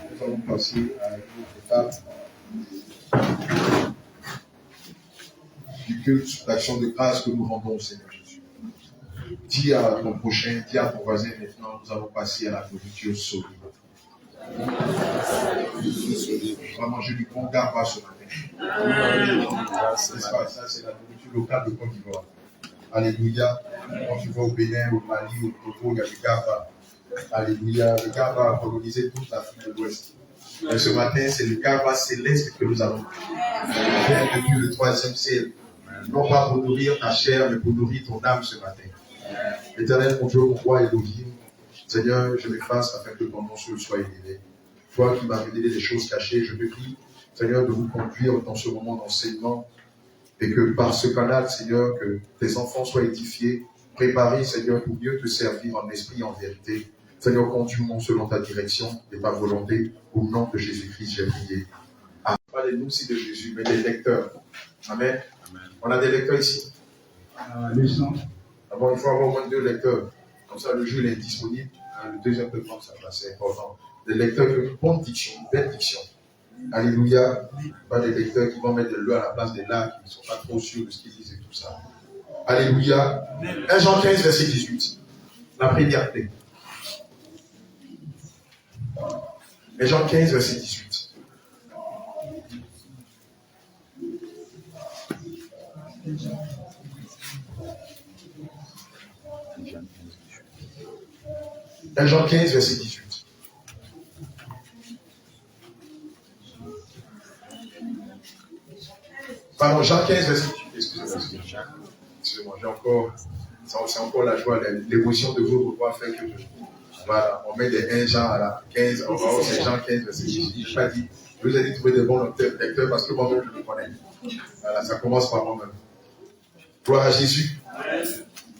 Nous allons passer à une autre étape du culte d'action de grâce que nous rendons au Seigneur Jésus. Dis à ton prochain, dis à ton voisin maintenant, nous allons passer à la nourriture solide. On va manger du bon gaba ce matin. Ça, c'est la nourriture locale de Côte d'Ivoire. Alléluia. Quand tu vas au Bénin, au Mali, au Togo, il y a du gaba. Alléluia. Le gaba a colonisé toute l'Afrique de l'Ouest. Mais ce matin, c'est le gaba céleste que nous allons faire depuis le 3e ciel. Non pas pour nourrir ta chair, mais pour nourrir ton âme ce matin. Éternel, mon Dieu, mon roi Elohim, Seigneur, je m'efface afin que ton nom soit élevé. Toi qui m'as révélé des choses cachées, je te prie, Seigneur, de nous conduire dans ce moment d'enseignement et que par ce canal, Seigneur, que tes enfants soient édifiés, préparés, Seigneur, pour mieux te servir en esprit et en vérité. Seigneur, conduis-nous selon ta direction et ta volonté. Au nom de Jésus-Christ, j'ai prié. Pas les nous aussi de Jésus, mais des lecteurs. Amen. Amen. On a des lecteurs ici. Bon, il faut avoir au moins 2 lecteurs. Comme ça, le jeu est disponible. Le deuxième peu de temps, ça va, c'est important. Des lecteurs qui ont une bonne diction, une belle diction. Alléluia. Pas des lecteurs qui vont mettre de l'eau à la place des lacs, qui ne sont pas trop sûrs de ce qu'ils disent et tout ça. Alléluia. 1 Jean 15, verset 18. La première clé. 1 Jean 15, verset 18. Jean 15, verset 18. Pardon, Jean 15, verset 18. Excusez-moi, j'ai encore, c'est encore la joie, l'émotion de vous pouvoir faire que voilà, on met des 1 Jean à la 15, on va c'est Jean 15, verset 18. Je n'ai pas dit, je vous ai dit de trouver des bons lecteurs parce que moi-même je le connais. Voilà, ça commence par moi-même. Gloire à Jésus.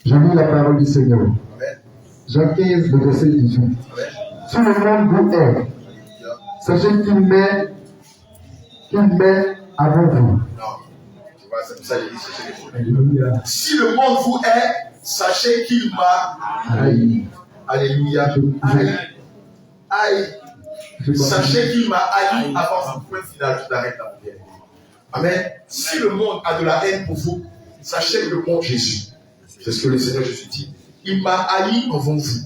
Je lis la parole du Seigneur. Amen. Jean 15, le verset 18. Amen. Si le monde vous hait, sachez qu'il m'est avant vous. Non, tu vois, c'est ça que j'ai dit. Si le monde vous hait, sachez qu'il m'a haï. Alléluia. Haï. Sachez qu'il m'a haï avant son point final. Je t'arrête là. Amen. Si le monde a de la haine pour vous, sachez que mon Jésus, c'est ce que le Seigneur Jésus dit, il m'a haï avant vous.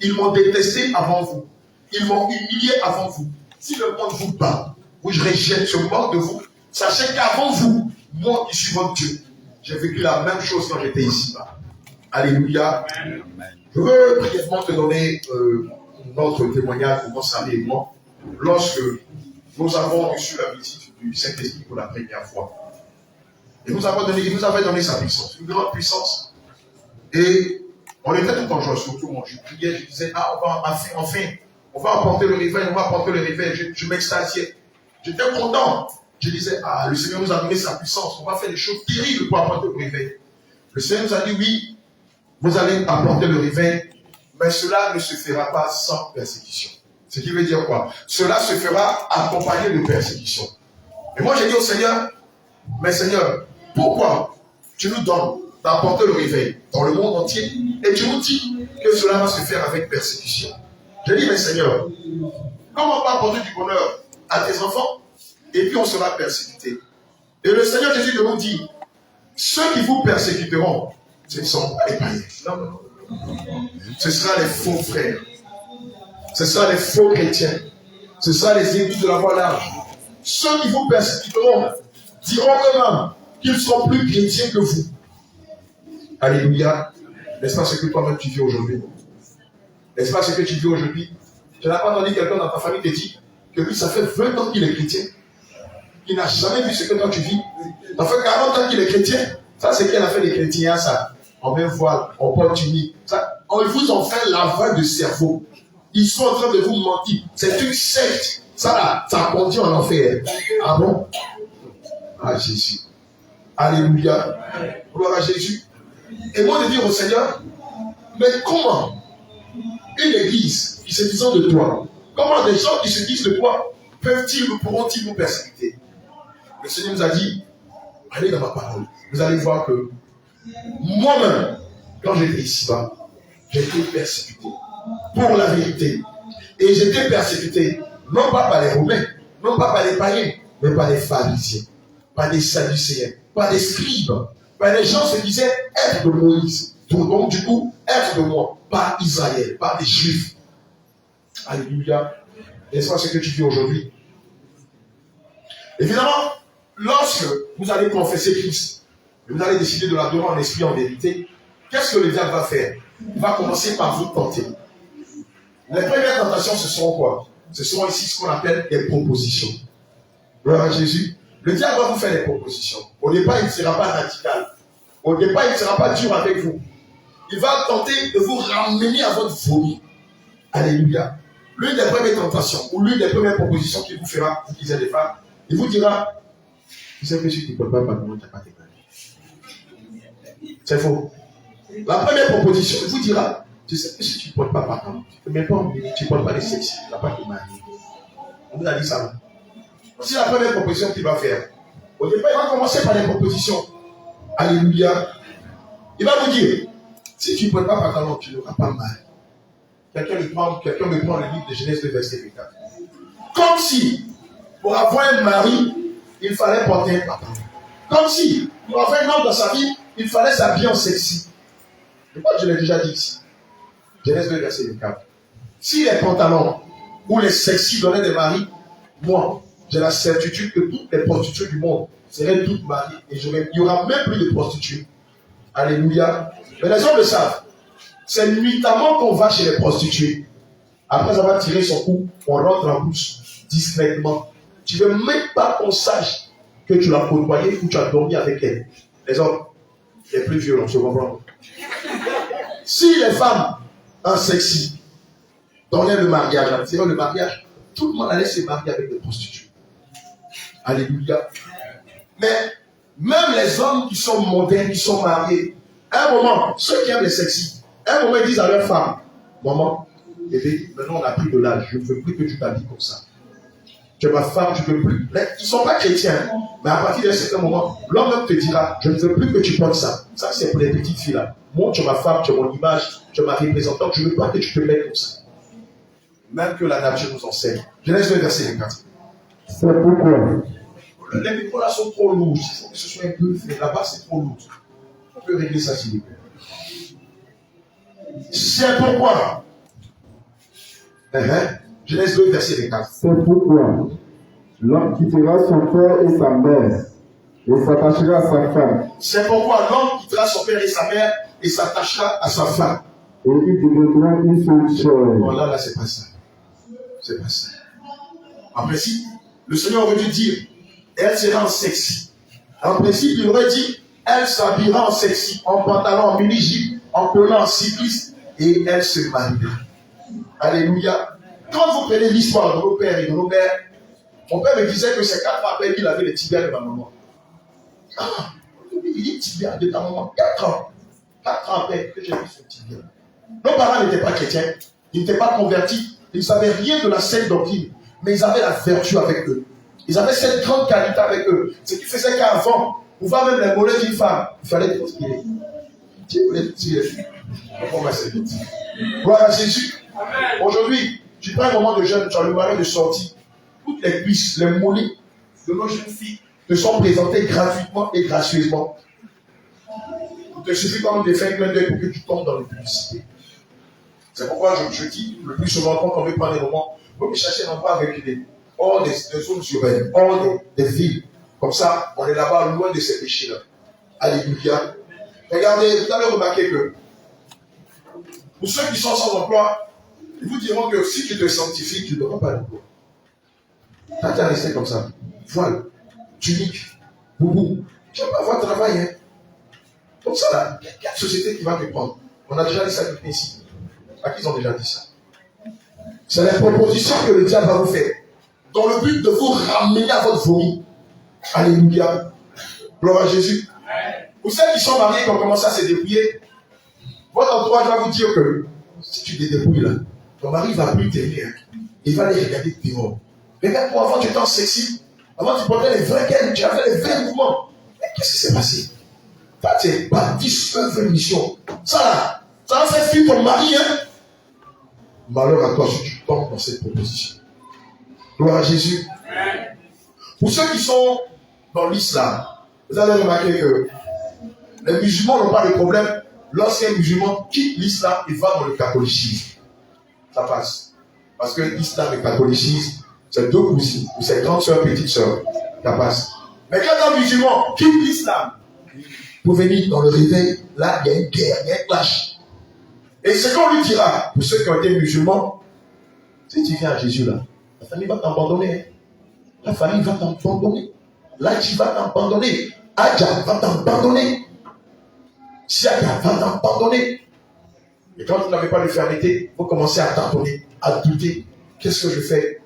Ils m'ont détesté avant vous. Ils m'ont humilié avant vous. Si le monde vous bat, ou je rejette, je mort de vous, sachez qu'avant vous, moi qui suis votre Dieu, j'ai vécu la même chose quand j'étais ici-bas. Alléluia. Amen. Je veux brièvement te donner notre témoignage pour mon Samy et moi, lorsque nous avons reçu la visite du Saint-Esprit pour la première fois. Et il nous avait donné sa puissance, une grande puissance. Et on était tout en joie, surtout moi. Je priais, je disais, on va apporter le réveil, je m'extasiais. J'étais content. Je disais, le Seigneur nous a donné sa puissance, on va faire des choses terribles pour apporter le réveil. Le Seigneur nous a dit, oui, vous allez apporter le réveil, mais cela ne se fera pas sans persécution. Ce qui veut dire quoi? Cela se fera accompagné de persécution. Et moi j'ai dit au Seigneur, mais Seigneur, pourquoi tu nous donnes d'apporter le réveil dans le monde entier et tu nous dis que cela va se faire avec persécution? J'ai dit, mais Seigneur, comment on va apporter du bonheur à tes enfants et puis on sera persécuté? Et le Seigneur Jésus nous dit, ceux qui vous persécuteront, ce ne sont pas les païens. Non. Ce sera les faux frères. Ce sera les faux chrétiens. Ce sera les ennemis de la voie large. Ceux qui vous persécuteront diront eux-mêmes qu'ils seront plus chrétiens que vous. Alléluia. N'est-ce pas ce que toi-même tu vis aujourd'hui? N'est-ce pas ce que tu vis aujourd'hui? Tu n'as pas entendu quelqu'un dans ta famille te dire que lui, ça fait 20 ans qu'il est chrétien. Il n'a jamais vu ce que toi tu vis. Ça fait 40 ans qu'il est chrétien. Ça, c'est qu'il a fait des chrétiens, ça. On met voile, on porte tunique. Ils vous ont fait lavage de cerveau. Ils sont en train de vous mentir. C'est une secte. Ça conduit en enfer. Ah bon? Ah, Jésus. Alléluia. Gloire à Jésus. Et moi de dire au Seigneur, mais comment une église qui se disant de toi, comment des gens qui se disent de toi pourront-ils nous persécuter? Le Seigneur nous a dit, allez dans ma parole. Vous allez voir que moi-même, quand j'étais ici-bas, j'ai été persécuté pour la vérité. Et j'étais persécuté, non pas par les Romains, non pas par les païens, mais par les pharisiens, par les sadducéens, par les scribes, par les gens qui se disaient être de Moïse. Donc du coup, être de moi, par Israël, par les Juifs. Alléluia. N'est-ce pas ce que tu dis aujourd'hui? Évidemment, lorsque vous allez confesser Christ, et vous allez décider de l'adorer en esprit, en vérité, qu'est-ce que le diable va faire? Il va commencer par vous tenter. Les premières tentations, ce seront quoi? Ce seront ici ce qu'on appelle des propositions. Gloire à Jésus. Le diable va vous faire des propositions. Au départ, il ne sera pas radical. Au départ, il ne sera pas dur avec vous. Il va tenter de vous ramener à votre folie. Alléluia. L'une des premières tentations, ou l'une des premières propositions qu'il vous fera, vous qui êtes des femmes, il vous dira, tu sais que si tu ne peux pas, tu n'as pas tes maris. C'est faux. La première proposition, il vous dira, tu sais que si tu ne portes pas pardon, tu ne portes pas les sexes, tu n'as pas de mari. On vous a dit ça, non? C'est la première proposition qu'il va faire. Au départ, il va commencer par les propositions. Alléluia. Il va vous dire, si tu ne portes pas pardon, tu n'auras pas de mari. Quelqu'un me prend le livre de Genèse 2, verset 24. Comme si, pour avoir un mari, il fallait porter un pantalon. Comme si, pour avoir un homme dans sa vie, il fallait s'habiller en sexy. Je crois que je l'ai déjà dit ici. Genèse 2, verset 24. Si les pantalons ou les sexy donnaient des maris, moi, j'ai la certitude que toutes les prostituées du monde seraient toutes mariées. Et il n'y aura même plus de prostituées. Alléluia. Mais les hommes le savent. C'est nuitamment qu'on va chez les prostituées. Après avoir tiré son coup, on rentre en bouche discrètement. Tu ne veux même pas qu'on sache que tu l'as côtoyée ou tu as dormi avec elle. Les hommes, les plus violents, je comprends. Si les femmes, en sexy, donnaient le mariage, tiraient le mariage, tout le monde allait se marier avec des prostituées. Alléluia. Mais même les hommes qui sont modernes, qui sont mariés, à un moment, ceux qui aiment les sexy, à un moment, ils disent à leur femme, maman, bébé, maintenant on a pris de l'âge, je ne veux plus que tu t'habilles comme ça. Tu es ma femme, je ne veux plus. Ils ne sont pas chrétiens, mais à partir d'un certain moment, l'homme même te dira, je ne veux plus que tu portes ça. Ça, c'est pour les petites filles là. Moi, tu es ma femme, tu es mon image, tu es ma représentante, je ne veux pas que tu te mettes comme ça. Même que la nature nous enseigne. Genèse 2, verset 24. C'est pourquoi les micros là sont trop lourds. Il faut que ce soit un peu fait. Là-bas, c'est trop lourd. On peut régler ça s'il vous plaît. C'est pourquoi. Genèse 2, verset 24. C'est pourquoi l'homme quittera son père et sa mère et s'attachera à sa femme. C'est pourquoi l'homme quittera son père et sa mère et s'attachera à sa femme. Et ils deviendront une seule chair. Bon, là, c'est pas ça. C'est pas ça. En principe, le Seigneur aurait dû dire, elle sera en sexy. En principe, il aurait dit, elle s'habillera en sexy, en pantalon, en mini-jupe, en collant, en cycliste, et elle se mariera. Alléluia. Quand vous prenez l'histoire de nos pères et de nos mères, mon père me disait que c'est 4 ans après qu'il avait les tibias de ma maman. Ah, il dit tibia de ta maman. 4 ans. 4 ans après que j'ai vu son tibia. Nos parents n'étaient pas chrétiens, ils n'étaient pas convertis, ils ne savaient rien de la sainte doctrine, mais ils avaient la vertu avec eux. Ils avaient cette grande qualité avec eux. Ce qui faisait qu'avant, pour voir même les mollets d'une femme, il fallait transpirer. Tu voulais tirer. On va se vite. Gloire à Jésus. Aujourd'hui, tu prends un moment de jeûne, tu as le moyen de sortir. Toutes les cuisses, les mollets de nos jeunes filles te sont présentées gratuitement et gracieusement. Il te suffit quand même de faire un clin d'œil pour que tu tombes dans la publicité. C'est pourquoi je dis le plus souvent quand on veut prendre des moments, il faut chercher un endroit avec hors des zones urbaines, hors des villes. Comme ça, on est là-bas loin de ces péchés-là. Alléluia. Regardez, vous allez remarquer que pour ceux qui sont sans emploi, ils vous diront que si tu te sanctifies, tu n'auras pas d'emploi. T'as qu'à rester comme ça. Voile, tunique, boubou. Tu ne vas pas avoir de travail. Hein. Comme ça, là, il y a 4 sociétés qui vont te prendre. On a déjà dit ça depuis ici. À qui ils ont déjà dit ça? C'est la proposition que le diable va vous faire. Dans le but de vous ramener à votre vomi. Alléluia. Gloire à Jésus. Pour ceux qui sont mariés, qui ont commencé à se débrouiller, votre entourage va vous dire que si tu te débrouilles là, ton mari ne va plus t'aimer. Hein. Il va aller regarder dehors. Regarde-moi, avant tu étais en sexy. Avant tu portais les vrais gaines, tu avais les vrais mouvements. Mais qu'est-ce qui s'est passé? Toi, tu es baptiste, œuvre et mission. Ça va faire fuir ton mari, hein. Malheur à toi si tu tombes dans cette proposition. Gloire à Jésus. Pour ceux qui sont dans l'islam, vous allez remarquer que les musulmans n'ont pas de problème lorsqu'un musulman quitte l'islam et va dans le catholicisme. Ça passe. Parce que l'islam et le catholicisme, c'est deux cousines, ou c'est grande soeur, petite soeur. Ça passe. Mais quand un musulman quitte l'islam pour venir dans le réveil, là, il y a une guerre, il y a un clash. Et ce qu'on lui dira, pour ceux qui ont été musulmans, si tu viens à Jésus là, la famille va t'abandonner. La famille va t'abandonner. L'Adji va t'abandonner. Adja va t'abandonner. Siaka va t'abandonner. Et quand vous n'avez pas de fermeté, vous commencez à tâtonner, à douter. Qu'est-ce que je fais?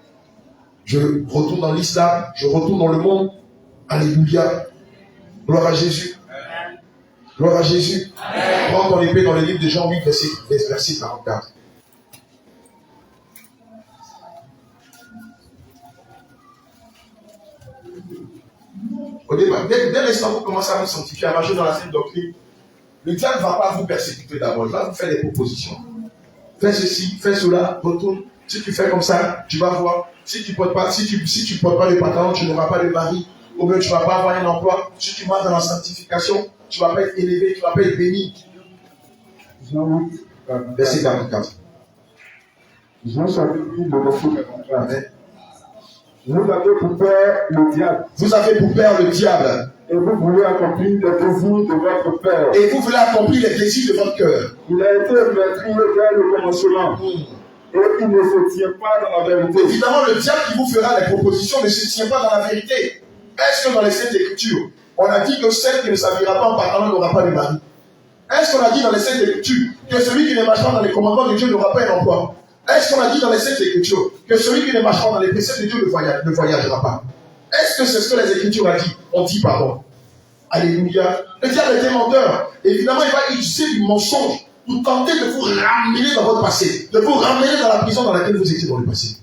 Je retourne dans l'islam, je retourne dans le monde. Alléluia. Gloire à Jésus. Gloire à Jésus. Prends ton épée dans le livre de Jean 8, verset 44. Au départ, dès l'instant où vous commencez à vous sanctifier, à marcher dans la sainte doctrine, le diable ne va pas vous persécuter d'abord, il va vous faire des propositions. Fais ceci, fais cela, retourne. Si tu fais comme ça, tu vas voir. Si tu ne portes pas, si tu portes pas de pantalon, tu n'auras pas de mari. Ou bien tu ne vas pas avoir un emploi. Si tu marches dans la sanctification, tu ne vas pas être élevé, tu ne vas pas être béni. Jean 8, verset 44. Jean chapitre 8, le verset 44. Vous avez pour père le diable. Vous avez pour père le diable. Et vous voulez accomplir les désirs de votre père. Et vous voulez accomplir les désirs de votre cœur. Il a été meurtrier dès le commencement. Et il ne se tient pas dans la vérité. Évidemment, le diable qui vous fera les propositions ne se tient pas dans la vérité. Est-ce que dans les Saintes Écritures, on a dit que celle qui ne s'habillera pas en pantalon n'aura pas de mari? Est-ce qu'on a dit dans les Saintes Écritures que celui qui ne marche pas dans les commandements de Dieu n'aura pas un emploi? Est-ce qu'on a dit dans les Saintes Écritures que celui qui ne marche pas dans les préceptes de Dieu ne voyagera pas? Est-ce que c'est ce que les Écritures ont dit, pardon? Alléluia. Le diable est un menteur. Évidemment, il va utiliser du mensonge pour tenter de vous ramener dans votre passé, de vous ramener dans la prison dans laquelle vous étiez dans le passé.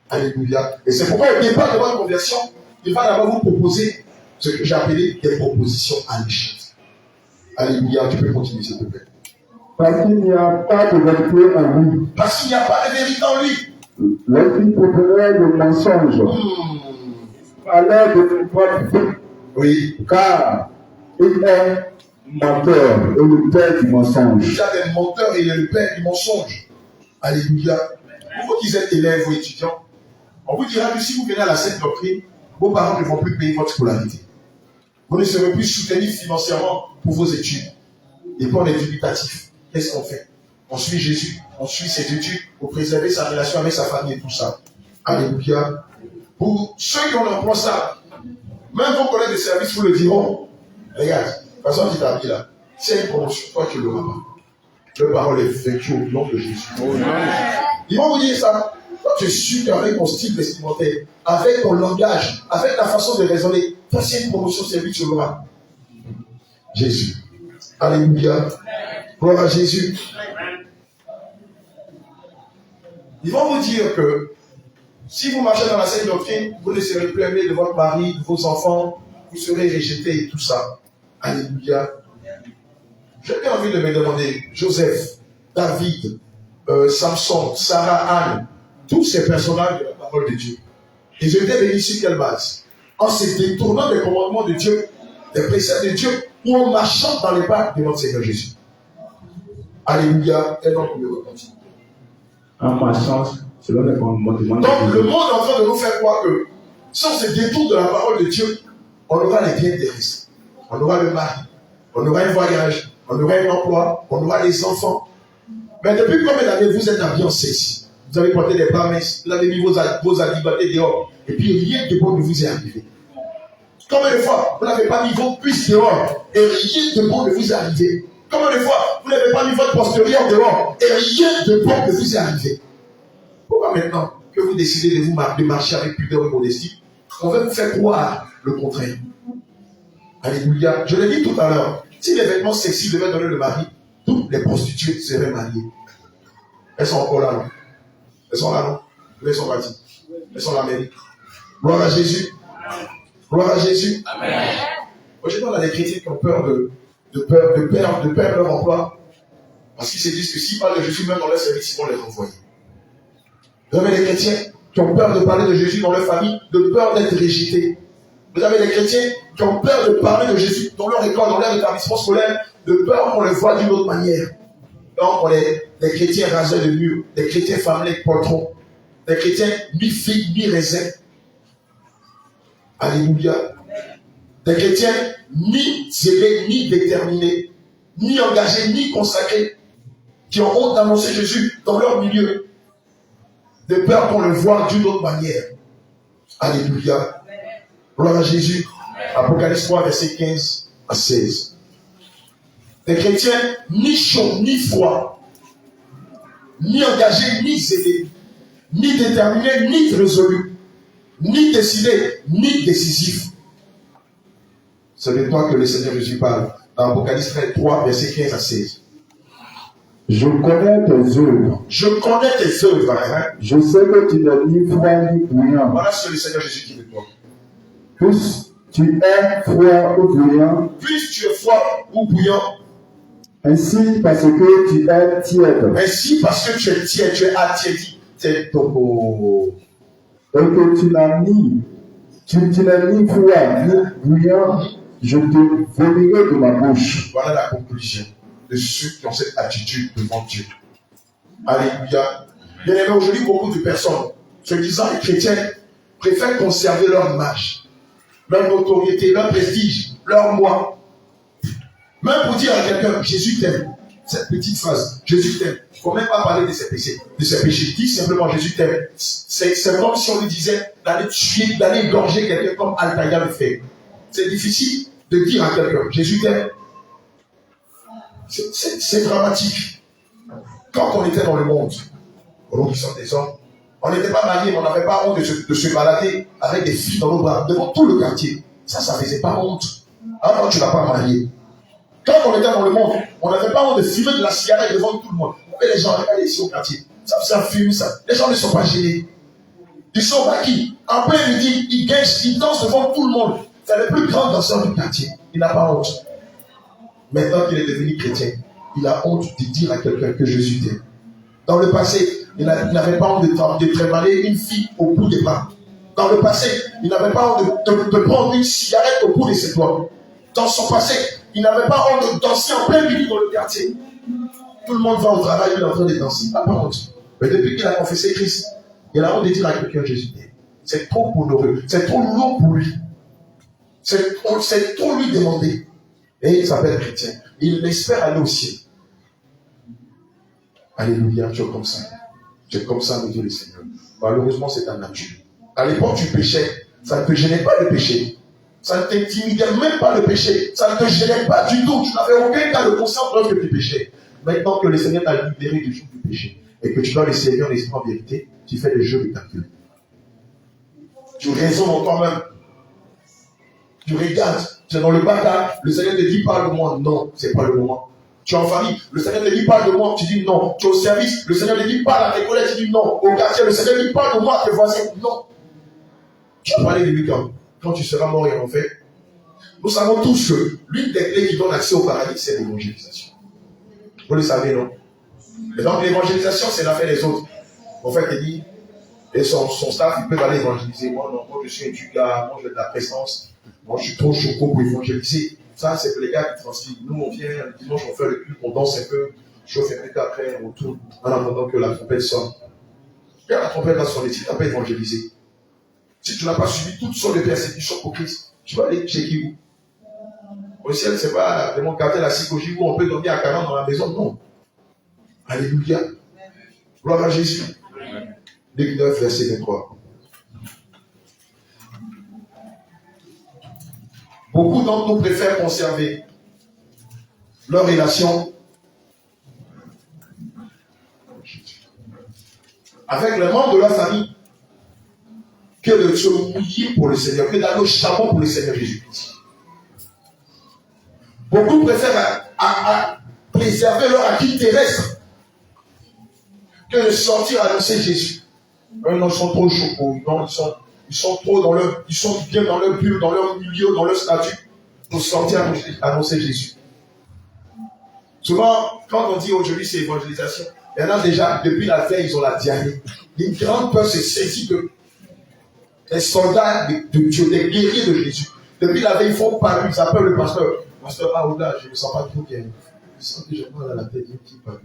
Alléluia. Et c'est pourquoi au départ de votre conversion, il va d'abord vous proposer ce que j'ai appelé des propositions alléchantes. Alléluia. Tu peux continuer, s'il te plaît. Parce qu'il n'y a pas de vérité en lui. Parce qu'il n'y a pas de vérité en lui. L'esprit préférait le mensonge. Parlait de son propre vie. Oui. Car il est menteur et le père du mensonge. Il y a des menteurs et il est le père du mensonge. Alléluia. Vous qui êtes élèves ou étudiants, on vous dira que si vous venez à la Sainte Doctrine, vos parents ne vont plus payer votre scolarité. Vous ne serez plus soutenus financièrement pour vos études. Et puis on est dubitatif. Qu'est-ce qu'on fait? On suit Jésus, on suit ses études pour préserver sa relation avec sa famille et tout ça. Alléluia. Pour ceux qui ont l'emploi ça, même vos collègues de service vous le diront. Regarde, de toute façon, tu t'as dit là, c'est une promotion, toi tu ne l'auras pas. La parole est vécue au nom de Jésus. Ils vont vous dire ça. Toi tu es sûr qu'avec ton style vestimentaire, avec ton langage, avec ta façon de raisonner, toi c'est une promotion, c'est lui que tu l'auras. Jésus. Alléluia. Gloire à Jésus. Ils vont vous dire que si vous marchez dans la Sainte Doctrine, vous ne serez plus aimé de votre mari, de vos enfants, vous serez rejeté et tout ça. Alléluia. J'ai envie de me demander, Joseph, David, Samson, Sarah, Anne, tous ces personnages de la parole de Dieu, ils étaient bénis sur quelle base? En se détournant des commandements de Dieu, des préceptes de Dieu, ou en marchant dans les pas de notre Seigneur Jésus. Alléluia. Et donc, on le recontinue. En marchant selon les commandements de Dieu. Donc, le monde est en train de nous faire croire que si on se détourne de la parole de Dieu, on aura les biens terrestres. On aura le mari, on aura un voyage, on aura un emploi, on aura des enfants. Mais depuis combien d'années vous êtes habillés en sexe? Vous avez porté des bras minces, vous avez mis vos alibatés dehors, et puis rien de bon ne vous est arrivé. Combien de fois vous n'avez pas mis vos cuisses dehors, et rien de bon ne vous est arrivé? Combien de fois vous n'avez pas mis votre postérieur dehors, et rien de bon ne vous est arrivé? Pourquoi maintenant que vous décidez de marcher avec pudeur et modestie, on va vous faire croire le contraire? Alléluia. Je l'ai dit tout à l'heure. Si les vêtements sexy devaient donner le mari, toutes les prostituées seraient mariées. Elles sont encore là, non? Elles sont là, non? Elles sont parties. Elles sont en Amérique. Gloire à Jésus. Gloire à Jésus. Amen. Aujourd'hui, on a des chrétiens qui ont peur de perdre leur emploi. Parce qu'ils se disent que s'ils parlent de Jésus, même dans leur service, ils vont les renvoyer. Vous avez les chrétiens qui ont peur de parler de Jésus dans leur famille, de peur d'être rejetés. Vous avez les chrétiens qui ont peur de parler de Jésus dans leur école, dans leur établissement scolaire, de peur qu'on les voit d'une autre manière. Donc, on est des chrétiens raseurs de murs, des chrétiens familles poitrons, des chrétiens mi-figues, mi-raisins. Alléluia. Des chrétiens ni zélés, ni déterminés, ni engagés, ni consacrés, qui ont honte d'annoncer Jésus dans leur milieu, de peur qu'on le voit d'une autre manière. Alléluia. Gloire à Jésus. Apocalypse 3, verset 15 à 16. Des chrétiens ni chauds, ni froids, ni engagés, ni zélés, ni déterminés, ni résolus, ni décidés, ni décisifs. C'est de toi que le Seigneur Jésus parle dans Apocalypse 3, verset 15 à 16. Je connais tes œuvres. Je connais tes œuvres. Hein? Je sais que tu n'es ni froid ni bouillant. Voilà ce que le Seigneur Jésus dit de toi. Plus tu es froid ou bouillant. Plus tu es froid ou bouillant. Ainsi parce que tu es tiède. Ainsi parce que tu es tiède, tu es attiédi. C'est topo. Et que tu n'es ni froid ni bouillant, je te vomirai de ma bouche. Voilà la conclusion de ceux qui ont cette attitude devant Dieu. Alléluia. Bien aimé, aujourd'hui, beaucoup de personnes, se disant chrétiens, préfèrent conserver leur image, leur notoriété, leur prestige, leur moi. Même pour dire à quelqu'un, Jésus t'aime. Cette petite phrase, Jésus t'aime. Il ne faut même pas parler de ses péchés. Dis simplement, Jésus t'aime. C'est comme si on lui disait d'aller tuer, d'aller égorger quelqu'un comme Altaïa le fait. C'est difficile de dire à quelqu'un, Jésus t'aime. C'est dramatique. Quand on était dans le monde, nous qui sommes des hommes, on n'était pas mariés, mais on n'avait pas honte de se balader avec des filles dans nos bras, devant tout le quartier. Ça ne faisait pas honte. Alors tu ne l'as pas marié. Quand on était dans le monde, on n'avait pas honte de fumer de la cigarette devant tout le monde. Et les gens, regardez ici au quartier, ça fume ça. Les gens ne sont pas gênés. Ils sont acquis. Après, ils dansent devant tout le monde. C'est le plus grand danseur du quartier. Il n'a pas honte. Maintenant qu'il est devenu chrétien, il a honte de dire à quelqu'un que Jésus t'aime. Dans le passé, il n'avait pas honte de tréballer une fille au bout des bras. Dans le passé, il n'avait pas honte de prendre une cigarette au bout de ses doigts. Dans son passé, il n'avait pas honte de danser en plein milieu dans le quartier. Tout le monde va au travail, il est en train de danser. Il n'a pas honte. Mais depuis qu'il a confessé Christ, il a honte de dire à quelqu'un Jésus t'aime. C'est trop onéreux. C'est trop lourd pour lui. C'est trop lui demander. Et il s'appelle chrétien. Il espère aller au ciel. Alléluia, tu es comme ça. Tu es comme ça, me dit le Seigneur. Malheureusement, c'est ta nature. À l'époque, tu péchais. Ça ne te gênait pas le péché. Ça ne t'intimidait même pas le péché. Ça ne te gênait pas du tout. Tu n'avais aucun cas de conscience lorsque tu péchais. Maintenant que le Seigneur t'a libéré du joug du péché et que tu dois le servir en esprit en vérité, tu fais le jeu de ta queue. Tu raisonnes en toi-même. Tu regardes, tu es dans le bas, le Seigneur te dit parle de moi. Non, c'est pas le moment. Tu es en famille, le Seigneur te dit parle de moi, tu dis non. Tu es au service, le Seigneur te dit parle à tes collègues, tu dis non. Au quartier, le Seigneur te dit parle de moi à tes voisins. Non. Tu vas parler de lui quand tu seras mort et en fait. Nous savons tous que l'une des clés qui donne accès au paradis, c'est l'évangélisation. Vous le savez, non? Et donc l'évangélisation, c'est l'affaire des autres. En fait, il dit, et son staff, ils peuvent aller évangéliser. Moi, non, moi je suis un gars, moi j'ai de la présence. Moi, je suis trop choco pour évangéliser. Ça, c'est pour les gars qui transcrivent. Nous, on vient, le dimanche, on fait le culte, on danse un peu, chauffe un peu, après, on tourne, en attendant que la trompette sonne. Quand la trompette va sonner, si tu n'as pas évangélisé, si tu n'as pas suivi toutes sortes de persécutions pour Christ, tu vas aller chez qui vous? Au ciel, c'est pas de mon quartier, la psychologie où on peut dormir à 40 dans la maison, non. Alléluia. Gloire à Jésus. Luc 9, verset 23. Beaucoup d'entre nous préfèrent conserver leur relation avec les membres de leur famille que de se mouiller pour le Seigneur, que d'aller au charbon pour le Seigneur Jésus-Christ. Beaucoup préfèrent à préserver leur acquis terrestre que de sortir annoncer Jésus. Ils sont trop chauds, ils sont trop dans leur, ils sont bien dans leur bulle, dans leur milieu, dans leur statut, pour sortir annoncer Jésus. Souvent, quand on dit aujourd'hui c'est évangélisation, il y en a déjà, depuis la veille, ils ont la diarrhée. Une grande peur se saisit de les soldats de Dieu, des guerriers de Jésus. Depuis la veille, ils font paru, ils appellent le pasteur. Pasteur, ah là, je ne me sens pas trop bien. Je sens que j'ai mal à la tête, il petit paru.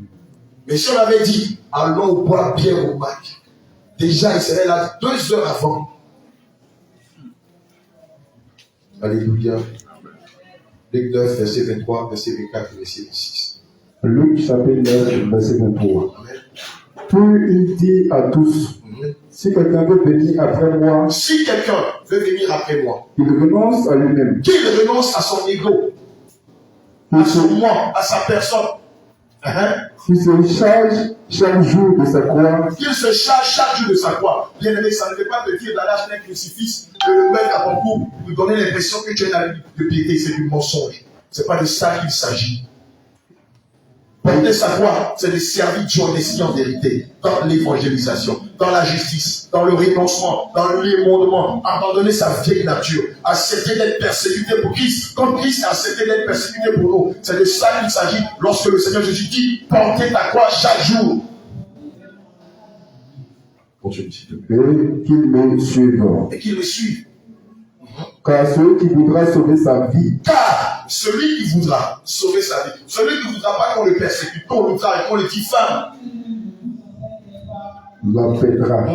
Mais si on avait dit, allons boire bière au Mac, déjà, il serait là 2 heures avant. Alléluia. Luc 9, verset 23, verset 24, verset 26. Luc chapitre 9, verset 23. Amen. Puis il dit à tous, si quelqu'un veut venir après moi, si quelqu'un veut venir après moi, qu'il renonce à lui-même, qu'il renonce à son ego, à son moi, à sa personne, qu'il se charge chaque jour de sa croix, qu'il se charge chaque jour de sa croix. Bien aimé, ça ne veut pas te dire d'aller acheter un crucifix, de le mettre à ton cou, de donner l'impression que tu es dans la vie de piété. C'est du mensonge. Ce n'est pas de ça qu'il s'agit. Porter sa croix, c'est de servir Dieu en esprit en vérité, dans l'évangélisation, dans la justice, dans le renoncement, dans l'émondement, abandonner sa vieille nature, accepter d'être persécuté pour Christ, comme Christ a accepté d'être persécuté pour nous. C'est de ça qu'il s'agit lorsque le Seigneur Jésus dit, portez ta croix chaque jour. Continue, s'il te plaît. et qu'il me suive. Et qu'il me suive. Car celui qui voudra sauver sa vie, Car celui qui voudra sauver sa vie, celui qui ne voudra pas qu'on le persécute, qu'on le traque, qu'on le diffame, la pètera.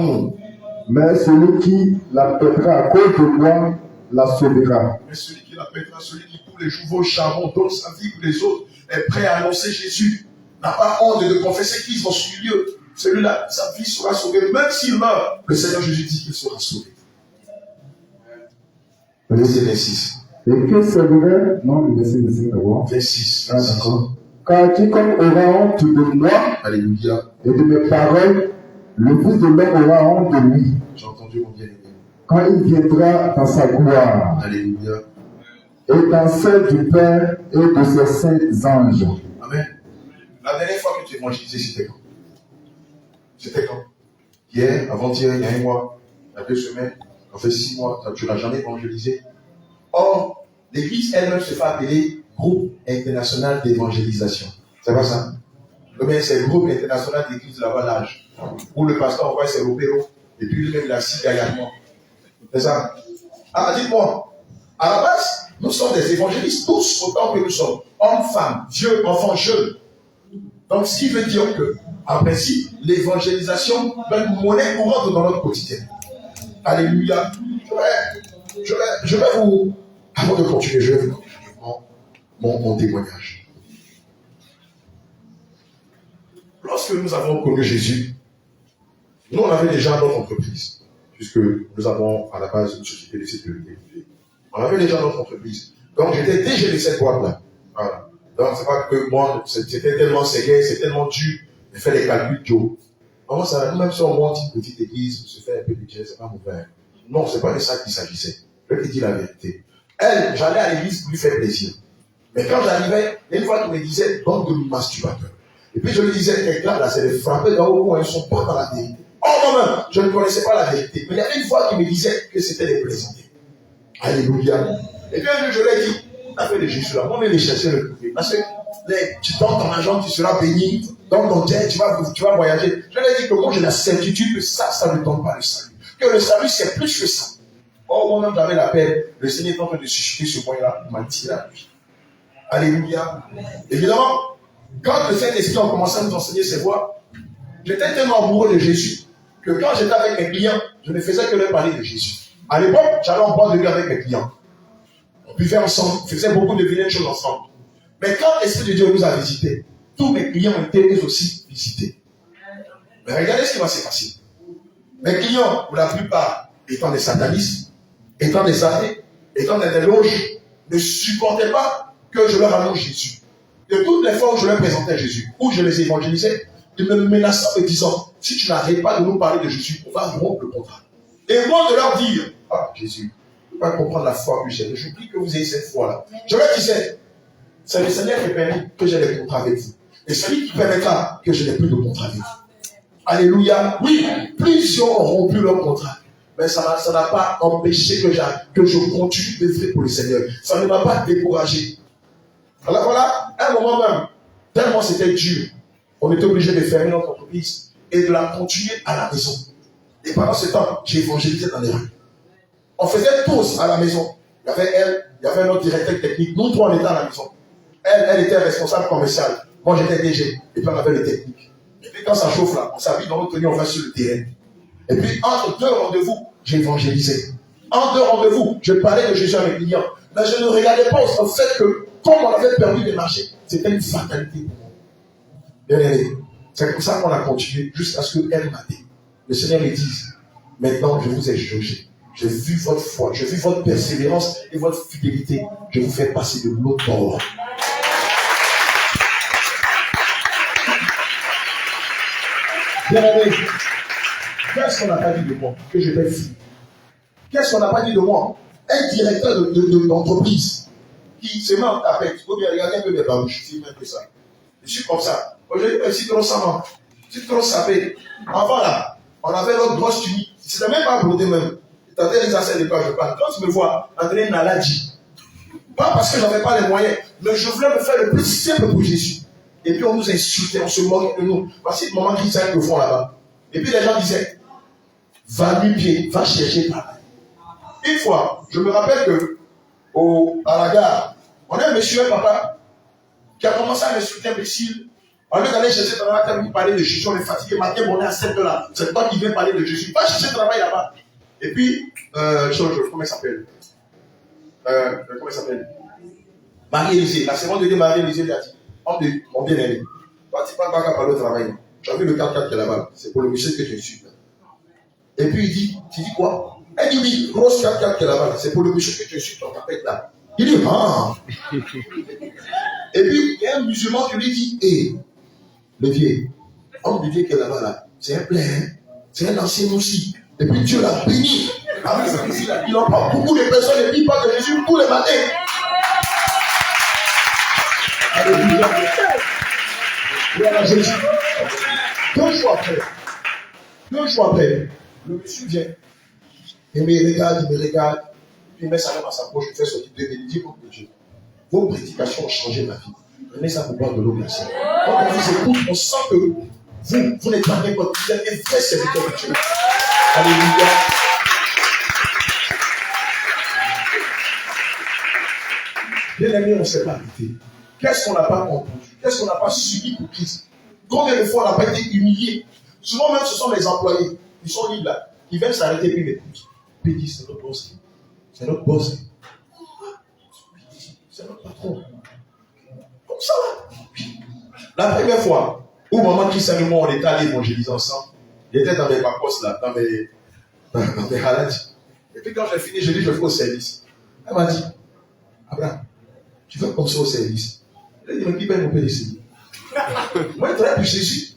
Mais celui qui la pètera à cause de moi, la sauvera. mais celui qui la pètera, celui qui tous les jours va au charbon, donne sa vie pour les autres, est prêt à annoncer Jésus, n'a pas honte de confesser Christ dans son milieu. Celui-là, sa vie sera sauvée. Même s'il meurt, le Seigneur Jésus dit qu'il sera sauvé. Verset 26. Et que sauverait, non, le verset 26 d'abord. 26. Ah, d'accord. Car quiconque aura honte de moi Alléluia. et de mes paroles, le Fils de l'homme aura honte de lui, J'ai entendu mon bien-aimé. quand il viendra dans sa gloire, Alléluia. et dans celle du Père et de ses saints anges. Amen. La dernière fois que tu évangélisais, c'était quand? C'était quand? Hier, avant-hier, il y a 1 mois, il y a 2 semaines, ça fait 6 mois, tu n'as jamais évangélisé. Or, l'église elle-même se fait appeler Groupe International d'Évangélisation. C'est pas ça? Mais c'est le Groupe International d'Église de la Valage, où le pasteur envoie ses opéros, et puis lui-même il a 6 derrière moi. C'est ça? Ah, dites-moi, à la base, nous sommes des évangélistes, tous autant que nous sommes, hommes, femmes, vieux, enfants, jeunes. Donc, ce qui veut dire que, en principe, l'évangélisation est une monnaie courante dans notre quotidien. Alléluia. Je vais vous, avant de continuer, je vais vous donner mon témoignage. Lorsque nous avons connu Jésus, nous on avait déjà notre entreprise, puisque nous avons à la base une société de sécurité. On avait déjà notre entreprise. Donc j'étais déjà de cette boîte-là. Voilà. Donc c'est pas que moi, c'était tellement ségué, c'est tellement dur de faire les calculs Joe. Comment ça, même si on monte une petite église, se fait un peu de budget, c'est pas mauvais. Non, c'est pas de ça qu'il s'agissait. Je vais te dire la vérité. Elle, j'allais à l'église pour lui faire plaisir. Mais quand j'arrivais, une fois qu'il me disait, donc de masturbateur. Et puis je lui disais, quelqu'un là, c'est les frappés dans le coin, ils ne sont pas dans la vérité. Oh moi-même, je ne connaissais pas la vérité. Mais il y avait une fois qu'il me disait que c'était les plaisanter. Alléluia. Et puis un jour, je lui ai dit, t'as fait de Jésus là, moi, je vais les chercher le trouver. Parce que tu donnes ton argent, tu seras béni. Dans ton jet, tu vas voyager. Je lui ai dit que moi, j'ai la certitude que ça ne donne pas le salut. Que le salut, c'est plus que ça. Oh, moi-même, j'avais la paix. Le Seigneur est en train de susciter ce point-là. Il m'a tiré à lui. Alléluia. Évidemment, quand le Saint-Esprit a commencé à nous enseigner ses voies, j'étais tellement amoureux de Jésus que quand j'étais avec mes clients, je ne faisais que leur parler de Jésus. À l'époque, j'allais en boîte de nuit avec mes clients. On buvait ensemble, on faisait beaucoup de vilaines choses ensemble. Mais quand l'Esprit de Dieu nous a visités, tous mes clients ont été eux aussi visités. Mais regardez ce qui va se passer. Mes clients, pour la plupart, étant des satanistes, étant des athées, étant des loges, ne supportaient pas que je leur annonce Jésus. De toutes les fois où je leur présentais Jésus, où je les évangélisais, ils me menaçaient en me disant, si tu n'arrêtes pas de nous parler de Jésus, on va rompre le contrat. Et moi de leur dire, ah Jésus, je ne peux pas comprendre la foi que j'ai. Je prie que vous ayez cette foi-là. Je leur disais, c'est le Seigneur qui permet que j'ai des contrats avec vous. Et c'est lui qui permettra que je n'ai plus de contrat avec vous. Alléluia. Oui, plusieurs ont rompu leur contrat. Mais ça n'a pas empêché que je continue d'œuvrer pour le Seigneur. Ça ne m'a pas découragé. Alors voilà, à un moment même, Tellement c'était dur. On était obligé de fermer notre entreprise et de la continuer à la maison. Et pendant ce temps, j'ai évangélisé dans les rues. On faisait tous à la maison. Il y avait elle, il y avait notre directeur technique. Nous trois, on était à la maison. Elle était responsable commerciale. Moi, j'étais DG. Et puis, on avait le technique. Et puis, quand ça chauffe là, on s'habille dans notre tenue, on va sur le terrain. Et puis, entre deux rendez-vous, j'ai évangélisé. En deux rendez-vous, je parlais de Jésus à mes clients. Mais je ne regardais pas au fait que, comme on avait perdu des marchés, c'était une fatalité. Bien aimé. C'est comme ça qu'on a continué jusqu'à ce qu'elle m'a dit. Le Seigneur me dise, maintenant, je vous ai jugé. J'ai vu votre foi, j'ai vu votre persévérance et votre fidélité. Je vous fais passer de l'autre bord. Bien aimé, qu'est-ce qu'on n'a pas dit de moi? Que je t'ai fait. Qu'est-ce qu'on n'a pas dit de moi? Un directeur d'entreprise qui se met en tapette. Il faut bien regarder un peu mes barouches, c'est même que ça. Je suis comme ça. Aujourd'hui, je suis trop savant. Je suis trop sapé. Avant là, on avait notre grosse tunique. C'était même pas brodé même. T'entends les assiettes de quoi je parle. Quand tu me vois, André Naladi, pas parce que je n'avais pas les moyens, mais je voulais me faire le plus simple pour Jésus. Et puis on nous insultait, on se moquait de nous. Voici le moment qui s'arrête au fond là-bas. Et puis les gens disaient, va nu-pied, va chercher travail. Une fois, je me rappelle que à la gare, on a un monsieur, un papa, qui a commencé à insulter un imbécile. Au lieu d'aller chercher travail, quand il parlait de Jésus, on est fatigué, matin, on est à 7 là. C'est toi qui viens parler de Jésus. Va chercher travail là-bas. Et puis, comment il s'appelle? Comment il s'appelle? Marie-Élisée. La seconde de Marie-Élisée lui a dit, homme de mon bien-aimé, toi tu ne vas pas parler au travail. Tu as vu le 4x4 qui est là-bas. C'est pour le monsieur que je suis. Et puis il dit, tu dis quoi? Elle dit oui, grosse 4x4 qui est là-bas. C'est pour le monsieur que je suis, ton capette là. Il dit, ah. Et puis il y a un musulman qui lui dit, hé, le vieux, homme du vieux qui est là-bas là, c'est un plein, c'est un ancien aussi. Et puis Dieu l'a béni. Il en parle. Beaucoup de personnes ne vivent pas de Jésus tous les matins. Alléluia. Gloire à Jésus. 2 jours après, le monsieur vient. Il me regarde, puis il met sa main dans sa poche, il fait sortir 2 000. Il dit, oh Dieu, vos prédications ont changé ma vie. Prenez ça pour boire de l'eau glacée. Quand on vous écoute, on sent que vous n'êtes pas n'importe qui, vous êtes un vrai serviteur de Dieu. Alléluia. Bien aimé, on ne s'est pas arrêté. Qu'est-ce qu'on n'a pas compris? Qu'est-ce qu'on n'a pas subi pour Christ? Combien de fois on n'a pas été humilié? Souvent même, ce sont les employés. Ils sont libres là. Ils viennent s'arrêter puis ils m'écoutent. Puis ils disent, c'est notre boss. C'est notre boss. C'est notre patron. Comme ça. La première fois où maman Christ et moi, on était allés évangéliser ensemble, il était dans mes vacos là, dans mes halades. Et puis quand j'ai fini, je dis, je fais au service. Elle m'a dit, Abraham, tu veux comme ça au service? Elle a dit, mais qui paye mon père ici? Moi, je travaille pour Jésus.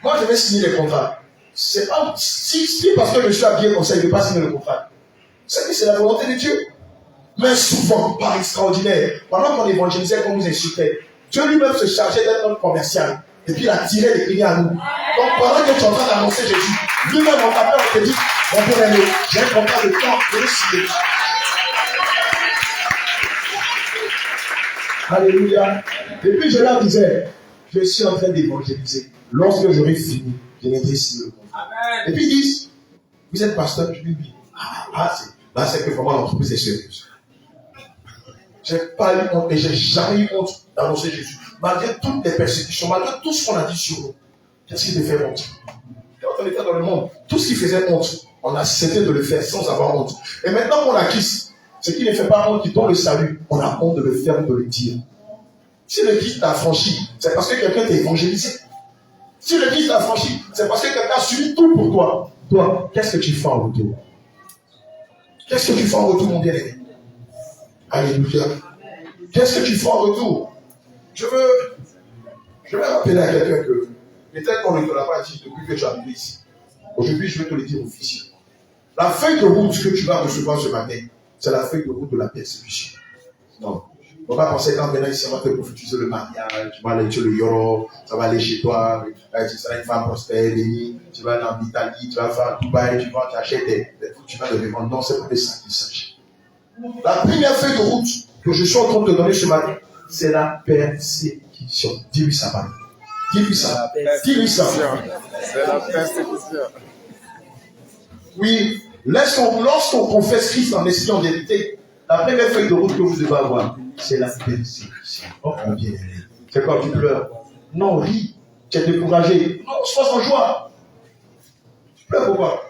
Moi, je vais signer les contrats. C'est pas si parce que je suis habillé comme ça, je ne vais pas signer le contrat. C'est la volonté de Dieu. Mais souvent, par extraordinaire, pendant qu'on évangélisait, qu'on nous insultait, Dieu lui-même se chargeait d'être notre commercial. Et puis il a tiré les clients à nous. Donc pendant que tu es en train d'annoncer Jésus, lui-même on t'appelle, on te dit, mon père aimé, j'ai un contrat de temps pour le signer. Alléluia. Et puis je leur disais, je suis en train d'évangéliser. Lorsque j'aurai fini, je viendrai signer le contrat. Et puis ils disent, vous êtes pasteur? Je dis oui. Là, c'est que vraiment l'entreprise est sérieuse. Je n'ai pas eu honte et je n'ai jamais eu honte d'annoncer Jésus. Malgré toutes les persécutions, malgré tout ce qu'on a dit sur nous, qu'est-ce qui te fait honte? Quand on était dans le monde, tout ce qui faisait honte, on a cessé de le faire sans avoir honte. Et maintenant qu'on acquise, ce qui ne fait pas honte, qui donne le salut, on a honte de le faire ou de le dire. Si le Christ t'a franchi, c'est parce que quelqu'un t'a évangélisé. Si le Christ t'a franchi, c'est parce que quelqu'un a subi tout pour toi. Toi, qu'est-ce que tu fais en retour? Qu'est-ce que tu fais en retour, mon bien-aimé? Alléluia. Qu'est-ce que tu fais en retour? Je vais rappeler à quelqu'un que peut-être qu'on ne te l'a pas dit depuis que tu es arrivé ici. Aujourd'hui, je vais te le dire officiellement. La feuille de route que tu vas recevoir ce matin, c'est la feuille de route de la persécution. Non. On va penser quand maintenant ici, on va te prophétiser le mariage, tu vas aller sur le Yoro, ça va aller chez toi, tu seras une femme prospère, bénie, tu vas aller en Italie, tu vas faire Dubaï, tu vas t'acheter des trucs, tu vas le revendre. Non, c'est pas de ça qu'il s'agit. La première feuille de route que je suis en train de te donner ce matin, c'est la persécution. persécution. Dis-lui ça, parle. Dis-lui ça. Dis-lui ça. C'est la persécution. Oui, lorsqu'on confesse Christ en esprit en vérité, la première feuille de route que vous devez avoir, c'est la persécution. Oh, combien elle est. C'est quand tu pleures. Non, ris. Tu es découragé. Non, sois en joie. Tu pleures pourquoi?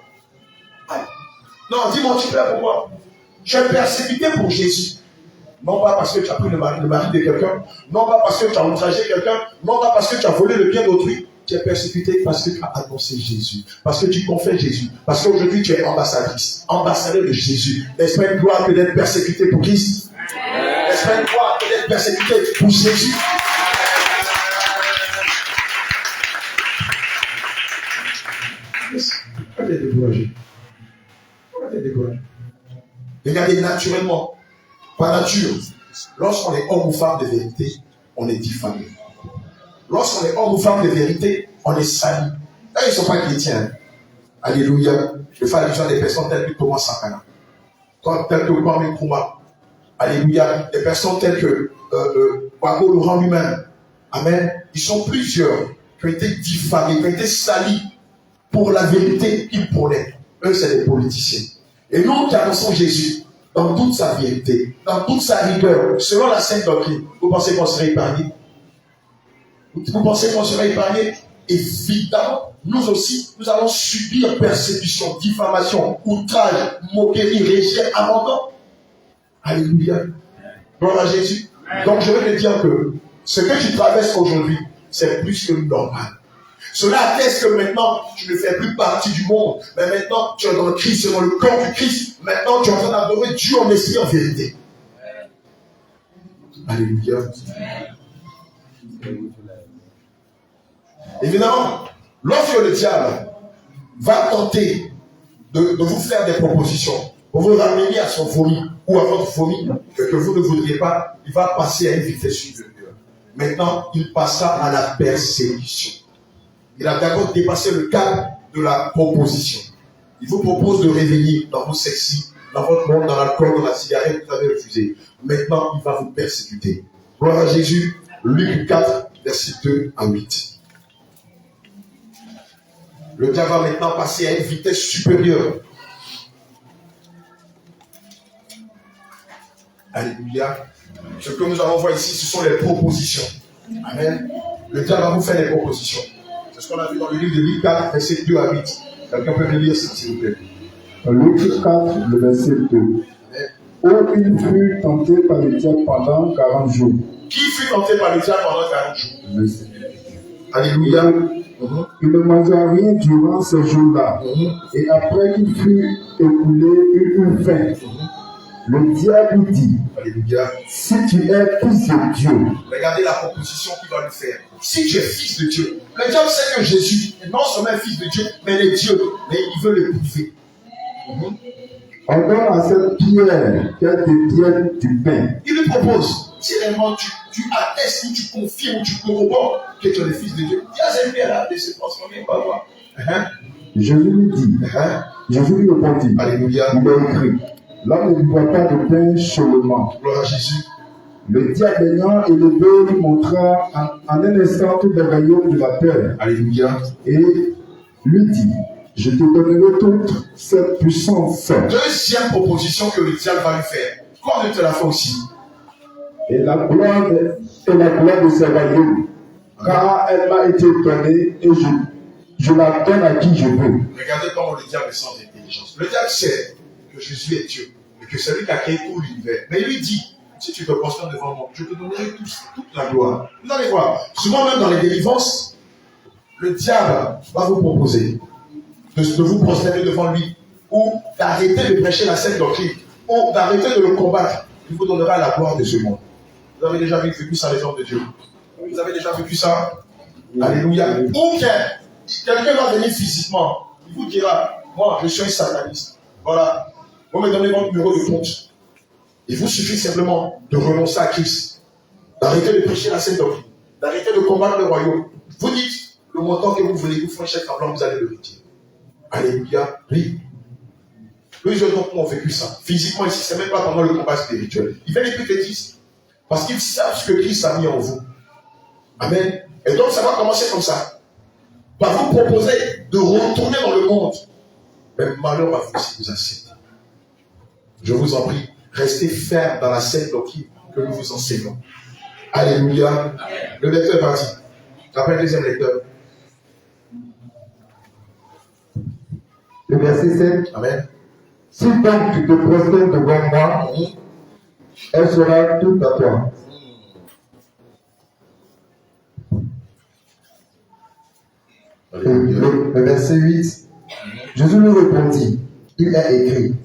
Non, dis-moi, tu pleures pourquoi? Tu es persécuté pour Jésus. Non pas parce que tu as pris le mari de quelqu'un, non pas parce que tu as outragé quelqu'un, non pas parce que tu as volé le bien d'autrui. Tu es persécuté parce que tu as annoncé Jésus, parce que tu confesses Jésus, parce qu'aujourd'hui tu es ambassadrice, ambassadeur de Jésus. N'est-ce pas une gloire que d'être persécuté pour Christ? N'est-ce pas une gloire que d'être persécuté pour Jésus? Pourquoi tu es découragé? Pourquoi tu es découragé? Regardez naturellement. Par nature, lorsqu'on est homme ou femme de vérité, on est diffamé. Lorsqu'on est homme ou femme de vérité, on est sali. Là, ils ne sont pas chrétiens. Alléluia. Je fais allusion à des personnes telles que Thomas Sankara, telles que Kwame Nkrumah. Alléluia. Des personnes telles que Wago Laurent lui-même. Amen. Ils sont plusieurs qui ont été diffamés, qui ont été salis pour la vérité qu'ils prônaient. Eux, c'est des politiciens. Et nous qui annonçons Jésus, dans toute sa vérité, dans toute sa rigueur, selon la sainte doctrine, vous pensez qu'on serait épargné? Vous pensez qu'on serait épargné? Évidemment, nous aussi, nous allons subir persécution, diffamation, outrage, moquerie, rejet, abandon. Alléluia. Gloire à Jésus. Donc je veux te dire que ce que tu traverses aujourd'hui, c'est plus que normal. Cela atteste que maintenant, tu ne fais plus partie du monde. Mais maintenant, tu es dans le Christ, dans le corps du Christ. Maintenant, tu es en train d'adorer Dieu en esprit, en vérité. Alléluia. Évidemment, lorsque le diable va tenter de vous faire des propositions, pour vous ramener à son vomi ou à votre vomi, que vous ne voudriez pas, il va passer à une vitesse supérieure. Maintenant, il passera à la persécution. Il a d'abord dépassé le cadre de la proposition. Il vous propose de revenir dans vos sexy, dans votre monde, dans l'alcool, dans la cigarette, vous avez refusé. Maintenant, il va vous persécuter. Gloire à Jésus, Luc 4, versets 2 à 8. Le diable va maintenant passer à une vitesse supérieure. Alléluia. Ce que nous allons voir ici, ce sont les propositions. Amen. Le diable va vous faire des propositions. C'est ce qu'on a vu dans le livre de Luc 4, verset 2 à 8. Quelqu'un peut me lire ça, s'il vous plaît. Luc 4, le verset 2. Où il fut tenté par le diable pendant 40 jours. Qui fut tenté par le diable pendant 40 jours? Alléluia. Il ne mangea rien durant ces jours-là. Et après qu'il fut écoulé, il eut faim. Le diable lui dit, Alléluia. Si tu es fils de Dieu. Regardez la proposition qu'il va lui faire. Si tu es fils de Dieu. Le diable sait que Jésus est non seulement fils de Dieu, mais il est Dieu. Mais il veut le prouver. Ordonne à cette pierre qu'elle devienne du pain. Il lui propose. Si réellement tu attestes ou tu confirmes ou tu corrobores que tu es le fils de Dieu, il y a cette pierre-là de se transformer. On va voir. Jésus lui dit. Jésus lui répondit. Alléluia. Il est écrit. L'homme ne boit pas de pain seulement. Gloire à Jésus. Le diable ayant élevé lui montra en un instant tous les royaumes de la terre. Alléluia. Et lui dit, je te donnerai toute cette puissance. Deuxième proposition que le diable va lui faire. Comme il te l'a fait aussi. Et la gloire de ses royaumes. Car elle m'a été donnée et je la donne à qui je veux. Regardez comment le diable est sans intelligence. Le diable sait que Jésus est Dieu et que c'est lui qui a créé tout l'univers. Mais il lui dit, si tu te prosternes devant moi, je te donnerai toute la gloire. Vous allez voir, souvent même dans les délivrances, le diable va vous proposer de vous prosterner devant lui ou d'arrêter de prêcher la sainte doctrine ou d'arrêter de le combattre. Il vous donnera la gloire de ce monde. Vous avez déjà vécu ça, les hommes de Dieu? Vous avez déjà vécu ça? Alléluia. Ou quelqu'un va venir physiquement, il vous dira, moi je suis un sataniste. Voilà. Vous me donnez votre numéro de compte. Il vous suffit simplement de renoncer à Christ, d'arrêter de prêcher la sainte doctrine, d'arrêter de combattre le royaume. Vous dites le montant que vous voulez, vous faites un chèque en blanc, vous allez le retirer. Alléluia. Oui. Plusieurs d'entre nous ont vécu ça. Physiquement ici, c'est même pas pendant le combat spirituel. Ils viennent les plus bêtises. Parce qu'ils savent ce que Christ a mis en vous. Amen. Et donc, ça va commencer comme ça. Par vous proposer de retourner dans le monde. Mais malheur à vous si vous acceptez. Je vous en prie, restez fermes dans la saine doctrine que nous vous enseignons. Alléluia. Le lecteur est parti. Après le deuxième lecteur. Le verset 7. Amen. Si donc tu te prosternes devant moi, elle sera toute à toi. Le verset 8. Jésus lui répondit, il est écrit,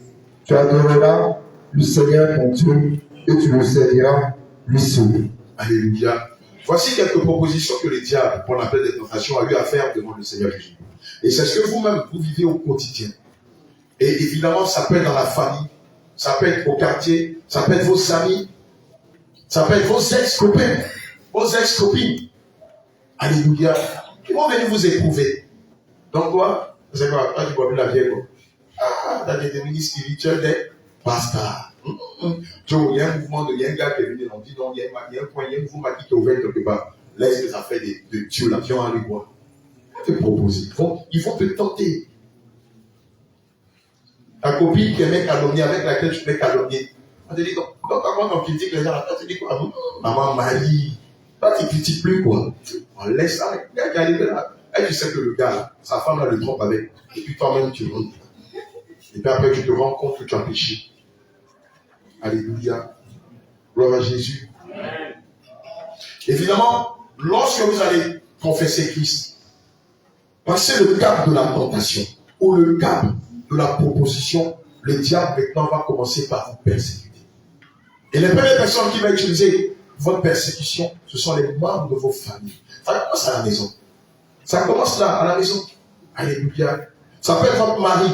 tu adoreras le Seigneur ton Dieu et tu le serviras lui seul. Alléluia. Voici quelques propositions que le diable, pour l'appel des tentations, a eu à faire devant le Seigneur Jésus. Et c'est ce que vous-même, vous vivez au quotidien. Et évidemment, ça peut être dans la famille, ça peut être au quartier, ça peut être vos amis, ça peut être vos ex-copains, vos ex-copines. Alléluia. Ils vont venir vous éprouver. Donc quoi? Vous savez quoi? Quand tu vois plus la vieille, ah, dans les ministres spirituels des pasteurs. Il y a un mouvement il y a un gars qui est venu, on dit non, il y a un point, il y a un mouvement qui est ouvert quelque part. Laisse les affaires de Dieu, là, qui ont allé voir. Ils vont te proposer, ils vont te tenter. Ta copine qui aimait calomnier, avec laquelle tu peux calomnier. On te dit, donc quand on critique les gens, on te dit quoi? Maman, Marie, toi tu ne critiques plus quoi. On laisse ça, le gars qui est arrivé là. Et tu sais que le gars, là, sa femme là le trompe avec. Et puis toi-même tu montes. Et puis après tu te rends compte que tu as péché. Alléluia. Gloire à Jésus. Évidemment, lorsque vous allez confesser Christ, passez le cap de la tentation ou le cap de la proposition, le diable maintenant va commencer par vous persécuter. Et les premières personnes qui vont utiliser votre persécution, ce sont les membres de vos familles. Ça commence à la maison. Ça commence là, à la maison. Alléluia. Ça peut être votre mari,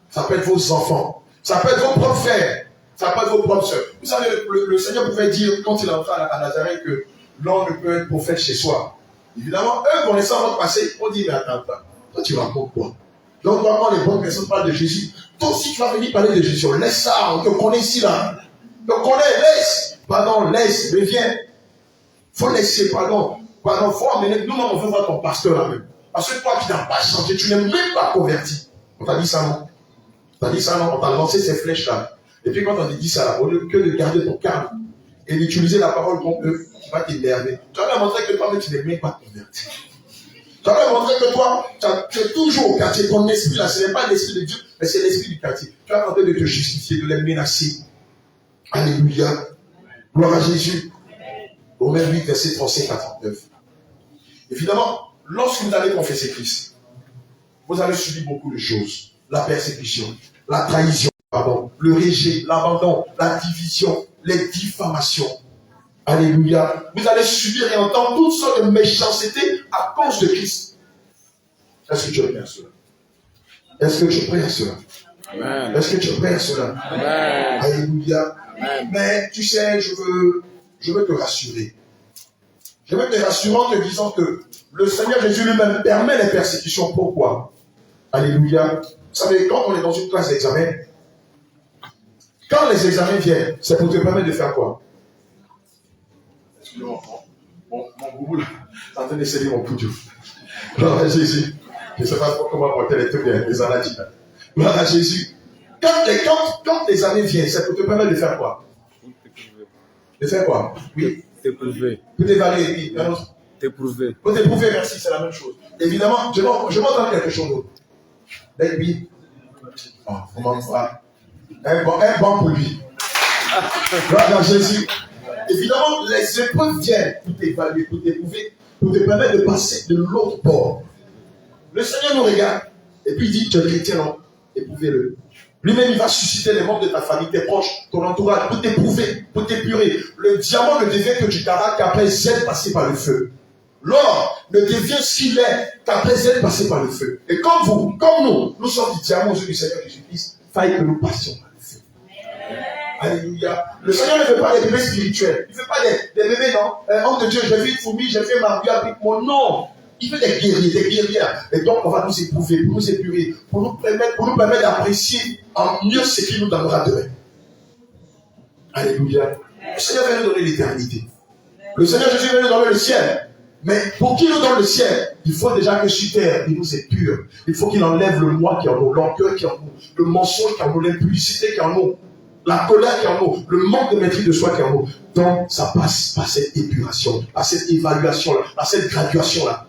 ça peut être vos enfants, ça peut être vos propres frères. Ça peut être vos propres soeurs. Vous savez, le Seigneur pouvait dire, quand il est entré à Nazareth, que l'homme ne peut être prophète chez soi. Évidemment, eux, connaissant votre passé, on dit, mais attends, toi tu racontes quoi? Donc, quand les bonnes personnes parlent de Jésus, toi aussi tu vas venir parler de Jésus. Laisse ça, on te connaît ici, là. On te connaît, laisse. Pardon, laisse, reviens. Il faut laisser, pardon. Pardon, il faut emmener. Nous, on veut voir ton pasteur là-même. Parce que toi, tu n'as pas changé, tu n'es même pas converti. On t'a dit ça, non? On t'a dit ça, non? On t'a lancé ces flèches-là. Et puis quand on te dit ça, au lieu que de garder ton calme et d'utiliser la parole contre eux, tu vas t'énerver. Tu vas leur montrer que toi-même tu n'es même pas converti. Tu vas leur montrer que toi, tu es toujours au quartier. Ton esprit là, ce n'est pas l'esprit de Dieu, mais c'est l'esprit du quartier. Tu vas tenter de te justifier, de les menacer. Alléluia. Gloire à Jésus. Romains 8, verset 35 à 39. Évidemment, lorsque vous allez confesser Christ, vous allez subir beaucoup de choses. La persécution, la trahison. Pardon, le rejet, l'abandon, la division, les diffamations. Alléluia. Vous allez subir et entendre toutes sortes de méchancetés à cause de Christ. Est-ce que tu es prêt à cela? Est-ce que tu es prêt à cela? Amen. Est-ce que tu es prêt à cela? Amen. Alléluia. Amen. Mais tu sais, je veux te rassurer. Je veux te rassurer en te disant que le Seigneur Jésus lui-même permet les persécutions. Pourquoi? Alléluia. Vous savez, quand on est dans une classe d'examen, quand les examens viennent, c'est pour te permettre de faire quoi? Excusez-moi, mon boubou là, est en train d'essayer mon poudio. Gloire à Jésus. Je ne sais pas comment porter les trucs des anatiques. Gloire à Jésus. Quand les examens viennent, c'est pour te permettre de faire quoi? De faire quoi? Oui. T'éprouver. Pour t'évaluer, oui. T'éprouver. Pour t'éprouver, merci, c'est la même chose. Évidemment, je m'entends quelque chose d'autre. Baby. Oh, comment ça? Un bon pour lui. Gloire à Jésus. Évidemment, les épreuves viennent pour t'évaluer, pour t'éprouver, pour te permettre de passer de l'autre bord. Le Seigneur nous regarde et puis il dit, tu es chrétien, non? Éprouvez-le. Lui-même, il va susciter les membres de ta famille, tes proches, ton entourage, pour t'éprouver, pour t'épurer. Le diamant ne devient que du tabac qu'après être passé par le feu. L'or ne devient ce qu'il est qu'après être passé par le feu. Et comme nous sommes du diamant aux yeux du Seigneur Jésus-Christ, faille que nous passions par le feu. Alléluia. Le Seigneur ne veut pas des bébés spirituels. Il ne veut pas des bébés, non. Homme de Dieu, j'ai vu une fourmi, j'ai fait ma vie avec mon nom. Il veut des guerriers, des guerrières. Et donc, on va nous éprouver, pour nous épurer, pour nous permettre d'apprécier en mieux ce qu'il nous donnera demain. Alléluia. Le Seigneur vient nous donner l'éternité. Le Seigneur Jésus vient nous donner le ciel. Mais pour qu'il nous donne le ciel, il faut déjà que sur terre, il nous est pur. Il faut qu'il enlève le moi qui est en nous, l'orgueil qui est en nous, le mensonge qui est en nous, l'impudicité qui est en nous, la colère qui est en nous, le manque de maîtrise de soi qui est en nous. Donc, ça passe par cette épuration, par cette évaluation-là, par cette graduation-là.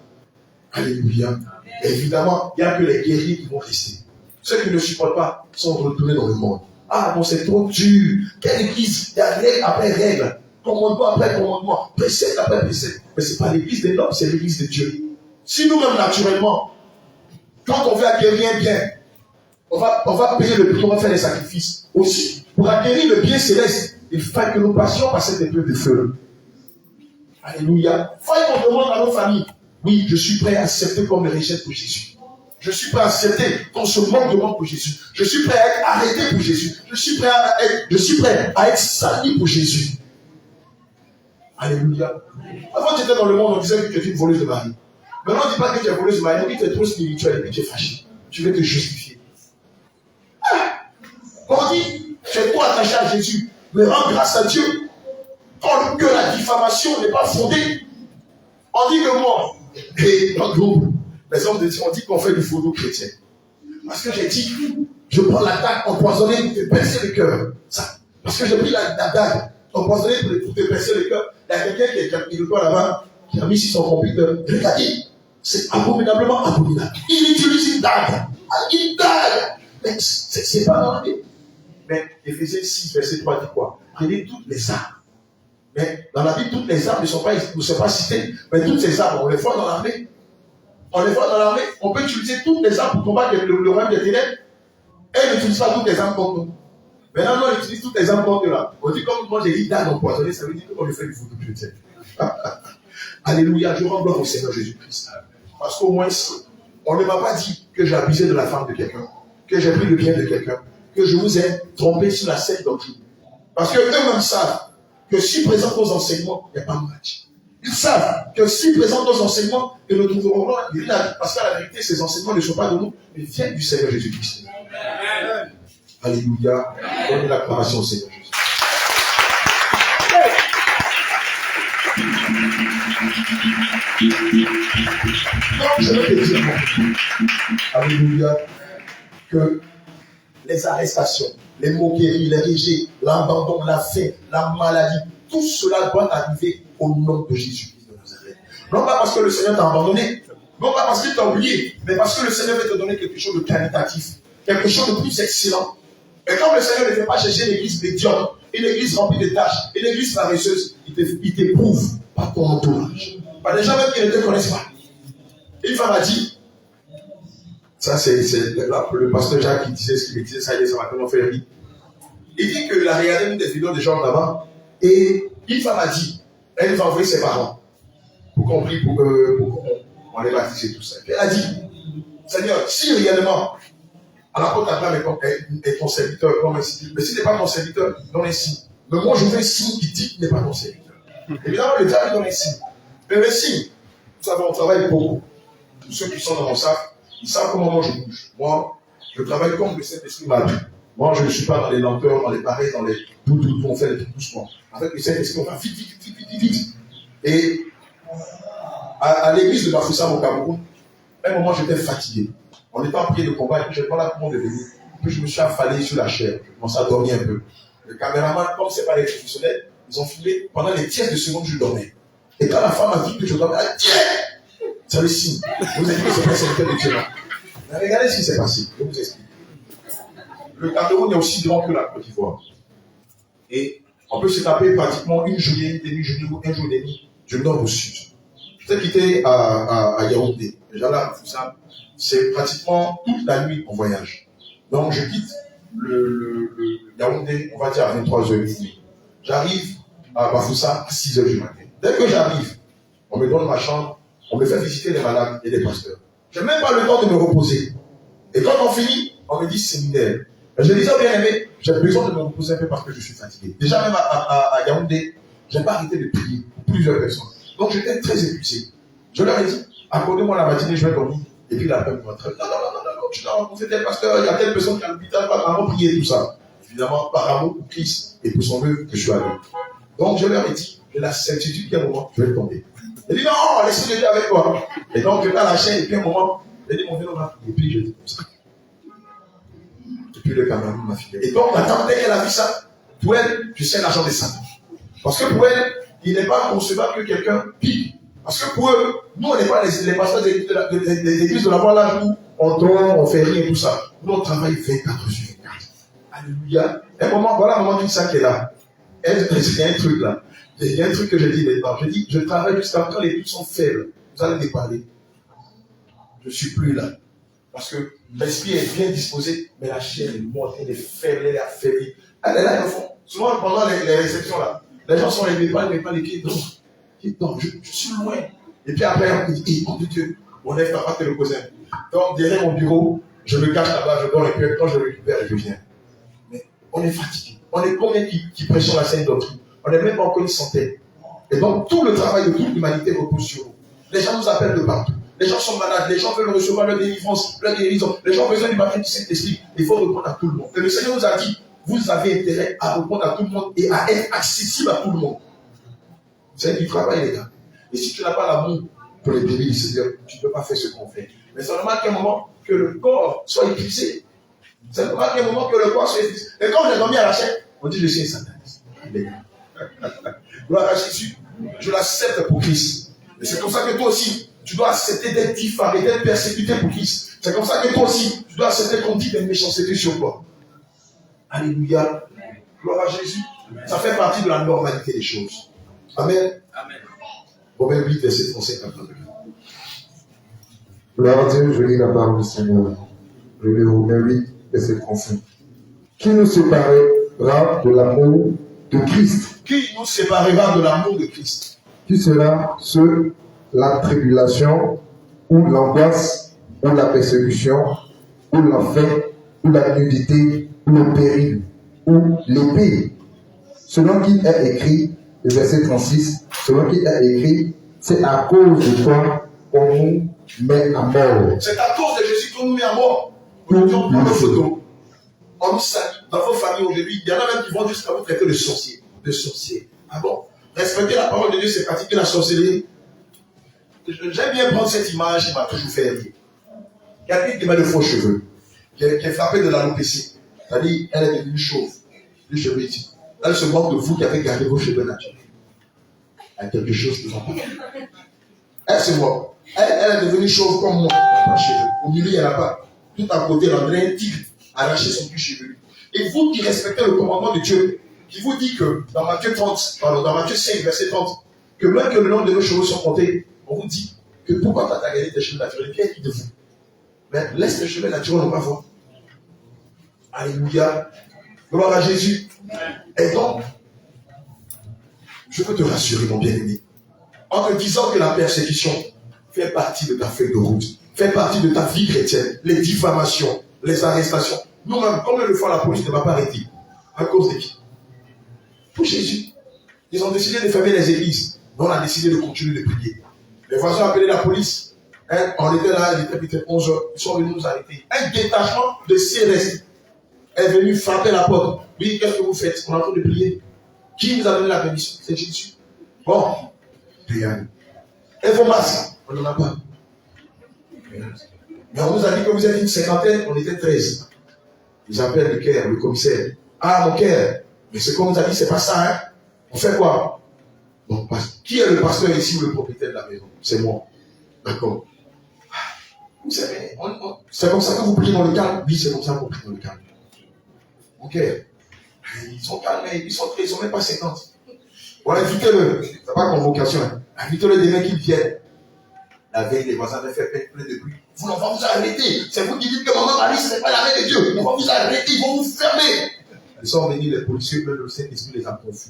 Alléluia. Et évidemment, il n'y a que les guerriers qui vont rester. Ceux qui ne supportent pas sont retournés dans le monde. Ah bon, c'est trop dur. Quelle église? Il y a règle après règle, commandement après commandement, précepte après précepte. Mais ce n'est pas l'église des hommes, c'est l'église de Dieu. Si nous-mêmes, naturellement, quand on veut acquérir un bien, on va payer le prix, on va faire des sacrifices. Aussi, pour acquérir le bien céleste, il faut que nous passions par cette épreuve de feu. Alléluia. Il faut qu'on demande à nos familles. Oui, je suis prêt à accepter comme le rejet pour Jésus. Je suis prêt à accepter qu'on se moque de moi pour Jésus. Je suis prêt à être arrêté pour Jésus. Je suis prêt à être sali pour Jésus. Alléluia. Avant, tu étais dans le monde, on disait que tu étais une voleuse de mari. Maintenant, on ne dit pas que tu es voleuse de mari, on dit que tu es trop spirituel et puis tu es fâché. Tu veux te justifier. On dit, tu es trop attaché à Jésus, mais rends grâce à Dieu. Quand que la diffamation n'est pas fondée, on dit que moi, et dans le groupe, les hommes de Dieu, on dit qu'on fait du photo chrétien. Parce que j'ai dit, je prends la dague empoisonnée pour te percer le cœur. Parce que j'ai pris la dague empoisonnée pour te percer le cœur. Il y a quelqu'un qui est là-bas, qui a mis sur son computer. Regardez, c'est abominablement abominable. Il utilise une dague. Une dague. Mais c'est pas dans la Bible. Mais Éphésiens 6, verset 3 dit quoi? Prenez toutes les armes. Mais dans la Bible, toutes les armes ne sont pas citées. Mais toutes ces armes, on les voit dans l'armée. On peut utiliser toutes les armes pour combattre le royaume des ténèbres. Et on n'utilise pas toutes les armes contre nous. Maintenant, on utilise toutes les armes contre là. On dit comme moi j'ai dit dague empoisonnée, ça veut dire qu'on lui fait du foot de chrétien. Alléluia, je rends gloire au Seigneur Jésus-Christ. Parce qu'au moins, on ne m'a pas dit que j'ai abusé de la femme de quelqu'un, que j'ai pris le bien de quelqu'un, que je vous ai trompé sur la scène doctrine. Parce que eux-mêmes savent que s'ils présentent nos enseignements, il n'y a pas de match. Ils savent que s'ils présentent nos enseignements, ils ne trouveront pas. Parce qu'à la vérité, ces enseignements ne sont pas de nous, mais viennent du Seigneur Jésus-Christ. Amen. Alléluia. Donnez l'acclamation au Seigneur Jésus. Donc, je vais te dire, alléluia, que les arrestations, les moqueries, les rejets, l'abandon, la faim, la maladie, tout cela doit arriver au nom de Jésus-Christ de Nazareth. Non pas parce que le Seigneur t'a abandonné, non pas parce qu'il t'a oublié, mais parce que le Seigneur veut te donner quelque chose de qualitatif, quelque chose de plus excellent. Et comme le Seigneur ne fait pas chercher l'église médiocre, une église remplie de tâches, une église paresseuse, il t'éprouve par ton entourage. Par des gens même qui ne te connaissent pas. Une femme a dit, ça c'est le pasteur Jacques qui disait ce qu'il me disait, ça m'a tellement fait rire. Il dit qu'il a regardé une des vidéos de gens là-bas, et une femme a dit, elle va envoyer ses parents pour qu'on prie pour qu'on les baptise et tout ça. Elle a dit, Seigneur, si réellement, à la porte Abraham est ton serviteur, comme un signe, mais s'il n'est pas ton serviteur, donne un signe. Mais moi, je veux un signe qui dit qu'il n'est pas ton serviteur. Évidemment, le diable donne un signe. Mais le signe, vous savez, on travaille beaucoup. Tous ceux qui sont dans mon sac, ils savent comment moi je bouge. Moi, je travaille comme le Saint-Esprit m'a dit. Moi, je ne suis pas dans les lenteurs, dans les pareils, dans les tout, on fait les trucs doucement. Avec le Saint-Esprit, on va vite. Et à l'église de Bafoussam au Cameroun, à un moment, j'étais fatigué. On était en pied de combat, et puis je n'ai pas là comment devenir. Puis je me suis affalé sur la chair. Je commençais à dormir un peu. Le caméraman, comme ce n'est pas les professionnels, ils ont filmé pendant les tiers de secondes, je dormais. Et quand la femme a vu que je dormais, elle dit, tiens, c'est le signe. Vous avez dit que c'est pas le serviteur de Dieu là. Mais regardez ce qui s'est passé. Je vous explique. Le Cameroun est aussi grand que la Côte d'Ivoire. Et on peut se taper pratiquement une journée, demi-journée ou un jour et demi du nord au sud. J'étais quitté à Yaoundé. Déjà là, c'est pratiquement toute la nuit en voyage. Donc je quitte le Yaoundé, on va dire à 23h30. J'arrive à Bafoussam à 6h du matin. Dès que j'arrive, on me donne ma chambre, on me fait visiter les malades et les pasteurs. Je n'ai même pas le temps de me reposer. Et quand on finit, on me dit séminaire. Je disais bien aimé, j'ai besoin de me reposer un peu parce que je suis fatigué. Déjà même à Yaoundé, je n'ai pas arrêté de prier pour plusieurs personnes. Donc j'étais très épuisé. Je leur ai dit, accordez-moi la matinée, je vais dormir. Et puis l'après-midi, non, tu dois rencontrer tel pasteur, il y a telle personne qui est à l'hôpital, pas vraiment prier, tout ça. Évidemment, par amour pour Christ et pour son œuvre que je suis avec. Donc je leur ai dit, j'ai la certitude qu'à un moment, je vais tomber. Il dit non, l'Esprit de Dieu avec toi. Et donc, je la chaîne, et puis un moment, il dit mon vélo va. Et puis je dis comme ça. Et puis le camarade m'a filé. Et donc, maintenant, dès qu'elle a vu ça, pour elle, je sais l'agent des Satan. Parce que pour elle, il n'est pas concevable que quelqu'un pique. Parce que pour eux, nous, on n'est pas les pasteurs des églises de la voie là où on dort, on fait rien et tout ça. Nous, on travaille 24 sur 24. Alléluia. Un moment, voilà un moment d'une ça qui est là. Il y a un truc là. Il y a un truc que je dis maintenant. Je dis, je travaille jusqu'à quand les buts sont faibles. Vous allez les parler. Je ne suis plus là. Parce que l'esprit est bien disposé, mais la chair est morte, elle est faible, elle est affaiblie. Elle est là, au fond. Souvent, pendant les réceptions là, les gens sont les pas les pieds. Donc, je suis loin. Et puis après, on dit, mon Dieu, mon élève papa, t'es le cousin. Donc, derrière mon bureau, je me cache là-bas, je dors, et puis quand je récupère, je viens. Mais on est fatigué. On est combien qui prêchent la sainte doctrine? On n'est même pas encore une centaine. Et donc, tout le travail de toute l'humanité repose sur nous. Les gens nous appellent de partout. Les gens sont malades. Les gens veulent recevoir leur délivrance, leur guérison. Les gens ont besoin du baptême du Saint-Esprit. Il faut répondre à tout le monde. Et le Seigneur nous a dit, vous avez intérêt à répondre à tout le monde et à être accessible à tout le monde. C'est du travail, les gars. Et si tu n'as pas l'amour pour les bébés du Seigneur, tu ne peux pas faire ce qu'on fait. Mais c'est normal qu'à un moment, que le corps soit épuisé. C'est normal qu'à un moment, que le corps soit épuisé. Et quand j'ai dormi à la chaîne, on dit, je suis un sataniste. Gloire à Jésus. Je l'accepte pour Christ. Et c'est comme ça que toi aussi, tu dois accepter d'être diffamé, d'être persécuté pour Christ. C'est comme ça que toi aussi, tu dois accepter qu'on dit des méchancetés sur toi. Alléluia. Gloire à Jésus. Ça fait partie de la normalité des choses. Amen. Amen. Romains 8, verset 35 à 32. Gloire à Dieu, je lis la parole du Seigneur. Je lis Romains 8, verset 35. Qui nous séparera de l'amour de Christ? Qui nous séparera de l'amour de Christ? Qui sera la tribulation, ou l'angoisse, ou la persécution, ou l'enfer, ou la nudité, ou le péril, ou l'épée? Selon qui est écrit, le verset 36, selon qui est écrit, c'est à cause de toi qu'on nous met à mort. C'est à cause de Jésus qu'on nous met à mort. Aujourd'hui, on prend nos photos. On nous salue. Dans vos familles aujourd'hui, il y en a même qui vont jusqu'à vous traiter de sorcier. De sorcier. Ah bon? Respecter la parole de Dieu, c'est pratiquer la sorcellerie. J'aime bien prendre cette image, il m'a toujours fait rire. Quelqu'un qui met de faux cheveux, qui est frappé de l'alopécie. C'est-à-dire, elle est devenue chauve. Les cheveux ici. Elle se moque de vous qui avez gardé vos cheveux naturels. Il y a quelque chose qui va pas. Elle se moque. Elle est devenue chauve comme moi. Au milieu, il n'y en a pas. Tout à côté, on dirait un tigre arraché son cul chevelu. Et vous qui respectez le commandement de Dieu, qui vous dit que dans Matthieu 30, dans Matthieu 5, verset 30, que même que le nombre de nos cheveux sont comptés, on vous dit que pourquoi tu as gardé tes cheveux naturels? Bien qui de vous. Mais laisse tes cheveux naturels, on va voir. Alléluia. Gloire à Jésus. Et donc, je veux te rassurer, mon bien-aimé, en te disant que la persécution fait partie de ta feuille de route, fait partie de ta vie chrétienne, les diffamations, les arrestations. Nous-mêmes, combien de fois la police ne m'a pas arrêté? À cause de qui? Pour Jésus. Ils ont décidé de fermer les églises. Nous, on a décidé de continuer de prier. Les voisins ont appelé la police. On était là, il était peut-être 11h. Ils sont venus nous arrêter. Un détachement de CRS est venu frapper la porte. Oui, qu'est-ce que vous faites? On est en train de prier. Qui vous a donné la permission? C'est Jésus. Bon, regardez. Et vos masques? On n'en a pas. Mais on vous a dit que vous êtes une cinquantaine, on était 13. Ils appellent le Caire, le commissaire. Ah, mon Caire, mais ce qu'on vous a dit, c'est pas ça, hein? On fait quoi? Bon, qui est le pasteur ici ou le propriétaire de la maison? C'est moi. D'accord. Vous savez, c'est comme ça que vous priez dans le calme? Oui, c'est comme ça qu'on prie dans le calme. Ok. Ils sont calmés, ils sont même pas 50. Bon, invitez-le. C'est pas convocation. Hein. Invitez-le demain qu'ils viennent. La veille, les voisins avaient fait plein de bruit. On va vous arrêter. C'est vous qui dites que maman Marie, ce n'est pas la main de Dieu. On va vous arrêter, ils vont vous fermer. Ils sont venus, les policiers, le Saint-Esprit les a confus.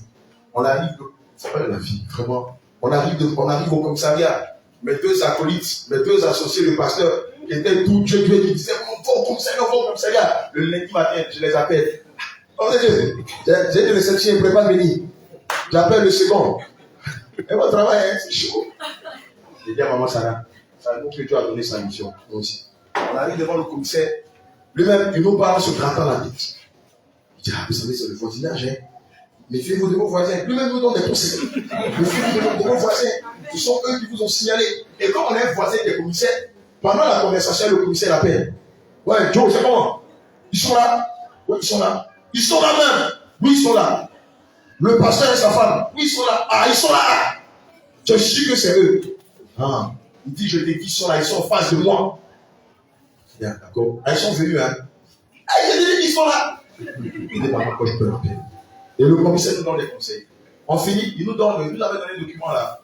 On arrive, c'est pas de la vie, vraiment. On arrive au commissariat. Mes deux acolytes, mes deux associés, le pasteur, qui étaient tout Dieu, qui disaient, on va au commissariat. Le lundi matin, je les appelle. J'ai une réception, il ne peut pas venir. J'appelle le second. Et votre travail, hein, c'est chaud. J'ai dit à maman Sarah, ça nous que Dieu a donné sa mission. Aussi. On arrive devant le commissaire. Lui-même, il nous parle en se grattant la tête. Il dit, ah, vous savez, c'est le voisinage. Hein. Méfiez-vous de vos voisins. Lui-même nous donne des conseils. Méfiez-vous de vos voisins. Ce sont eux qui vous ont signalé. Et quand on est voisin des commissaires, pendant la conversation, le commissaire appelle. Ouais, Joe, c'est comment? Ils sont là. Oui, ils sont là. Ils sont là même. Oui, ils sont là. Le pasteur et sa femme. Oui, ils sont là. Ah, ils sont là. Je suis que c'est eux. Ah. Il dit, je t'ai dit, ils sont là. Ils sont en face de moi. Bien, d'accord. Ah, ils sont venus, hein. Ah, il a dit, ils sont là. Il dit, papa, quoi je peux l'appeler? Et le commissaire nous donne des conseils. On finit, il nous avait donné le document là,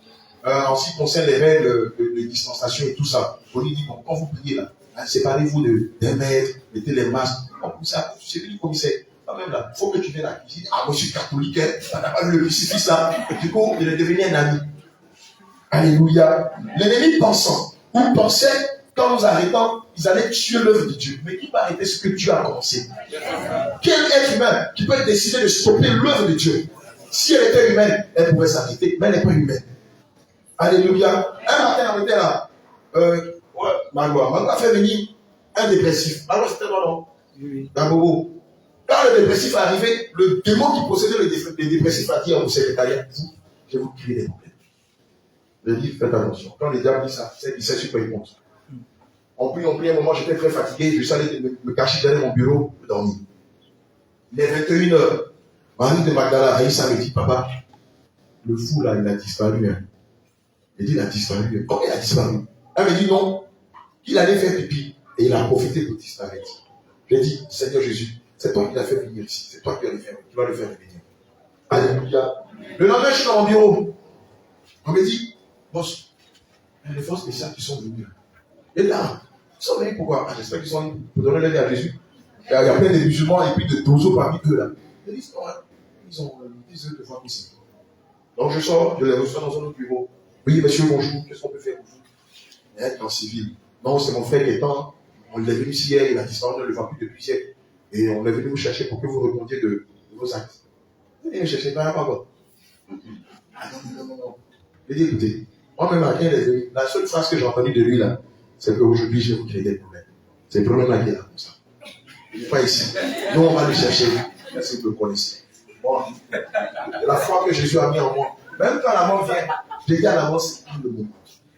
en ce qui concerne les règles de distanciation et tout ça. On lui dit, quand vous priez là, séparez-vous des maîtres, mettez les masques. Comme ça, c'est lui le commissaire. Quand même là, il faut que tu viennes là. Il dit, ah, moi je suis catholique, hein, tu n'as pas vu le crucifix là. Du coup, il est devenu un ami. Alléluia. L'ennemi pensait, quand nous arrêtons, ils allaient tuer l'œuvre de Dieu. Mais qui va arrêter ce que Dieu a commencé? Quel être humain qui peut décider de stopper l'œuvre de Dieu? Si elle était humaine, elle pouvait s'arrêter, mais elle n'est pas humaine. Alléluia. Un matin, on était là. Magua a fait venir un dépressif. Magua, c'était toi, non? Oui. D'abord, quand le dépressif est arrivé, le démon qui possédait le dépressif a dit au secrétariat, je vais vous créer des problèmes. Je dis, faites attention. Quand les diables disent ça, il sait sur quoi ils comptent. On prie un moment, j'étais très fatigué, je suis allé me cacher derrière mon bureau, me dormir. Il est 21h. Marie de Magdala, Raïssa me dit, papa, le fou là, il a disparu. Hein. Il dit, il a disparu. Comment il a disparu? Elle me dit non, qu'il allait faire pipi et il a profité pour disparaître. J'ai dit, Seigneur Jésus, c'est toi qui l'as fait venir ici, c'est toi qui vas le faire revenir. Alléluia. Le lendemain, je suis dans mon bureau. On me dit, boss, il y a des forces spéciales qui sont venues. Et là, ils sont venus pourquoi? Ah, j'espère qu'ils sont venus pour donner l'aide à Jésus. Il y a plein de musulmans et puis de dozo parmi eux là. Ils disent, non, ils disent de voir ici. Donc je sors, je les reçois dans un autre bureau. Oui, monsieur, bonjour, qu'est-ce qu'on peut faire pour vous? Il est en civil. Non, c'est mon frère qui est temps. On l'est venu ici hier, il a disparu, on ne le voit plus depuis hier. Et on est venu vous chercher pour que vous répondiez de vos actes. Venez me chercher, pas encore. Ah non. Je dis, écoutez, moi-même, à quel est venu, la seule phrase que j'ai entendue de lui là, c'est qu'aujourd'hui, je vais vous créer des problèmes. C'est le problème là qui est là comme ça. Il n'est pas ici. Nous, on va le chercher. Merci de le connaître. Bon. La foi que Jésus a mis en moi. Même quand la mort vient, je dis à la mort, c'est pas le moment.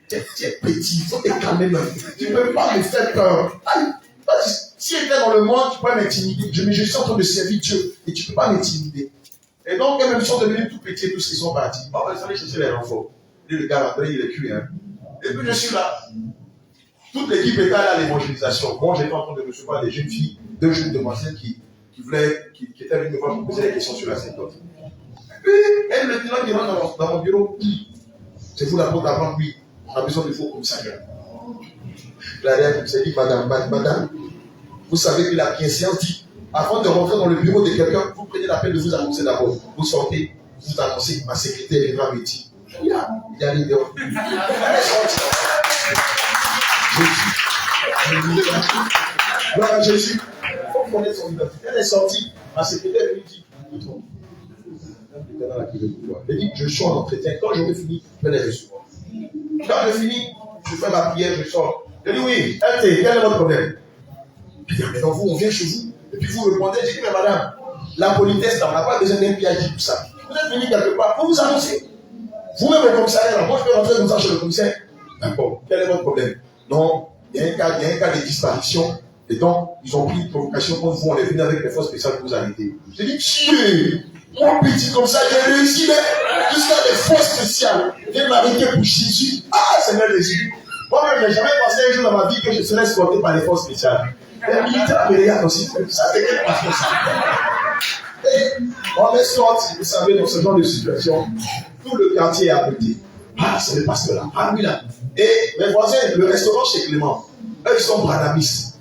Tu es petit, il faut te calmer même. Tu ne peux pas me faire peur. Si tu étais dans le monde, tu pourrais m'intimider. Je suis en train de servir Dieu et tu ne peux pas m'intimider. Et donc, quand même, ils sont devenus tout petits, tous qui sont partis. Bon, ils sont allés chercher les renforts. Et le gars, après, il est cuit. Hein. Et puis, je suis là. Toute l'équipe était allée à l'évangélisation. Moi, j'étais en train de recevoir des jeunes filles, 2 jeunes demoiselles qui étaient venues me voir pour poser des questions sur la symptôme. Et puis, elle me dit, là, qui rentre dans mon bureau, c'est vous la porte d'avant, oui. On a besoin de vous comme ça. La reine s'est dit, madame, vous savez que la bienséance dit, avant de rentrer dans le bureau de quelqu'un, vous prenez la peine de vous annoncer d'abord. Vous sortez, vous annoncez, ma secrétaire va me dire. Il y a les deux. Elle est sortie. Jésus. Gloire à Jésus. Il faut connaître son identité. Elle est sortie. Ma secrétaire lui dit, elle dit, je suis en entretien. Quand j'aurai fini, je vais les recevoir. Quand je finis, je fais ma prière, je sors. Je dis oui, quel est votre problème? Je dis, mais donc vous, on vient chez vous. Et puis vous répondez, je dis, mais madame, la politesse, on n'a pas besoin d'un PhD pour ça. Vous êtes venu quelque part, vous vous annoncez. Vous-même au commissariat, là, moi je peux rentrer comme ça chez le commissaire. D'accord, quel est votre problème? Non, il y a un cas de disparition. Et donc, ils ont pris une provocation contre vous, on est venu avec des forces spéciales pour vous arrêter. Je dis, Dieu, moi petit comme ça, j'ai réussi, mais jusqu'à des forces spéciales. Viens m'arrêter pour Jésus. Ah, Seigneur Jésus. Moi-même, je n'ai jamais pensé un jour dans ma vie que je serais escorté par les forces spéciales. Les militaires me regardent aussi. Ça, c'est quelle passion ça? Et on est sorti, vous savez, dans ce genre de situation, tout le quartier est arrêté. Ah, c'est le pasteur là. Ah, lui là. Et mes voisins, le restaurant chez Clément, eux, ils sont bradamis.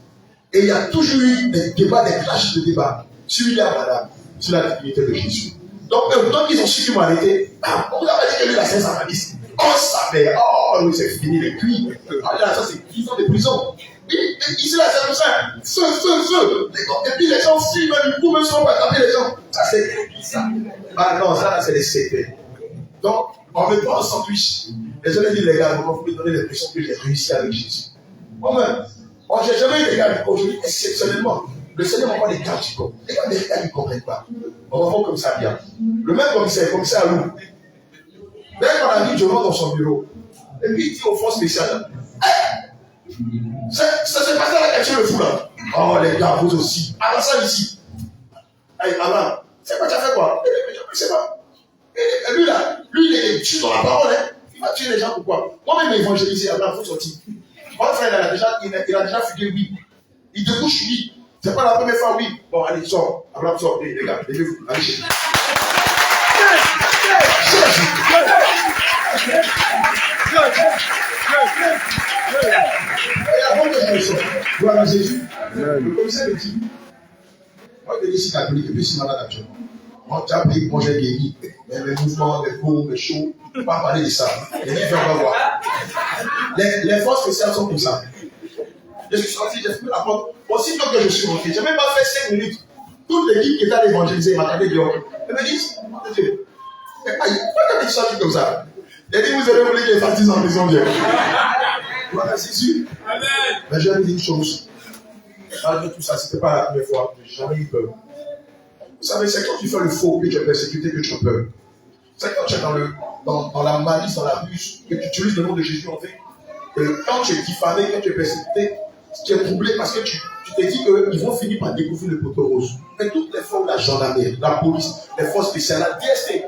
Et il y a toujours eu des débats, des clashs de débats sur madame, sur la divinité de Jésus. Donc, ils ont su qu'ils m'ont arrêté. Ah, on vous a dit que lui, la c'est sataniste. On savait. Oh, oui, c'est fini, les cuits. Ah, là, ça, c'est 10 ans de prison. Et ici, là, c'est comme ça. Feu. Et puis, les gens fuient, même, vous même, sont pas taper les gens. Ça, c'est ça. Ah, non, ça, là, c'est les CP. Donc, on ne veut pas un sandwich. Les gens disent, les gars, vous pouvez donner l'impression que j'ai réussi avec Jésus. Moi-même, je n'ai jamais eu des gars du corps. Je dis exceptionnellement. Le Seigneur m'envoie des gars du corps. Les gars ne comprennent pas. On va voir comme ça bien. Le même commissaire Lou. Dès qu'on a dit, je rentre dans son bureau. Et puis il dit au force spécial, ça s'est passé à la question le fou là. Oh les gars, vous aussi. Alors ça ici. Hey, Abraham, c'est quoi tu as fait quoi? Je ne sais pas. Et lui là, il est tué dans la parole. Hein. Il va tuer les gens pourquoi? Moi-même évangélisé, Abraham, il faut sortir. Mon frère, il a déjà fugué, oui. Il débouche, oui. C'est pas la première fois, oui. Bon, allez, sors. Abraham, sort. Hey, les gars, levez-vous. Allez chez lui. Et avant que je me sorte, gloire à Jésus, le commissaire me dit, moi je suis catholique et puis je suis malade actuellement. Moi, tu as pris, moi j'ai guéri, mais mes mouvements, mes cours, mes shows, on ne peut pas parler de ça. Les livres, on va voir. Les forces spéciales sont comme ça. Je suis sorti, j'ai fermé la porte. Aussitôt que je suis rentré, je n'ai même pas fait 5 minutes. Toute l'équipe qui était allée évangéliser m'attendait dehors. Elle me dit, mon Dieu, pourquoi tu as dit ça comme ça? Elle dit, vous avez voulu que les baptisés en maison viennent. Voilà, c'est sûr. Mais je vais vous dire une chose. Malgré tout ça, ce n'était pas la première fois. Je n'ai jamais eu peur. Vous savez, c'est quand tu fais le faux que tu es persécuté que tu as peur. C'est quand tu es dans la malice, dans l'abus, que tu utilises le nom de Jésus en fait. Que quand tu es diffamé, quand tu es persécuté, tu es troublé parce que tu te dis qu'ils vont finir par découvrir le poteau rose. Mais toutes les fois où la gendarmerie, la police, les forces spéciales, la DST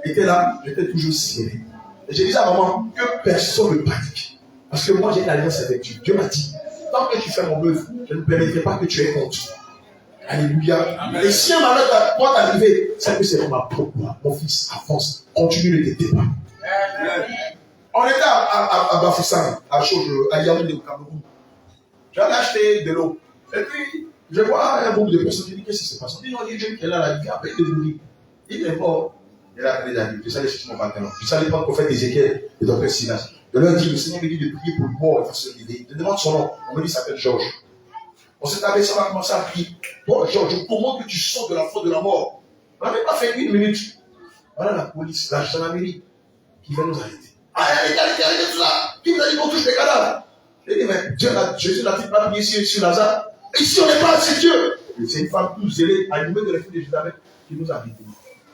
étaient là, j'étais toujours serré. Et j'ai dit à maman que personne ne panique. Parce que moi j'ai une alliance avec Dieu. Dieu m'a dit, tant que tu fais mon œuvre, je ne permettrai pas que tu aies honte. Alléluia. Amen. Et si un malheur doit t'arriver, c'est que c'est pour ma propre voix. Mon fils, avance, continue, ne t'étais pas. On était à Bafoussam, à Yaoundé au Cameroun. J'allais acheter de l'eau. Et puis, je vois un groupe de personnes qui disent qu'est-ce qui se passe? On dit, Dieu qui est là, il vient à peine de mourir. Il est mort. Il a appelé David. Je savais chercher mon pantalon. Je savais pas le prophète Ézéchiel, le docteur Silas. Je leur dis, le Seigneur me dit de prier pour le mort et faire se lever. Je demande son nom. On me dit, il s'appelle Georges. On s'est abaissé, on a commencé à prier. Bon, Georges, comment que tu sors de la faute de la mort? On n'a même pas fait 1 minute. Voilà la police, la gendarmerie qui va nous arrêter. Arrêtez tout ça. Qui vous a dit qu'on touche les cadavres? J'ai dit, mais Jésus n'a-t-il pas prié sur Lazare? Ici, on n'est pas c'est Dieu. C'est une femme toute zélée, animée de la fille de Jézabel, qui nous a arrêtés.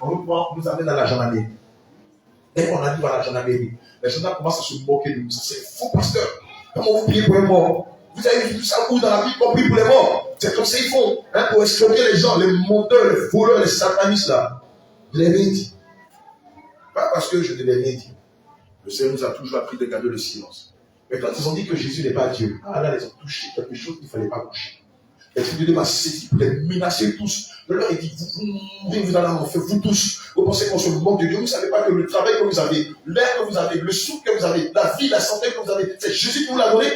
On nous prend, on nous amène dans la gendarmerie. Dès qu'on arrive à la gendarmerie, les gendarmes commencent à se moquer de nous. Ça, c'est faux, pasteur. Comment vous priez pour les morts? Vous avez vu ça où dans la Bible qu'on prie pour les morts? C'est comme ça qu'ils font. Hein, pour escroquer les gens, les menteurs, les voleurs, les satanistes là. Je l'ai rien dit. Pas parce que je ne l'ai rien dit. Le Seigneur nous a toujours appris de garder le silence. Mais quand ils ont dit que Jésus n'est pas Dieu, là, ils ont touché quelque chose qu'il ne fallait pas toucher. Les tribus de Massé, pour les menacer tous. Je leur ai dit, vous allez en faire, vous tous. Vous pensez qu'on se moque de Dieu. Vous ne savez pas que le travail que vous avez, l'air que vous avez, le souffle que vous avez, la vie, la santé que vous avez, c'est Jésus qui vous l'a donné.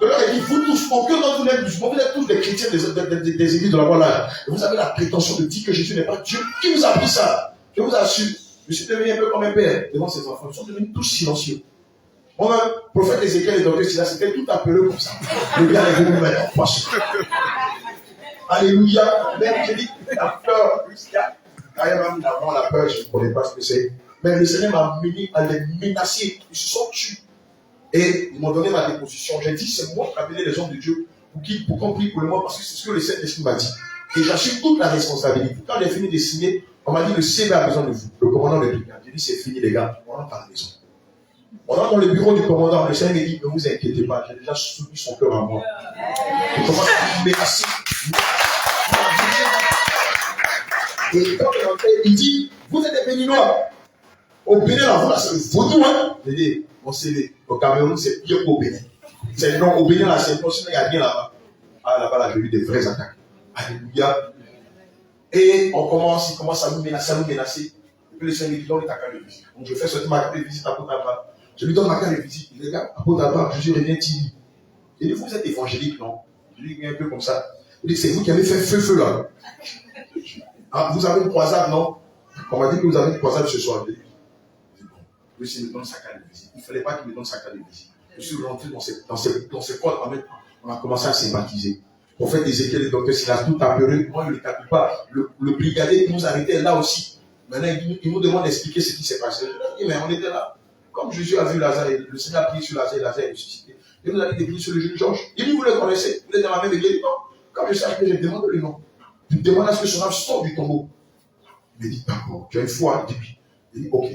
Je leur ai dit, vous tous, aucun d'entre vous n'êtes musulmans, vous êtes tous des chrétiens des églises de la Voilà. Vous avez la prétention de dire que Jésus n'est pas Dieu. Qui vous a appris ça? Je vous assure, je suis devenu un peu comme un père devant ses enfants. Ils sont devenus tous silencieux. Mon prophète Ézéchiel et docteur Silas, c'était tout appelé comme ça. Le gars est venu mettre en poche. Alléluia. Même j'ai dit, la peur, carrément, avant la peur, je ne connais pas ce que c'est. Mais le Seigneur m'a mené à les menacer. Ils se sont tués. Et ils m'ont donné ma déposition. J'ai dit, c'est moi qui ai appelé les hommes de Dieu pour qu'on prie pour le mort, parce que c'est ce que le Saint-Esprit m'a dit. Et j'assume toute la responsabilité. Quand j'ai fini de signer, on m'a dit, le CV a besoin de vous. Le commandant de brigade. J'ai dit, c'est fini, les gars. On rentre à la maison. On rentre dans le bureau du commandant. Le Seigneur me dit, ne vous inquiétez pas, j'ai déjà soumis son cœur à moi. Il commence à me menacer. Et quand il rentre, il dit, vous êtes des Béninois. Au Bénin, là, vous, là, c'est le vaudou, hein. J'ai dit, mon CV, au Cameroun, c'est pire qu'au Bénin. C'est non, au Bénin, là, c'est impossible, il y a rien là-bas. Ah, là-bas, là, j'ai eu des vraies attaques. Alléluia. Et il commence à nous menacer, Et puis le Seigneur me dit, donne ta carte de visite. Donc je fais sortir ma carte de visite à Potaba. Je lui donne ma carte de visite. Il dit, regarde, à Potaba, Jésus revient Tibi. Il dit, vous êtes évangélique, non? Je lui dis, un peu comme ça. Il dit, c'est vous qui avez fait feu là. Ah, vous avez une croisade, non? On m'a dit que vous avez une croisade ce soir. Le Seigneur me donne sa carte de visite. Il ne fallait pas qu'il me donne sa carte de visite. Je suis rentré dans ses corps. On a commencé à sympathiser. Le prophète Ézéchiel et le docteur Silas, tout apeuré. Moi, je ne le capte pas. Le brigadier qui nous arrêtait là aussi. Maintenant, il nous demande d'expliquer ce qui s'est passé. Je lui ai dit, mais on était là. Comme Jésus a vu Lazare, le Seigneur a prié sur Lazare, Lazare est ressuscité. Il nous a dit de prier sur le jeune Georges. Il dit, vous le connaissez. Vous êtes dans la même église. Non. Comme je sais que je demande le nom. Je demande à ce que son âme sorte du tombeau. Il me dit, d'accord, tu as une foi? Il dit, ok.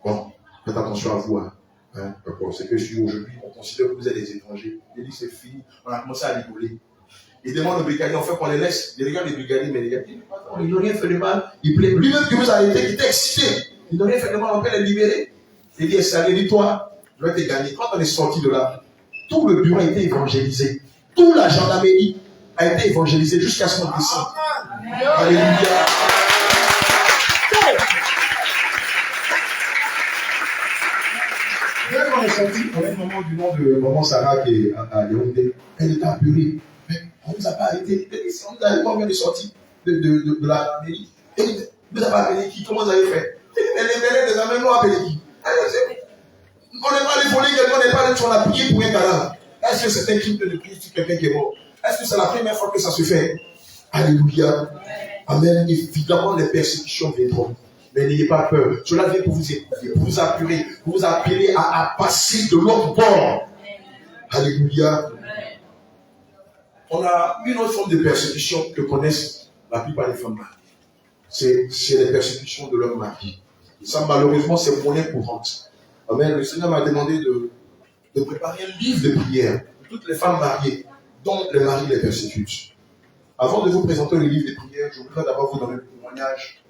Bon, faites attention à vous. Hein. D'accord, c'est que si aujourd'hui, on considère que vous êtes des étrangers. Il dit, c'est fini. On a commencé à rigoler. Il demande aux brigadiers, en fait, qu'on les laisse. Il regarde les brigadiers, mais les gars, ils n'ont rien fait de mal. Il plaît. Lui-même qui vous a été, qui était excité. Ils n'ont rien fait de mal, on peut les libérer. Il dit, ça, il dit, toi, je vais te gagner. Quand on est sorti de là, tout le bureau a été évangélisé. Toute la gendarmerie a été évangélisée jusqu'à son décès. Alléluia. Quand on est sorti, on a un moment du nom de maman Sarah qui est à Yaoundé. Elle était apurée. Mais on ne nous a pas arrêté. On nous a combien de sorties de la mairie. Et vous n'avez pas appelé qui? Comment vous avez fait? Elle est des amis, nous appelé qui? On n'est pas allé voler quelqu'un, on n'est pas allé sur la prière pour un cadavre. Est-ce que c'est un crime de prier sur quelqu'un qui est mort? Est-ce que c'est la première fois que ça se fait? Alléluia. Amen. Évidemment, les persécutions viendront. Mais n'ayez pas peur. Cela vient pour vous écouter, pour vous appuyer, pour vous appeler à passer de l'autre bord. Alléluia. On a une autre forme de persécution que connaissent la plupart des femmes mariées. C'est les persécutions de leur mari. Ça, malheureusement, c'est monnaie courante. Amen. Le Seigneur m'a demandé de préparer un livre de prière pour toutes les femmes mariées dont le mari les persécute. Avant de vous présenter le livre de prière, je voudrais d'abord vous donner le témoignage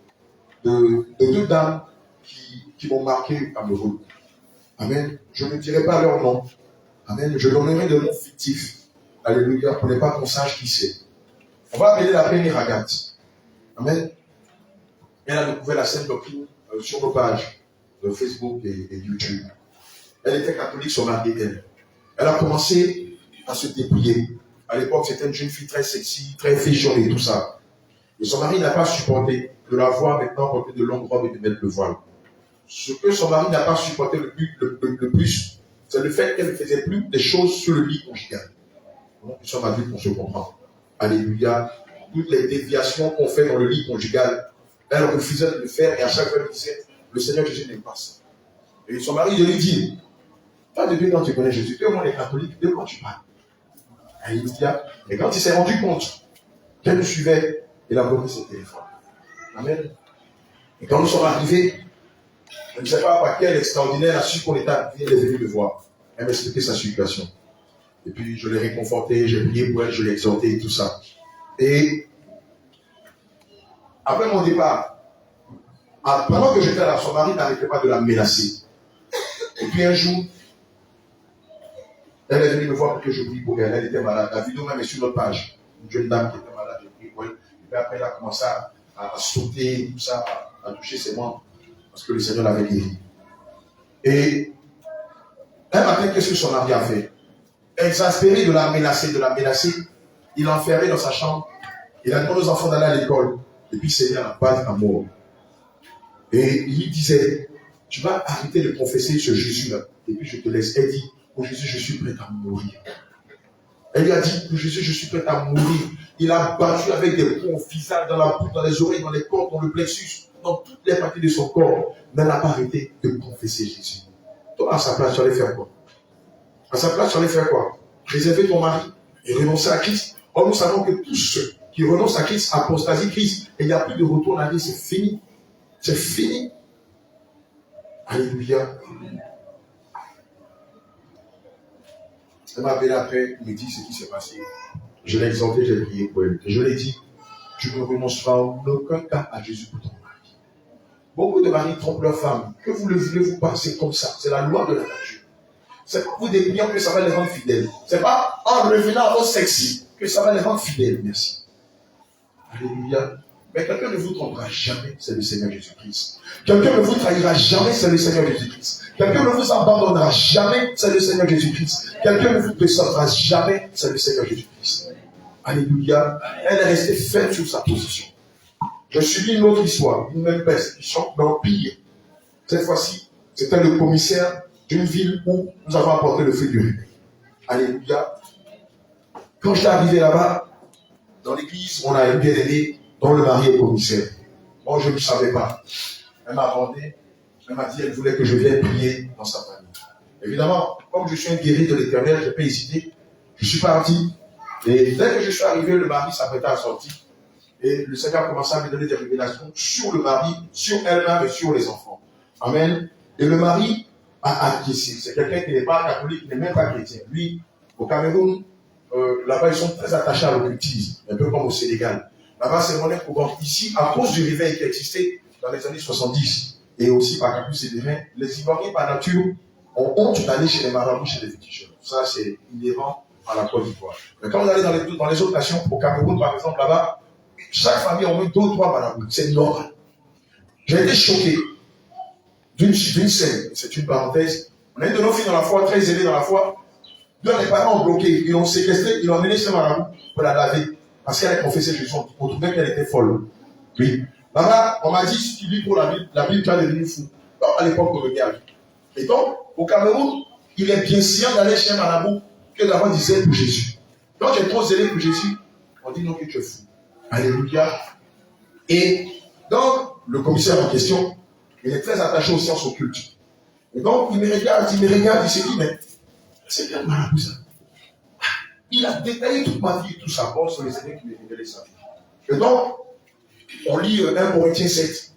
de deux dames qui m'ont marqué amoureux. Amen. Je ne dirai pas leur nom. Amen. Je donnerai des noms fictifs. Alléluia. Pour ne pas qu'on sache qui c'est. On va appeler la première Agathe. Amen. Elle a découvert la Sainte Doctrine sur nos pages de Facebook et YouTube. Elle était catholique, son mari elle. Elle a commencé à se dépouiller. À l'époque, c'était une jeune fille très sexy, très féchonne et tout ça. Et son mari n'a pas supporté de la voir maintenant porter de longues robes et de mettre le voile. Ce que son mari n'a pas supporté le plus, c'est le fait qu'elle ne faisait plus des choses sur le lit conjugal. Donc, nous sommes adultes, on se comprend. Alléluia. Toutes les déviations qu'on fait dans le lit conjugal, elle refusait de le faire et à chaque fois elle disait, le Seigneur Jésus n'aime pas ça. Et son mari lui dit, toi depuis quand tu connais Jésus, toi moi les catholiques, de quoi tu parles? Alléluia. Et quand il s'est rendu compte qu'elle nous suivait, il a bloqué ses téléphones. Amen. Et quand nous sommes arrivés, je ne sais pas par quel extraordinaire a su qu'on était arrivé, elle est venue me voir. Elle m'a expliqué sa situation. Et puis je l'ai réconfortée, j'ai prié pour elle, je l'ai exhortée et tout ça. Et après mon départ, pendant que j'étais là, son mari n'arrêtait pas de la menacer. Et puis un jour, elle est venue me voir pour que je prie pour elle. Elle était malade. La vidéo même est sur notre page. Une jeune dame qui était malade, j'ai prié pour elle. Et puis après, elle a commencé à sauter, tout ça, à toucher ses membres. Parce que le Seigneur l'avait guéri. Et un matin, qu'est-ce que son mari a fait? Exaspéré de la menacer, il l'a enfermé dans sa chambre. Il a demandé aux enfants d'aller à l'école. Et puis il s'est mis à la base à mort. Et il lui disait, tu vas arrêter de confesser ce Jésus-là. Et puis je te laisse. Elle dit, pour Jésus, je suis prête à mourir. Elle lui a dit, pour Jésus, je suis prête à mourir. Il a battu avec des poings au visage, dans la bouche, dans les oreilles, dans les cordes, dans le plexus, dans toutes les parties de son corps. Mais elle n'a pas arrêté de confesser Jésus. Toi, à sa place, tu allais faire quoi? À sa place, tu allais faire quoi? Réserver ton mari et renoncer à Christ. Or, nous savons que tous ceux qui renoncent à Christ apostasient Christ. Et il n'y a plus de retour en arrière, c'est fini. C'est fini. Alléluia. Elle m'a appelé après, il me dit ce qui s'est passé. Je l'ai exhorté, j'ai prié pour elle. Et je lui ai dit, tu ne renonceras en aucun cas à Jésus pour ton mari. Beaucoup de maris trompent leur femme. Que vous le voulez, vous passez comme ça. C'est la loi de la nature. C'est pas vous dépliant que ça va les rendre fidèles. C'est pas en revenant à vos sexy que ça va les rendre fidèles. Merci. Alléluia. Mais quelqu'un ne vous trompera jamais, c'est le Seigneur Jésus-Christ. Quelqu'un ne vous trahira jamais, c'est le Seigneur Jésus-Christ. Quelqu'un ne vous abandonnera jamais, c'est le Seigneur Jésus-Christ. Quelqu'un ne vous descendra jamais, c'est le Seigneur Jésus-Christ. Alléluia. Elle est restée ferme sur sa position. Je suis une autre histoire, une même persécution, mais en pire. Cette fois-ci, c'était le commissaire d'une ville où nous avons apporté le feu du réveil. Alléluia. Quand je suis arrivé là-bas, dans l'église, on a un bien-aimé dont le mari est commissaire. Moi, je ne savais pas. Elle m'a abordé, elle m'a dit, elle voulait que je vienne prier dans sa famille. Évidemment, comme je suis un guéri de l'Éternel, je n'ai pas hésité. Je suis parti. Et dès que je suis arrivé, le mari s'apprêtait à sortir. Et le Seigneur a commencé à me donner des révélations sur le mari, sur elle-même et sur les enfants. Amen. Et le mari a acquiescé. C'est quelqu'un qui n'est pas catholique, qui n'est même pas chrétien. Lui, au Cameroun, là-bas, ils sont très attachés à l'occultisme, un peu comme au Sénégal. Là-bas, c'est monnaie courante. Ici, à cause du réveil qui existait dans les années 70, et aussi par Campus et Bénin, les Ivoiriens, par nature, ont honte d'aller chez les marabouts, chez les féticheurs. Ça, c'est inhérent à la Côte d'Ivoire. Mais quand on allait dans les autres nations, au Cameroun, par exemple, là-bas, chaque famille a au moins 2 ou 3 marabouts. C'est normal. J'ai été choqué d'une scène. C'est une parenthèse. On a une de nos filles dans la foi, très aimée dans la foi. Deux, les parents ont bloqué. Ils l'ont séquestrée, ils l'ont emmenée chez le marabout pour la laver. Parce qu'elle a confessé Jésus. On trouvait qu'elle était folle. Oui. Là-bas, on m'a dit, si tu lis pour la Bible, tu vas devenir fou. Donc, à l'époque coloniale. Et donc, au Cameroun, il est bien sûr d'aller chez un marabout que d'avoir du zèle pour Jésus. Donc, tu es trop zélé pour Jésus. On dit non, que tu es fou. Alléluia. Et donc, le commissaire en question, il est très attaché aux sciences occultes. Et donc, il me regarde, il se dit, mais c'est bien marabout ça. Il a détaillé toute ma vie et tout ça. Bon, sur les années qui me révélaient sa vie. Et donc, on lit 1 Corinthiens 7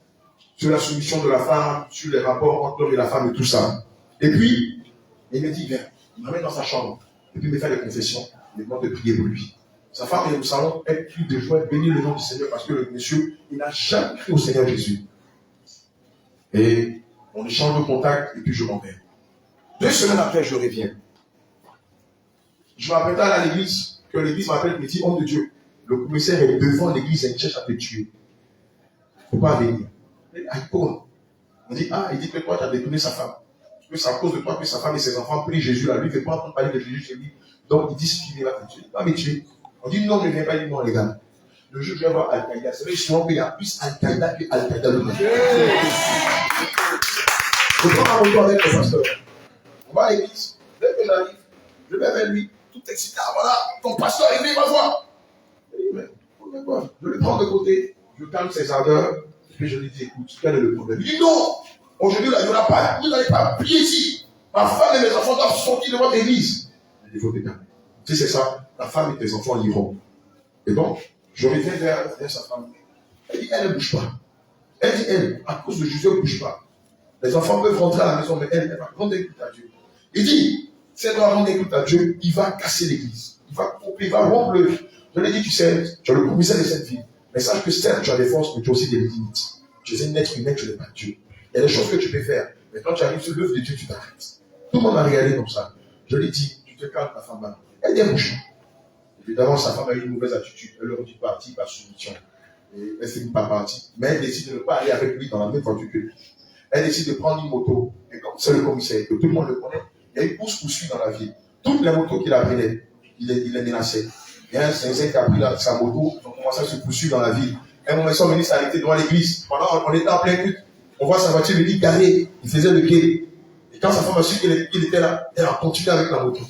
sur la soumission de la femme, sur les rapports entre l'homme et la femme et tout ça. Et puis, il me dit, viens, il m'amène dans sa chambre. Et puis, il me fait des confessions. Il me demande de prier pour lui. Sa femme est au salon, elle crie de joie, bénit le nom du Seigneur parce que le monsieur, il n'a jamais cru au Seigneur Jésus. Et on échange de contact et puis je m'en vais. 2 semaines après, je reviens. Je m'appelle à l'église, que l'église m'appelle, me dit, homme de Dieu, le commissaire est devant l'église et il cherche à te tuer. Il ne faut pas venir. On dit, il dit que toi, tu as détourné sa femme. Que c'est à cause de toi que sa femme et ses enfants prient Jésus là. Lui, il ne veut pas entendre parler de Jésus chez lui. Donc, il dit, si tu viens là, tu vas me tuer. On dit, non, ne viens pas, il dit, non, les gars. Le jour où je vais voir Al-Qaïda, c'est vrai, justement qu'il y a plus Al-Qaïda que Al-Qaïda lui-même. Je prends ma moto avec le pasteur. On va à l'église. Dès que j'arrive, je vais vers lui, tout excité. Ah, voilà, ton pasteur est venu, va voir. Je le prends de côté, je calme ses ardeurs, et puis je lui dis, écoute, quel est le problème? Il dit, non, aujourd'hui, là, il n'y aura pas, vous n'allez pas prier ici. Ma femme et mes enfants doivent sortir de votre église. Il faut te calmer. Si c'est ça, ta femme et tes enfants iront. Et donc, je reviens vers sa femme. Elle dit, elle ne bouge pas. Elle dit, elle, à cause de Jésus, elle ne bouge pas. Les enfants peuvent rentrer à la maison, mais elle va rendre écoute à Dieu. Il dit, si elle doit rendre écoute à Dieu, il va casser l'église. Il va rompre le... Je lui ai dit, tu sais, tu es le commissaire de cette ville. Mais sache que certes, tu as des forces, mais tu as aussi des limites. Tu es un être humain, tu n'es pas Dieu. Il y a des choses que tu peux faire. Mais quand tu arrives sur l'œuvre de Dieu, tu t'arrêtes. Tout le monde m'a regardé comme ça. Je lui ai dit, tu te calmes, ta femme là. Elle dit, bouge. Évidemment, sa femme a eu une mauvaise attitude. Elle leur dit partie par soumission. Et elle finit par partir. Mais elle décide de ne pas aller avec lui dans la même voiture que lui. Elle décide de prendre une moto. Et comme c'est le commissaire, que tout le monde le connaît, il y a une poursuite dans la ville. Toutes les motos qu'il a prises, il les menaçait. Il y a un Saint qui a pris sa moto, ils ont commencé à se poursuivre dans la ville. Un moment, ils sont venus s'arrêter devant l'église. Pendant on était en plein culte, on voit sa voiture venir garée. Il faisait le quai. Et quand sa femme a su qu'il était là, elle a continué avec la moto.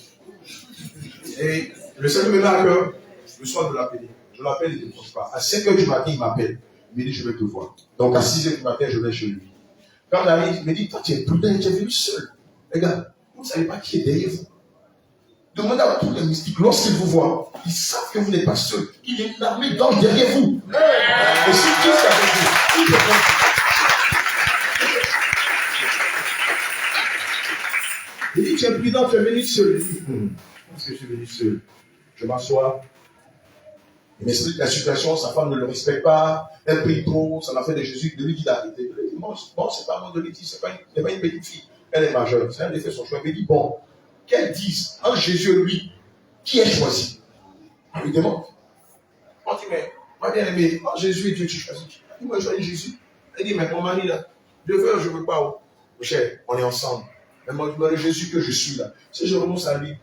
Et le Seigneur me met à cœur, le soir de l'appeler. Je l'appelle, il ne répond pas. À 5h du matin, il m'appelle. Il me dit, je vais te voir. Donc à 6h du matin, je vais chez lui. Quand on arrive, il me dit, toi, tu es prudent, tu es venu seul. Les gars, vous ne savez pas qui est derrière vous. Demandez à tous les mystiques, lorsqu'ils vous voient, ils savent que vous n'êtes pas seul. Il y a une armée d'anges derrière vous. Et si Christ est avec vous, il est avec vous. Il dit, tu es prudent, tu es venu seul. Il dit, parce que je suis venu seul. Je m'assois. Il m'explique la situation, sa femme ne le respecte pas, elle prie trop, ça l'a fait de Jésus, de lui dit d'arrêter. Je lui dis, bon, c'est pas moi de lui dire, c'est pas une petite fille. Elle est majeure, c'est un de fait son choix. Il me dit, bon, qu'elle dise, en Jésus, lui, qui est choisi? On lui demande. On dit, mais, moi bien aimé, en Jésus et Dieu, tu choisis qui? Il m'a choisi Jésus. Elle dit, mais mon mari là, je veux pas. Oh. Cher, on est ensemble. Mais moi, le Jésus que je suis là, si je renonce à lui,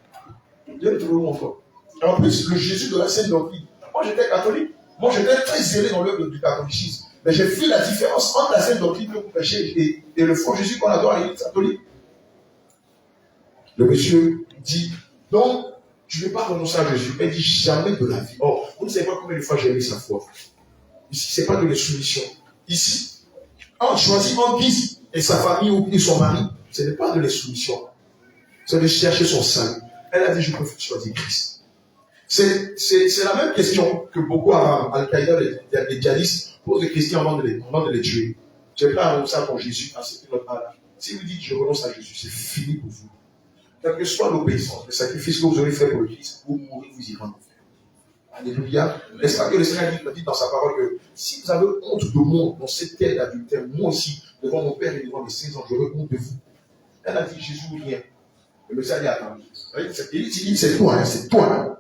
Dieu le trouve mon corps. En plus, le Jésus de la Sainte Doctrine. Moi, j'étais catholique. Moi, j'étais très zélé dans l'œuvre du catholicisme. Mais j'ai vu la différence entre la Sainte Doctrine que vous prêchez et le faux Jésus qu'on adore à l'église catholique. Le monsieur dit, donc, tu ne veux pas renoncer à Jésus. Elle dit, jamais de la vie. Oh, vous ne savez pas combien de fois j'ai mis sa foi. Ici, ce n'est pas de la soumission. Ici, on choisit un fils et sa famille ou son mari, ce n'est pas de la soumission. C'est de chercher son salut. Elle a dit, je préfère choisir Christ. C'est la même question que beaucoup Al-Qaïda, les djihadistes, posent des questions avant de les tuer. Tu es prêt à renoncer à ton Jésus, à ce que notre Allah. Si vous dites je renonce à Jésus, c'est fini pour vous. Quelle que soit l'obéissance, le sacrifice que vous aurez fait pour le Christ, vous mourrez, vous irez en enfer. Alléluia. N'est-ce pas que le Seigneur dit dans sa parole que si vous avez honte de moi dans cette terre d'adultère, moi aussi, devant mon Père et devant mes saints anges, j'aurai honte de vous. Elle a dit Jésus rien. Le Messie a dit attends. Il dit c'est toi, hein, c'est toi. Hein.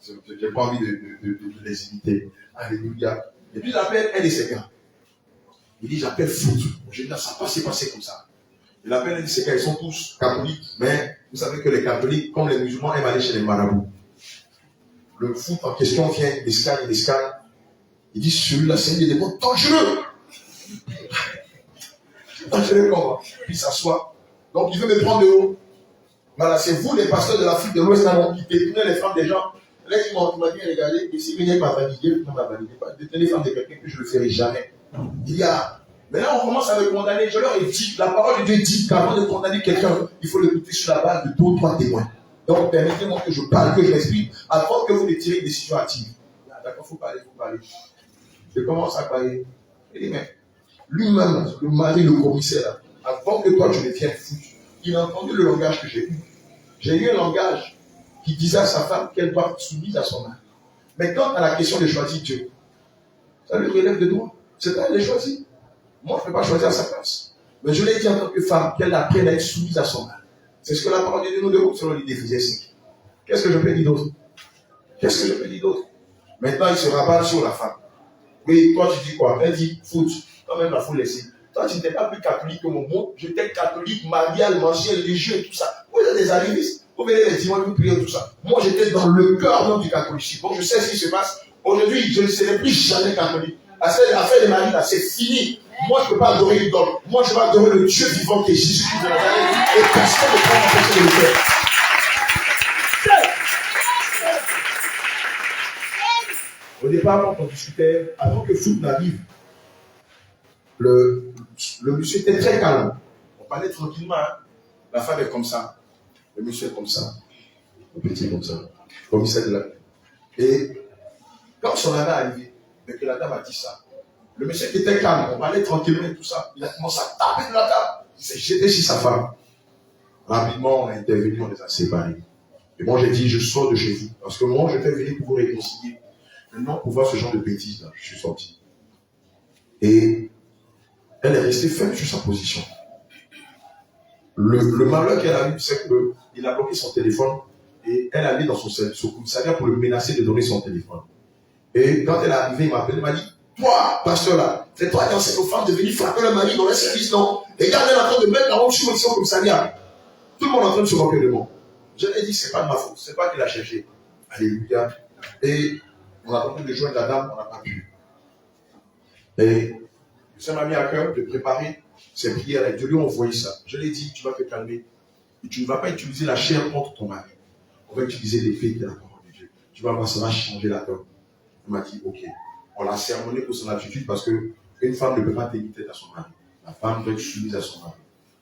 Je n'ai pas envie de les imiter. Alléluia. Et puis il appelle elle et ses gars. Il dit j'appelle foot. Je dis ça n'a pas s'est passé comme ça. Il appelle elle et ses gars, ils sont tous catholiques, mais vous savez que les catholiques, comme les musulmans, aiment aller chez les marabouts. Le foot en question vient d'escale. Il dit celui-là, c'est un des démons dangereux. Dangereux comment? Puis il s'assoit. Donc il veut me prendre de haut. Voilà, c'est vous les pasteurs de l'Afrique de l'Ouest qui détenez les femmes des gens. Là, il m'a dit, regardez, et si vous venez pas valider, vous ne m'avez pas détenir les femmes de quelqu'un que je ne le ferai jamais. Il y a. Mais là, on commence à me condamner. Je leur ai dit, la parole de Dieu dit qu'avant de condamner quelqu'un, il faut l'écouter sur la base de 2 ou 3 témoins. Donc, permettez-moi que je parle, que je l'explique, avant que vous ne tirez une décision active. Ah, d'accord, il faut parler. Je commence à parler. Il dit, mais lui-même, le mari, le commissaire, avant que toi, tu ne viennes foutre, il a entendu le langage que j'ai eu. J'ai eu un langage qui disait à sa femme qu'elle doit être soumise à son mari. Mais quand à la question de choisir Dieu, ça lui relève de toi. C'est elle qui choisir. Moi, je ne peux pas choisir à sa place. Mais je l'ai dit en tant que femme qu'elle apprenne à être soumise à son mari. C'est ce que la parole de Dieu nous demande selon l'idée d'Éphésiens 5. Qu'est-ce que je peux dire d'autre? Maintenant, il se rabat sur la femme. Oui, toi, tu dis quoi? Elle dit foot. Toi-même, il faut laisser. Toi, tu n'étais pas plus catholique que mon mot. J'étais catholique, marial, mensuel, religieux et tout ça. Vous êtes des arrivistes. Vous venez les dimanches, vous priez tout ça. Moi, j'étais dans le cœur même du catholicisme. Donc, je sais ce qui se passe. Aujourd'hui, je ne serai plus jamais catholique. L'affaire des maris, là, c'est fini. Moi, je ne peux pas adorer l'idole. Moi, je vais adorer le Dieu vivant qui est Jésus-Christ de Nazareth. Et personne ne peut m'empêcher de le faire. Au départ, quand on discutait, avant que foot n'arrive, le monsieur était très calme. On parlait tranquillement. Hein. La femme est comme ça. Le monsieur est comme ça. Le petit comme ça. Le commissaire de la. Et quand son ami est arrivé, et que la dame a dit ça, le monsieur qui était calme, on parlait tranquillement et tout ça, il a commencé à taper de la table. Il s'est jeté sur sa femme. Rapidement, on a intervenu, on les a séparés. Et moi, j'ai dit, je sors de chez vous. Parce que moi, je t'ai venu pour vous réconcilier. Maintenant, pour voir ce genre de bêtises, là, je suis sorti. Et elle est restée ferme sur sa position. Le malheur qu'elle a eu, c'est qu'il a bloqué son téléphone et elle allait dans son commissariat pour le menacer de donner son téléphone. Et quand elle est arrivée, il m'a appelé, il m'a dit, toi, pasteur là, c'est toi qui enseigne aux femmes de venir frapper le mari dans le service, non? Et regarde, elle est en train de mettre la honte sur son commissariat. Tout le monde est en train de se moquer de moi. Je lui ai dit, c'est pas de ma faute, c'est pas qu'il a cherché. Alléluia. Et on a tenté de joindre la dame, on n'a pas pu. Et ça m'a mis à cœur de préparer ses prières et de lui envoyer ça. Je lui ai dit, tu vas te calmer. Et tu ne vas pas utiliser la chair contre ton mari. On va utiliser l'épée de la parole de Dieu. Tu vas voir, ça va changer la donne. Il m'a dit, ok. On l'a sermonné pour son attitude parce qu'une femme ne peut pas tenir tête à son mari. La femme doit être soumise à son mari.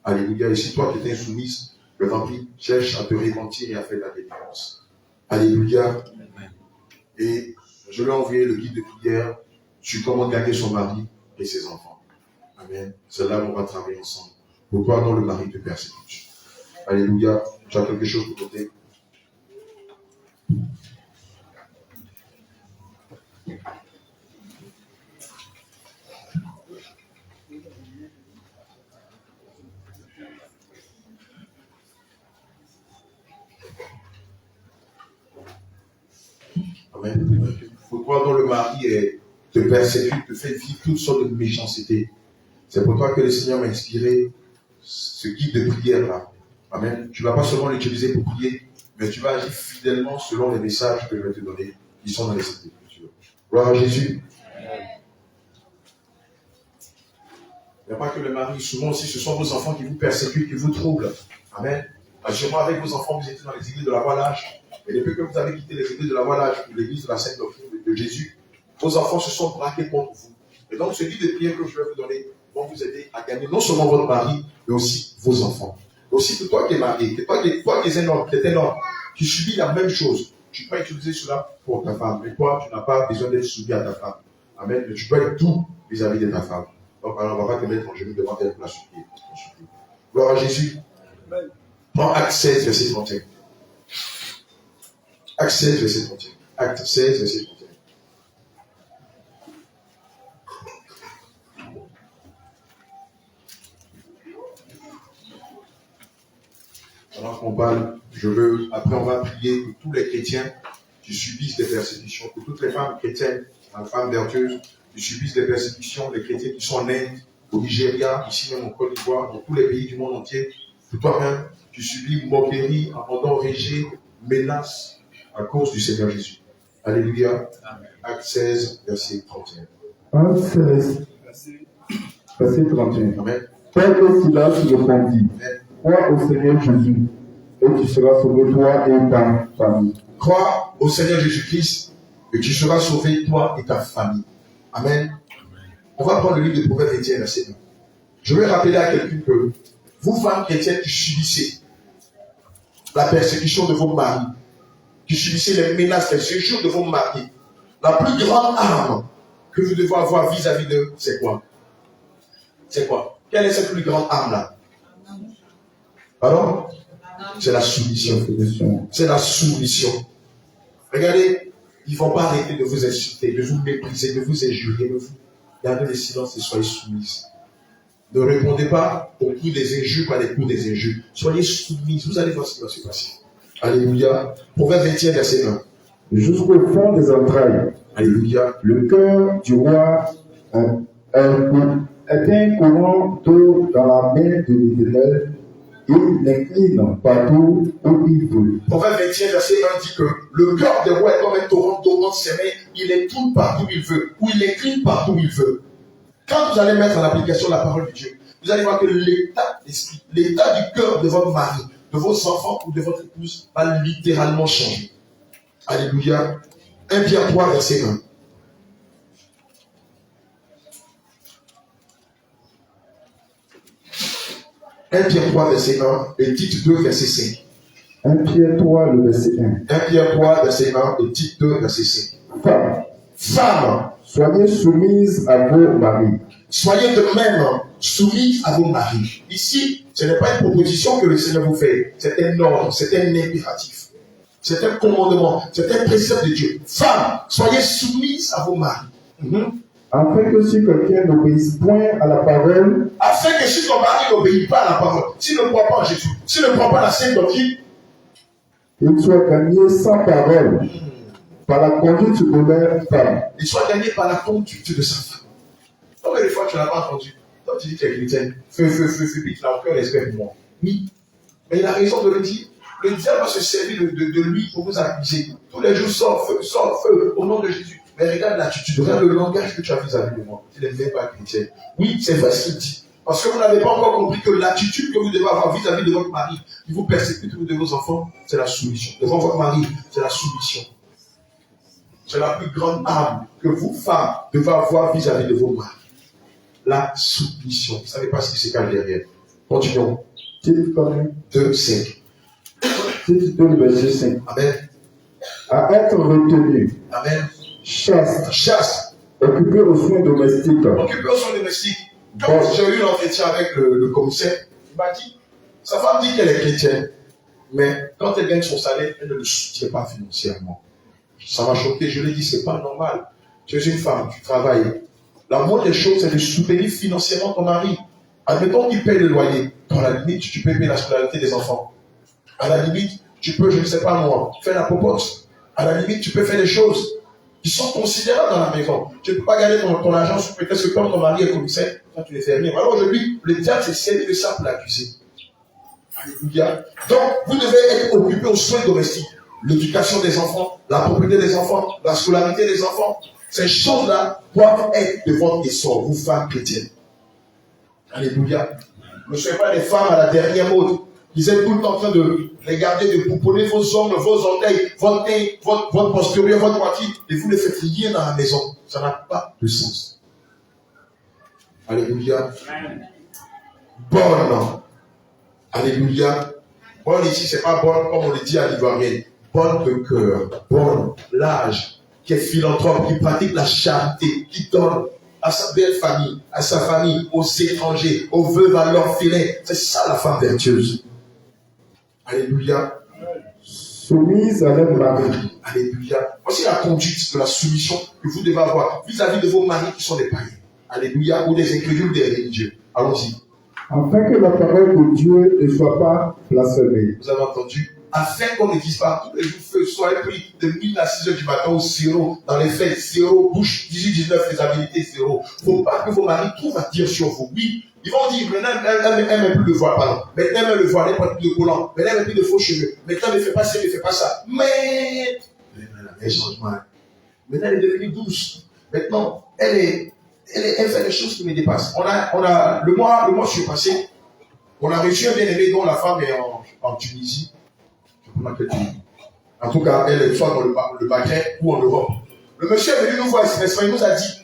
Alléluia. Et si toi qui étais insoumise, le vampire cherche à te repentir et à faire la délivrance. Alléluia. Et je lui ai envoyé le guide de prière sur comment gagner son mari et ses enfants. Amen. C'est là où on va travailler ensemble. Pour toi, dont le mari te persécute. Alléluia. Tu as quelque chose de côté? Amen. Pour toi, dont le mari te persécute, te fait vivre toutes sortes de méchanceté. C'est pour toi que le Seigneur m'a inspiré ce guide de prière là. Amen. Tu ne vas pas seulement l'utiliser pour prier, mais tu vas agir fidèlement selon les messages que je vais te donner, qui sont dans les Écritures. Gloire à Jésus. Il n'y a pas que le mari, souvent aussi, ce sont vos enfants qui vous persécutent, qui vous troublent. Amen. Sûrement avec vos enfants, vous étiez dans les églises de la Voie lâche. Et depuis que vous avez quitté les églises de la Voie lâche, ou l'église de la Sainte Doctrine de Jésus, vos enfants se sont braqués contre vous. Et donc, ce guide de prière que je vais vous donner vont vous aider à gagner non seulement votre mari, mais aussi vos enfants. Aussi, pour toi qui es marié, toi qui es un homme, qui est un homme, qui subit la même chose, tu peux utiliser cela pour ta femme. Mais toi, tu n'as pas besoin d'être soumis à ta femme. Amen. Mais tu peux être doux vis-à-vis de ta femme. Donc, alors, on va pas te mettre en genou devant elle pour la supplier. Gloire à Jésus. Prends Acte 16, verset 31. Acte 16, verset 31. Acte 16, verset 31. Alors qu'on parle, après on va prier que tous les chrétiens qui subissent des persécutions, que toutes les femmes chrétiennes, les femmes vertueuses, qui subissent des persécutions, les chrétiens qui sont en Inde, au Nigeria, ici même en Côte d'Ivoire, dans tous les pays du monde entier, que toi-même, tu subis moquerie, abandon, rejet, menace à cause du Seigneur Jésus. Alléluia. Acte 16, verset 31. Acte 16, verset 31. Amen. Paul et Silas répondit, crois au Seigneur Jésus, et tu seras sauvé toi et ta famille. Crois au Seigneur Jésus-Christ, et tu seras sauvé toi et ta famille. Amen. On va prendre le livre de Proverbes 21, verset 1. Je vais rappeler à quelqu'un que vous, femmes chrétiennes qui subissez la persécution de vos maris, qui subissez les menaces, les séjours de vos maris, la plus grande arme que vous devez avoir vis-à-vis d'eux, c'est quoi? C'est quoi? Quelle est cette plus grande arme-là? Pardon? C'est la soumission. C'est la soumission. Regardez, ils ne vont pas arrêter de vous insulter, de vous mépriser, de vous injurer, de vous garder le silence et soyez soumises. Ne répondez pas aux coups des injures par les coups des injures. Soyez soumises. Vous allez voir ce qui va se passer. Alléluia. Proverbe 21, verset 1. Jusqu'au fond des entrailles. Alléluia. Le cœur du roi est un courant d'eau dans la main de l'Éternel. Il l'incline partout où il veut. Proverbe 21, verset 1 dit que le cœur des rois est comme un torrent d'eau dans ses mains. Il incline partout où il veut. Ou il incline partout où il veut. Quand vous allez mettre en application la parole de Dieu, vous allez voir que l'état d'esprit, l'état du cœur de votre mari, de vos enfants ou de votre épouse va littéralement changer. Alléluia. 1 Pierre 3, verset 1. « 1 Pierre 3, verset 1 et Tite 2, verset 5. 1 Pierre 3, le verset 1. 1 Pierre 3, verset 1 et Tite 2, verset 5. Femmes, soyez soumises à vos maris. Soyez de même soumises à vos maris. Ici, ce n'est pas une proposition que le Seigneur vous fait. C'est un ordre, c'est un impératif. C'est un commandement, c'est un précepte de Dieu. Femmes, soyez soumises à vos maris. Afin que si quelqu'un n'obéisse point à la parole, afin que si ton mari n'obéit pas à la parole, s'il ne croit pas en Jésus, s'il ne croit pas à la sainte doctrine, il soit gagné sans parole par la conduite de leur femme. Il soit gagné par la conduite de sa femme. Combien de fois tu n'as pas entendu? Toi tu dis que tu es chrétien, feu, puis tu n'as aucun respect pour moi. Oui. Mais il a raison de le dire. Le diable va se servir de lui pour vous accuser. Tous les jours, sors feu, au nom de Jésus. Mais regarde l'attitude, regarde le langage que tu as vis-à-vis de moi. Tu n'es même pas chrétien. Oui, c'est vrai ce qu'il dit. Parce que vous n'avez pas encore compris que l'attitude que vous devez avoir vis-à-vis de votre mari, qui vous persécute ou de vos enfants, c'est la soumission. Devant votre mari, c'est la soumission. C'est la plus grande arme que vous, femmes, devez avoir vis-à-vis de vos maris. La soumission. Vous ne savez pas ce qui se cache derrière. Continuons. Tite 2, 5. Tite 2, verset 5. Amen. À être retenu. Amen. Chaste. Occupé aux soins domestiques. Occupé aux soins domestiques. Quand j'ai eu l'entretien avec le commissaire, il m'a dit, sa femme dit qu'elle est chrétienne, mais quand elle gagne son salaire, elle ne le soutient pas financièrement. Ça m'a choqué, je lui ai dit, c'est pas normal. Tu es une femme, tu travailles. La moindre des choses, c'est de soutenir financièrement ton mari. Admettons qu'il paye le loyer. À la limite, tu peux payer la scolarité des enfants. À la limite, tu peux, je ne sais pas moi, faire la popote. À la limite, tu peux faire des choses qui sont considérables dans la maison. Tu ne peux pas garder ton argent sous prétexte que quand ton mari est commissaire, quand tu les fais venir. Alors aujourd'hui, le diable s'est servi de ça pour l'accuser. Alléluia. Donc, vous devez être occupé aux soins domestiques. L'éducation des enfants, la propriété des enfants, la scolarité des enfants. Ces choses-là doivent être de votre essor, vous femmes chrétiennes. Alléluia. Ne soyez pas des femmes à la dernière mode. Ils êtes tout le temps en train de regarder, de pouponner vos ongles, vos orteils, votre nez, votre postérieur, votre poitrine, et vous ne faites rien dans la maison. Ça n'a pas de sens. Alléluia. Bonne. Alléluia. Bonne ici, c'est pas bonne comme on le dit à l'Ivoirienne. bonne de cœur, bonne, large, qui est philanthrope, qui pratique la charité, qui donne à sa belle famille, à sa famille, aux étrangers, aux veuves, à l'orphelin. C'est ça la femme vertueuse. Alléluia. Soumise à leur mari. Alléluia. Voici la conduite de la soumission que vous devez avoir vis-à-vis de vos maris qui sont des païens. Alléluia. Ou des incrédules, des religieux. Allons-y. Afin que la parole de Dieu ne soit pas blasphémée. Vous avez entendu? Afin qu'on ne dise pas tous les jours feu soit pris de 1000 à 6 heures du matin au zéro, dans les faits, zéro, bouche, 18-19, faisabilité, zéro. Il ne faut pas que vos maris trouvent à dire sur vous. Oui, ils vont dire, maintenant, elle n'aime plus le voile, pardon. Maintenant, elle aime le voile, elle porte plus de collant. Maintenant, elle n'aime plus de faux cheveux. Maintenant, elle ne fait pas ça, elle ne fait pas ça. Mais, elle a un changement. Maintenant, elle est devenue douce. Maintenant, elle fait des choses qui me dépassent. Le mois surpassé, on a reçu un bien-aimé dont la femme est en Tunisie. En tout cas, elle est soit dans le Maghreb ou en Europe. Le monsieur est venu nous voir, il nous a dit,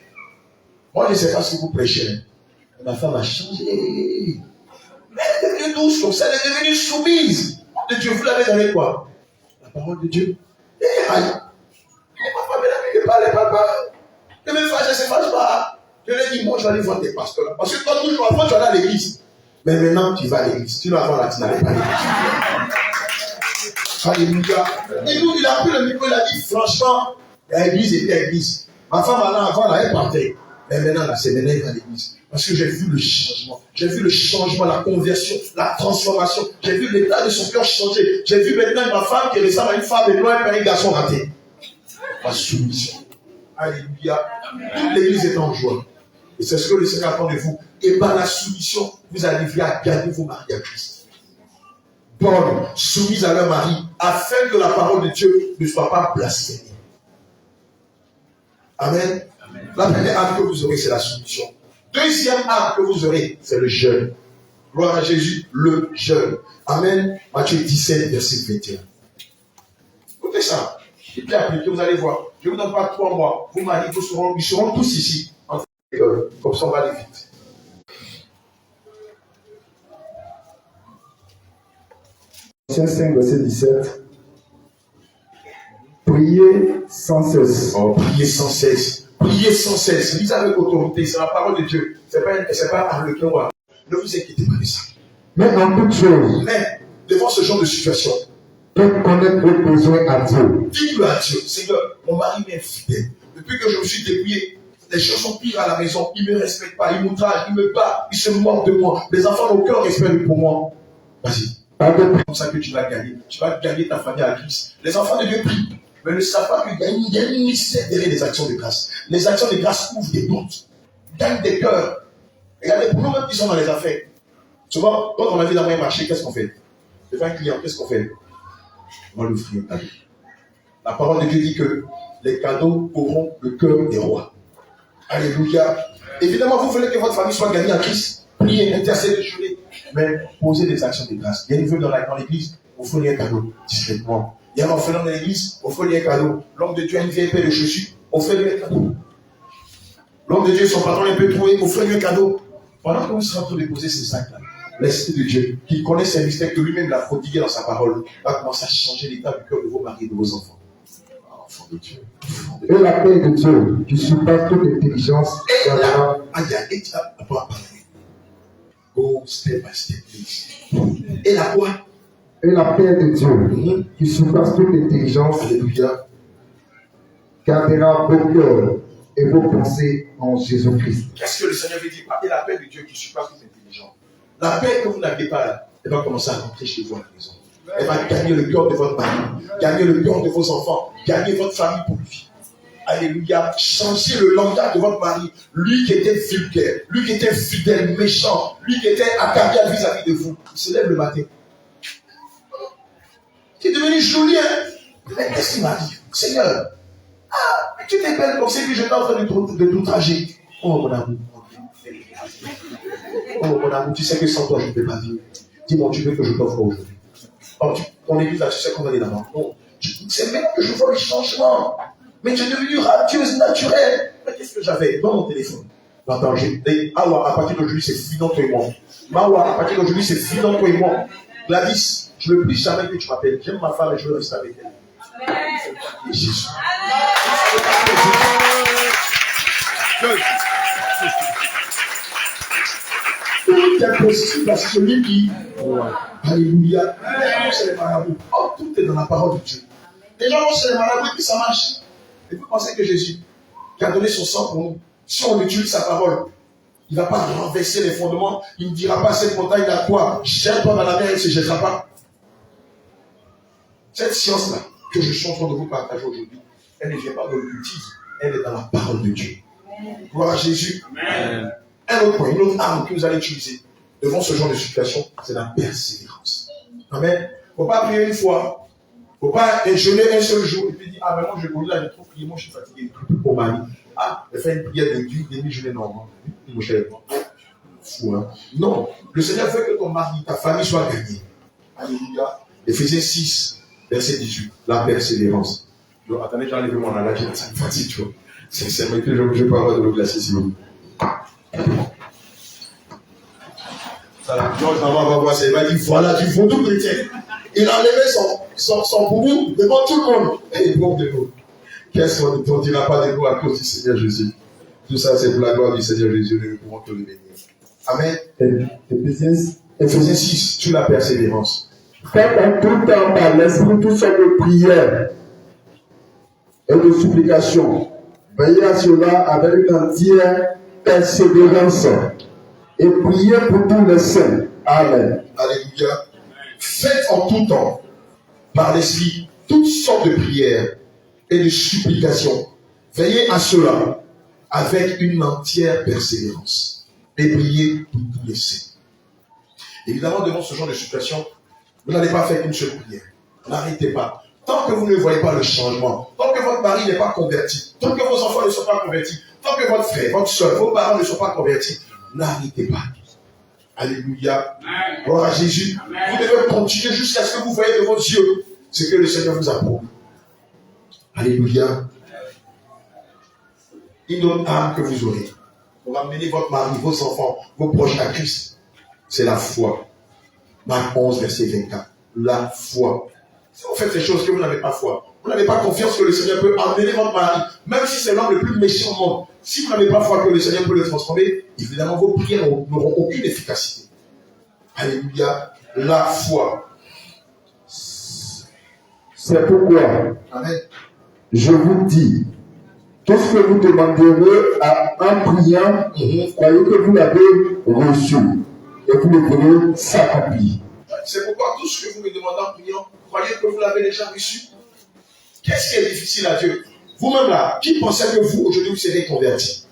moi je ne sais pas ce que vous prêchez. Ma femme a changé. Elle est devenue douce comme ça, elle est devenue soumise. De Dieu, vous l'avez donné quoi? La parole de Dieu. Et ma femme, elle ne parle pas. Ne me fâche, elle ne se fâche pas. Je lui ai dit, moi je vais aller voir tes pasteurs. Parce que toi, toujours avant, tu vas aller à l'église. Mais maintenant, tu vas à l'église. Sinon, avant là, tu n'allais pas à l'église. Alléluia. Et nous, il a pris le micro, il a dit, franchement, l'église était l'église. Ma femme, avant, là, elle partait. Mais maintenant, là, c'est maintenant, elle va à l'église. Parce que j'ai vu le changement. J'ai vu le changement, la conversion, la transformation. J'ai vu l'état de son cœur changer. J'ai vu maintenant ma femme qui ressemble à une femme et non un père garçon raté. Ma soumission. Alléluia. Toute l'église est en joie. Et c'est ce que le Seigneur attend de vous. Et par la soumission, vous arrivez à gagner vos maris à Christ. Bonne, soumise à leur mari, afin que la parole de Dieu ne soit pas blasphémée. Amen. La première arme que vous aurez, c'est la soumission. Deuxième arme que vous aurez, c'est le jeûne. Gloire à Jésus, le jeûne. Amen. Matthieu 17, verset 21. Écoutez ça. Et puis appliquez, vous allez voir. Je ne vous donne pas 3 mois. Vos maris, ils seront tous ici. Comme ça, on va aller vite. Colossiens 5, verset 17. Priez sans cesse. Oh, priez sans cesse. Priez sans cesse. Lisez avec autorité. C'est la parole de Dieu. Ce n'est pas un lequin. Ne vous inquiétez pas de ça. Mais en toute chose, Mais devant ce genre de situation, faites connaître vos besoins à Dieu. dites-le à Dieu. Seigneur, mon mari m'est fidèle. Depuis que je me suis débrouillé, les choses sont pires à la maison. Il ne me respecte pas, il m'outrage, il me bat, il se moque de moi. Les enfants n'ont aucun respect pour moi. Vas-y. C'est comme ça que tu vas gagner. Tu vas gagner ta famille à Christ. Les enfants de Dieu prient, mais ne savent pas qu'il y a une mystère derrière les actions de grâce. Les actions de grâce ouvrent des portes, gagnent des cœurs. Regardez, pour nous-mêmes qui sommes dans les affaires, souvent, quand on a vu dans un marché, qu'est-ce qu'on fait? Devant un client, qu'est-ce qu'on fait? On va lui offrir un cadeau. La parole de Dieu dit que les cadeaux auront le cœur des rois. Alléluia. Évidemment, vous voulez que votre famille soit gagnée à Christ. Priez, intercédez, jeûnez. Mais posez des actions de grâce. Il y a une veuve dans l'église, offrez-lui un cadeau, discrètement. Il y a un orphelin dans l'église, offrez-lui un cadeau. L'homme de Dieu a une vieille paire de chaussures, offrez-lui un cadeau. L'homme de Dieu, son patron est un peu trouvé, offrez-lui un cadeau. Pendant que vous serez en train de déposer ces sacs-là, l'Esprit de Dieu, qui connaît ses mystères, que lui-même l'a prodigué dans sa parole, va commencer à changer l'état du cœur de vos maris et de vos enfants. Enfants de Dieu. Et la paix de Dieu, qui surpasse toute intelligence, Go step by step, please. Et la quoi? et la paix de Dieu, qui surpasse toute intelligence, Alléluia. gardera vos cœurs et vos pensées en Jésus-Christ. Qu'est-ce que le Seigneur veut dire par la paix de Dieu qui surpasse toute intelligence? La paix que vous n'avez pas là, elle va commencer à rentrer chez vous à la maison. Elle va gagner le cœur de votre mari, gagner le cœur de vos enfants, gagner votre famille pour lui. Alléluia. Changez le langage de votre mari. Lui qui était vulgaire, lui qui était fidèle, méchant, lui qui était accablé vis-à-vis de vous. Il se lève le matin. Tu es devenu joli, hein? Mais qu'est-ce qui m'arrive? Seigneur, tu t'es belle comme c'est que je suis en train de t'outrager. Oh mon amour. Oh mon amour, tu sais que sans toi je ne peux pas vivre. Dis-moi, tu veux que je t'offre aujourd'hui? Oh, ton église là, tu sais qu'on va aller là-bas. Non. C'est maintenant que je vois le changement. Mais tu es devenue radieuse, naturelle. Mais qu'est-ce que j'avais dans mon téléphone? Attends, à partir d'aujourd'hui, c'est fini entre toi et moi. Mawa, à partir d'aujourd'hui, c'est fini entre toi et moi. Gladys, je ne veux plus jamais que tu m'appelles. J'aime ma femme et je veux rester avec elle. Jésus. Tout est possible à celui qui. Alléluia. C'est les marabouts. Oh, tout est dans la parole de Dieu. Les gens vont chez les marabouts et puis ça marche. Et vous pensez que Jésus, qui a donné son sang pour nous, si on utilise sa parole, il ne va pas renverser les fondements. Il ne dira pas cette montagne à toi, jette-toi dans la mer, elle ne se jettera pas. Cette science-là que je suis en train de vous partager aujourd'hui, elle ne vient pas de l'occultisme, elle est dans la parole de Dieu. Gloire à Jésus. Amen. Un autre point, une autre arme que vous allez utiliser devant ce genre de situation, c'est la persévérance. Amen. Il ne faut pas prier une fois. Il ne faut pas jeûner un seul jour et puis dire, ah, mais moi je vais là, j'ai trop prié, moi je suis fatigué. Pour ma vie. Ah, je fais une prière de Dieu, demi-journée normale. Mon cher. Fou, hein? Non. Le Seigneur veut que ton mari, ta famille soit gagnée. Alléluia. Éphésiens 6, verset 18. La persévérance. Donc, attendez, j'ai enlevé mon alage, ça me fatigue, tu vois. C'est vrai que je peux avoir de l'eau glacée, s'il vous plaît. Georges va voir ça. Il va dire, voilà du vaudou chrétien. Il a enlevé son boubou devant tout le monde. Et il bombe de l'eau. Qu'est-ce qu'on ne dira pas de l'eau à cause du Seigneur Jésus? Tout ça, c'est pour la gloire du Seigneur Jésus. Nous ne pouvons que le bénir. Amen. Éphésiens 6, sur la persévérance. Faites en tout temps par l'esprit toutes sortes de prières et de supplications. Veillez à cela avec une entière persévérance et priez pour tous les saints. Amen. Alléluia. Faites en tout temps par l'esprit toutes sortes de prières et de supplications. Veillez à cela avec une entière persévérance et priez pour tous les saints. Évidemment, devant ce genre de situation, vous n'allez pas faire qu'une seule prière. N'arrêtez pas. Tant que vous ne voyez pas le changement, tant que votre mari n'est pas converti, tant que vos enfants ne sont pas convertis, tant que votre frère, votre soeur, vos parents ne sont pas convertis, n'arrêtez pas. Alléluia. Gloire à Jésus. Amen. Vous devez continuer jusqu'à ce que vous voyez de vos yeux ce que le Seigneur vous approuve. Alléluia. Une autre arme que vous aurez pour amener votre mari, vos enfants, vos proches à Christ, c'est la foi. Marc 11, verset 24. La foi. Si vous faites ces choses que vous n'avez pas foi, vous n'avez pas confiance que le Seigneur peut amener votre mari, même si c'est l'homme le plus méchant au monde. Si vous n'avez pas foi que le Seigneur peut le transformer, évidemment vos prières n'auront aucune efficacité. Alléluia. La foi. C'est pourquoi, Amen. Je vous dis, tout ce que vous demanderez en priant, croyez que vous l'avez reçu et vous le verrez s'accomplir. C'est pourquoi tout ce que vous me demandez en priant, croyez que vous l'avez déjà reçu. Qu'est-ce qui est difficile à Dieu? Vous-même là, qui pensait que vous, aujourd'hui, vous serez converti?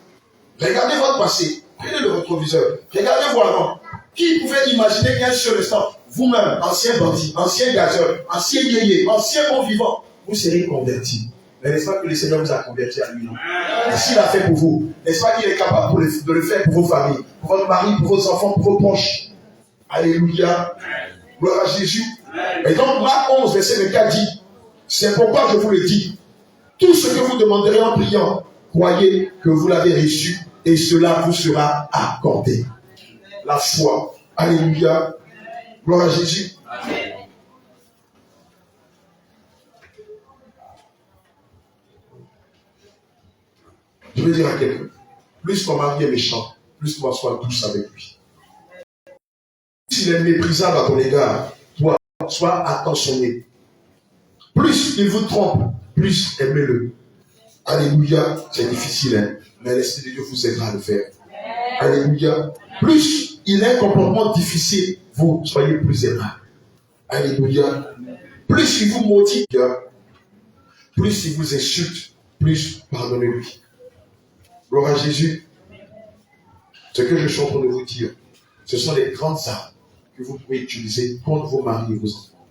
Regardez votre passé, prenez le rétroviseur, regardez-vous avant. Qui pouvait imaginer qu'un seul instant, vous-même, ancien bandit, ancien gazeur, ancien yéyé, ancien bon vivant, vous serez converti? Mais n'est-ce pas que le Seigneur vous a converti à lui, non? Et s'il a fait pour vous, n'est-ce pas qu'il est capable de le faire pour vos familles, pour votre mari, pour vos enfants, pour vos proches? Alléluia. Gloire à Jésus. Et donc, Marc 11, verset 24 dit, c'est pourquoi je vous le dis, tout ce que vous demanderez en priant, croyez que vous l'avez reçu et cela vous sera accordé. La foi. Alléluia. Gloire à Jésus. Amen. Je veux dire à quelqu'un, plus ton mari est méchant, plus toi sois douce avec lui. S'il est méprisable à ton égard, toi, sois attentionné. Plus il vous trompe, plus aimez-le. Alléluia. C'est difficile, hein? Mais l'Esprit de Dieu vous aidera à le faire. Alléluia. Plus il a un comportement difficile, vous soyez plus aimable. Alléluia. Plus il vous maudit, plus il vous insulte, plus pardonnez-lui. Gloire à Jésus. Ce que je suis en train de vous dire, ce sont les grandes armes que vous pouvez utiliser contre vos maris et vos enfants.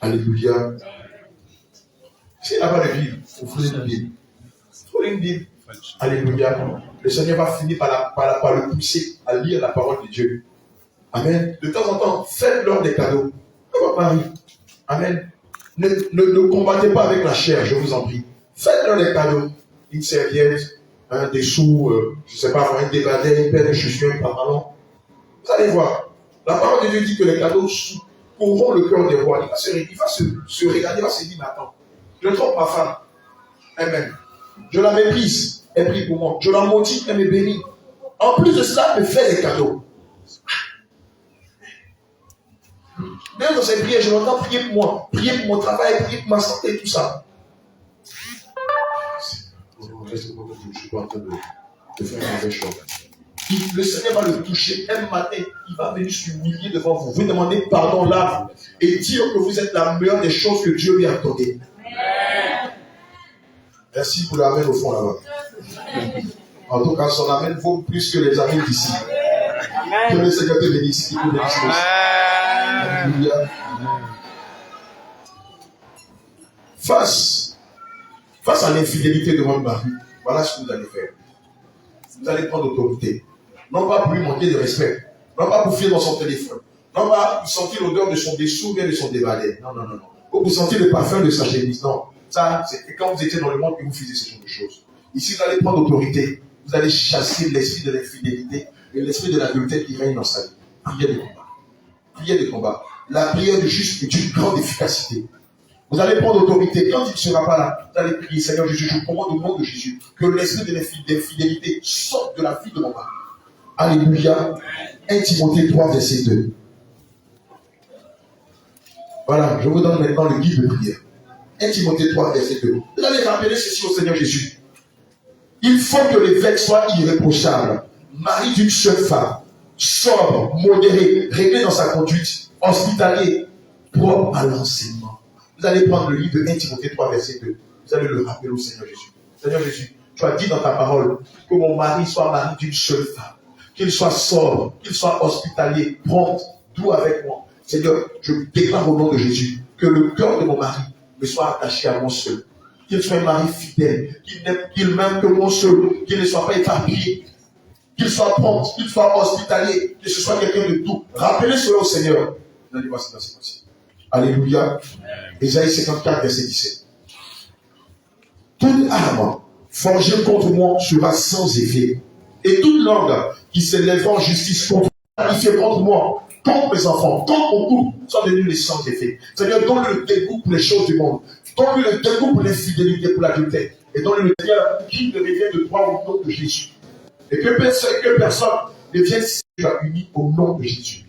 Alléluia. S'il n'y a pas de Bible, vous prenez une Bible. Vous prenez une Bible. Alléluia. Le Seigneur va finir par le pousser à lire la parole de Dieu. Amen. De temps en temps, faites-leur des cadeaux. À votre mari. Amen. Ne combattez pas avec la chair, je vous en prie. Faites-leur des cadeaux. Une serviette, des sous, je ne sais pas, un débardeur, une paire de chaussures, un pantalon. Vous allez voir. La parole de Dieu dit que les cadeaux pourront le cœur des rois. Il va se regarder, il va se dire, mais attends, Je trompe ma femme. Amen. Je la méprise. Elle prie pour moi. Je la maudis. Elle me bénit. En plus de cela, elle me fait des cadeaux. Même dans ces prières, je l'entends prier pour moi. Prier pour mon travail, prier pour ma santé, tout ça. Je ne suis pas en train de faire une mauvaise chose. Le Seigneur va le toucher un matin. Il va venir s'humilier devant vous. Vous demandez pardon là et dire que vous êtes la meilleure des choses que Dieu lui a données. Merci pour l'amen au fond là-bas. En tout cas, son amen vaut plus que les amens d'ici. Que le Seigneur te bénisse. Alléluia. Face à l'infidélité de votre mari, voilà ce que vous allez faire. Vous allez prendre l'autorité. Non pas pour lui manquer de respect. Non pas pour filer dans son téléphone. Non pas pour sentir l'odeur de son dessous ou de son déballé. Non. Ou pour sentir le parfum de sa chemise. Non. Ça, c'est quand vous étiez dans le monde que vous faisiez ce genre de choses. Ici, vous allez prendre l'autorité. Vous allez chasser l'esprit de l'infidélité et l'esprit de l'adultère qui règne dans sa vie. Prière de combat. Prière de combat. La prière du juste est d'une grande efficacité. Vous allez prendre l'autorité. Quand il ne sera pas là, vous allez prier, Seigneur Jésus, je commande au nom de Jésus que l'esprit de l'infidélité sorte de la vie de mon mari. Alléluia. 1 Timothée 3, verset 2. Voilà, je vous donne maintenant le guide de prière. 1 Timothée 3, verset 2. Vous allez rappeler ceci au Seigneur Jésus. Il faut que l'évêque soit irréprochable, mari d'une seule femme, sobre, modéré, réglé dans sa conduite, hospitalier, propre à l'enseignement. Vous allez prendre le livre de 1 Timothée 3, verset 2. Vous allez le rappeler au Seigneur Jésus. Seigneur Jésus, tu as dit dans ta parole que mon mari soit mari d'une seule femme, qu'il soit sobre, qu'il soit hospitalier, prompt, doux avec moi. Seigneur, je déclare au nom de Jésus que le cœur de mon mari me soit attaché à mon seul. Qu'il soit un mari fidèle, qu'il m'aime que mon seul, qu'il ne soit pas éparpillé, qu'il soit prompt, qu'il soit hospitalier, que ce soit quelqu'un de doux. Rappelez cela au Seigneur. Alléluia. Ésaïe 54, verset 17. Toute arme forgée contre moi sera sans effet. Et toute langue qui s'élèvera en justice contre moi, contre mes enfants, contre mon couple, sont devenus les sans effet. Seigneur, donne-le le dégoût pour les choses du monde. Donne-lui le dégoût pour l'infidélité, pour l'adultère. Et donne-lui le Seigneur qui ne revient de toi au nom de Jésus. Et que personne ne vienne si tu as uni au nom de Jésus.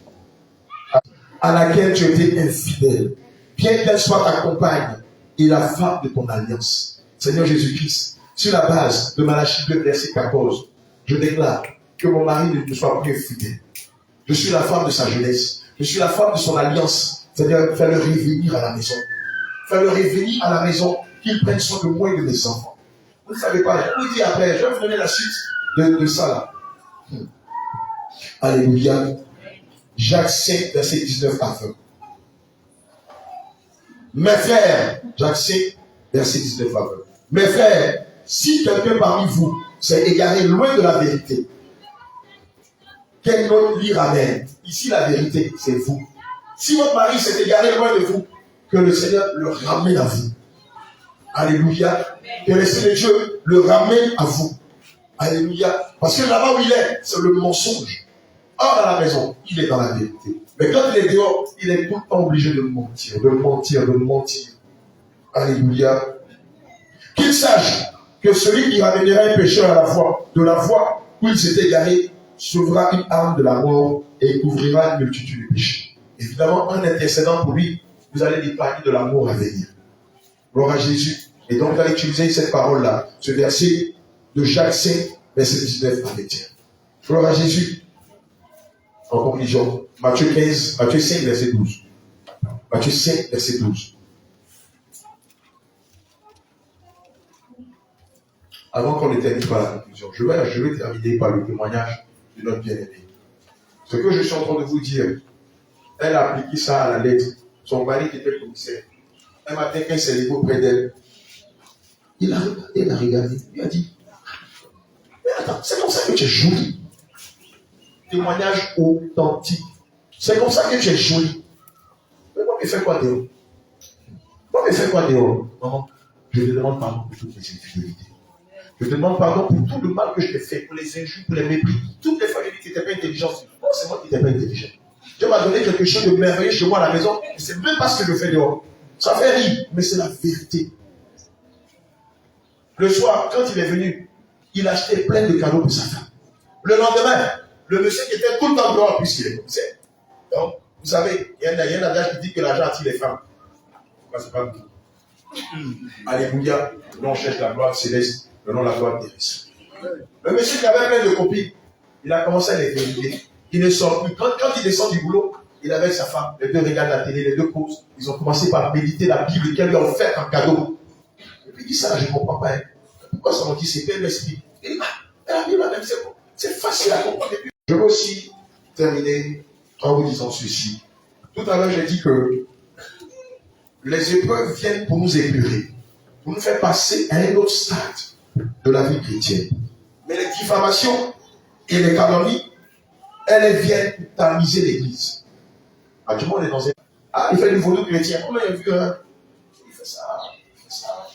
À laquelle tu étais infidèle. Bien qu'elle soit ta compagne et la femme de ton alliance. Seigneur Jésus-Christ, sur la base de Malachie 2, verset 14, je déclare que mon mari ne soit plus infidèle. Je suis la femme de sa jeunesse. Je suis la femme de son alliance. C'est-à-dire, fais-le revenir à la maison. Fais-le revenir à la maison, qu'il prenne soin de moi et de mes enfants. Vous ne savez pas, je vous dis après, je vais vous donner la suite de ça là. Alléluia. Jacques 5, verset 19 à 20. Mes frères, Jacques 5, verset 19 à 20. Mes frères, si quelqu'un parmi vous s'est égaré loin de la vérité, quel autre lui ramène? Ici, la vérité, c'est vous. Si votre mari s'est égaré loin de vous, que le Seigneur le ramène à vous. Alléluia. Que l'Esprit de Dieu le ramène à vous. Alléluia. Parce que là-bas où il est, c'est le mensonge. Or, à la maison, il est dans la vérité. Mais quand il est dehors, il est tout le temps obligé de mentir, de mentir, de mentir. Alléluia. Qu'il sache que celui qui ramènera un pécheur à la voie, de la voie où il s'est égaré, sauvera une âme de la mort et couvrira une multitude de péchés. Évidemment, en intercédant pour lui, vous allez l'épargner de la mort à venir. Gloire à Jésus. Et donc, vous allez utiliser cette parole-là, ce verset de Jacques 5, verset 19 à 21. Gloire à Jésus. En conclusion, Matthieu 5, verset 12. Matthieu 5, verset 12. Avant qu'on ne termine par la conclusion, je vais terminer par le témoignage de notre bien-aimé. Ce que je suis en train de vous dire, elle a appliqué ça à la lettre. Son mari qui était commissaire. Un matin, quand il s'est levé auprès d'elle, il a regardé, il a dit, mais attends, c'est comme ça que tu es jolie. Témoignage authentique. C'est comme ça que tu es jolie. Mais moi, je fais quoi dehors? Maman, je te demande pardon pour toutes mes infidélités. Je te demande pardon pour tout le mal que je t'ai fait, pour les injures, pour les mépris. Toutes les fois, je dis que tu n'étais pas intelligent. Non, c'est moi qui n'étais pas intelligent. Dieu m'a donné quelque chose de merveilleux chez moi à la maison. Et c'est même pas ce que je fais dehors. Ça fait rire, mais c'est la vérité. Le soir, quand il est venu, il achetait plein de cadeaux pour sa femme. Le lendemain, le monsieur qui était tout le temps dehors, puisqu'il est commissaire. Donc, vous savez, il y a un adage qui dit que l'argent attire les femmes. Moi, c'est pas beaucoup. Alléluia. Le nom cherche la gloire céleste, le nom la gloire terrestre. Le monsieur qui avait plein de copines, il a commencé à les vérifier. Il ne sort plus. Quand il descend du boulot, il est avec sa femme. Les deux regardent la télé, les deux causent. Ils ont commencé par méditer la Bible qu'elle lui a offerte en cadeau. Et puis il dit ça, je ne comprends pas. Hein. Pourquoi ça m'a dit c'est quel esprit? Il dit, la Bible même, c'est facile à comprendre. Je veux aussi terminer en vous disant ceci. Tout à l'heure, j'ai dit que les épreuves viennent pour nous épurer, pour nous faire passer à un autre stade de la vie chrétienne. Mais les diffamations et les calomnies, elles viennent pour tamiser l'église. Ah, tout le monde est dans un... Ah, il fait du vaudou chrétien. Comment il a vu un... Il fait ça, il fait ça.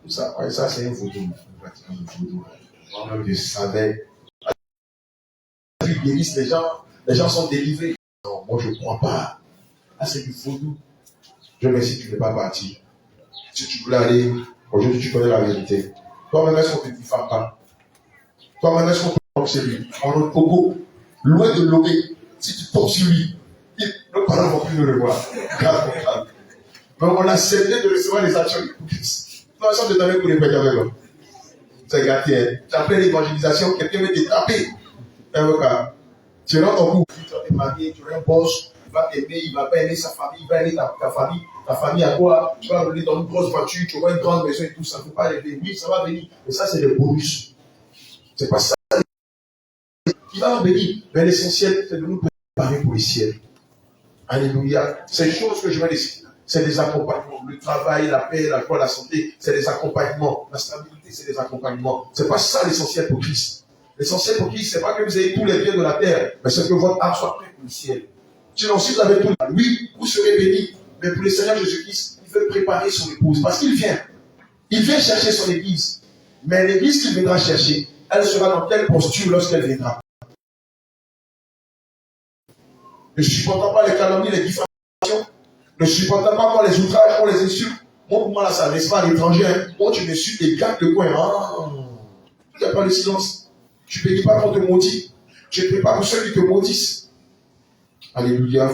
Tout ça, ouais, ça c'est un vaudou. Moi-même, je savais. L'église, les gens sont délivrés. Non, moi je ne crois pas. Ah, c'est du vaudou. Je me dis, tu n'es pas parti. Si tu voulais aller, aujourd'hui tu connais la vérité. Toi-même, est-ce qu'on ne te diffame pas? Toi-même, est-ce qu'on te tombe sur lui? En notre Togo, loin de l'obé, si tu tombes sur lui, nos parents ne vont plus le voir. Mais on a cédé de recevoir les actions du Christ. Toi, ça te donne pour les prêtres avec eux. C'est gâté. Tu as fait l'évangélisation, quelqu'un veut te taper. Tu rentres en couple, tu es marié, tu es un boss, il va t'aimer, il ne va pas aimer sa famille, il va aimer ta famille. Ta famille à quoi? Tu vas rouler dans une grosse voiture, tu auras une grande maison et tout, ça ne peut pas aider. Oui, ça va venir. Mais ça, c'est des bonus. C'est pas ça. Il va en venir. Mais l'essentiel, c'est de nous préparer pour le ciel. Alléluia. Ces choses que je vais laisser, c'est des accompagnements. Le travail, la paix, la joie, la santé, c'est des accompagnements. La stabilité, c'est des accompagnements. C'est pas ça l'essentiel pour Christ. L'essentiel pour Christ, c'est pas que vous ayez tous les biens de la terre, mais c'est que votre âme soit prête pour le ciel. Sinon, si vous avez tout, oui, vous serez bénis. Mais pour le Seigneur Jésus-Christ, il veut préparer son épouse. Parce qu'il vient. Il vient chercher son église. Mais l'église qu'il viendra chercher, elle sera dans quelle posture lorsqu'elle viendra? Ne supportant pas les calomnies, les diffamations, ne supportant pas qu'on les outrages, qu'on les insulte. Moi, pour moi, là, ça n'est pas l'étranger. Hein. Moi, tu m'insultes et garde le coin. Il n'y a pas de silence. Tu ne bénis pas qu'on te maudit. Tu ne pries pas pour ceux qui te maudissent. Alléluia.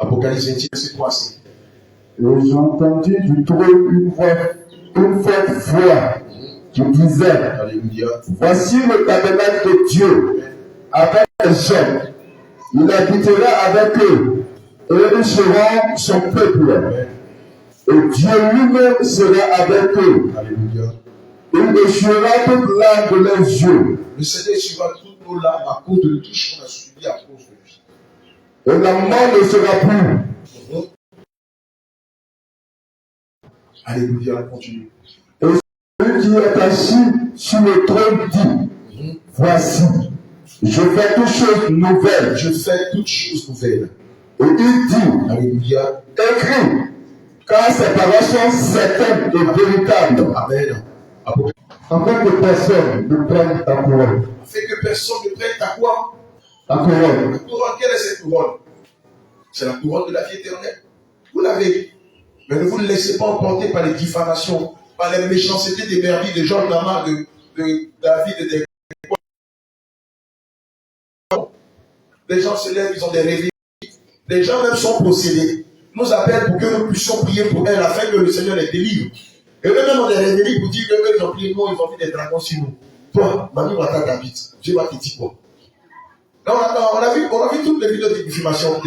Apocalypse 21, verset 3. Et j'ai entendu du trône une forte voix qui disait, Alléluia. voici le tabernacle de Dieu avec les hommes. Il habitera avec eux et ils seront son peuple. Et Dieu lui-même sera avec eux. Alléluia. Il essuiera toute larme de leurs yeux. Le Seigneur essuiera toutes nos larmes à cause de tout ce qu'on a subi à cause de lui. Et la mort ne sera plus. Alléluia, continue. Et celui qui est assis sur le trône dit, voici, je fais toutes choses nouvelles. Je fais toutes choses nouvelles. Et il dit, alléluia, écris, car ces paroles sont certaines et véritables. Amen. Afin que personne ne prenne ta couronne. Afin que personne ne prenne ta quoi? Ta couronne. La couronne, quelle est cette couronne? C'est la couronne de la vie éternelle. Vous l'avez. Mais ne vous laissez pas emporter par les diffamations, par les méchancetés des merveilles de Georges Lama, de David et des... Les gens se lèvent, ils ont des réveils. Les gens même sont possédés. Ils nous appellent pour que nous puissions prier pour elles afin que le Seigneur les délivre. Et eux-mêmes ont des réveils pour dire qu'ils ont prié, nous, ils ont mis des dragons sur nous. Toi, Mami Wata David, Dieu va te dire quoi? Là, on a vu toutes les vidéos de diffamation.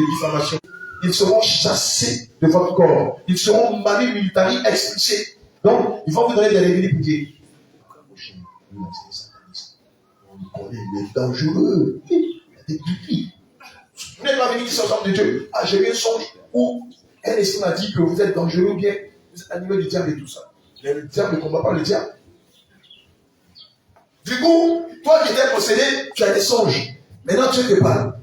Ils seront chassés de votre corps. Ils seront manu militari expulsés. Donc, ils vont vous donner des réveils pour dire il est dangereux. Il est pipi. Vous n'êtes pas venu dire ça au de Dieu. Ah, j'ai eu un songe où un esprit m'a dit que vous êtes dangereux ou bien vous êtes animé du diable et tout ça. Mais le diable ne combat pas le diable. Du coup, toi qui étais possédé, tu as des songes. Maintenant, Dieu te parle.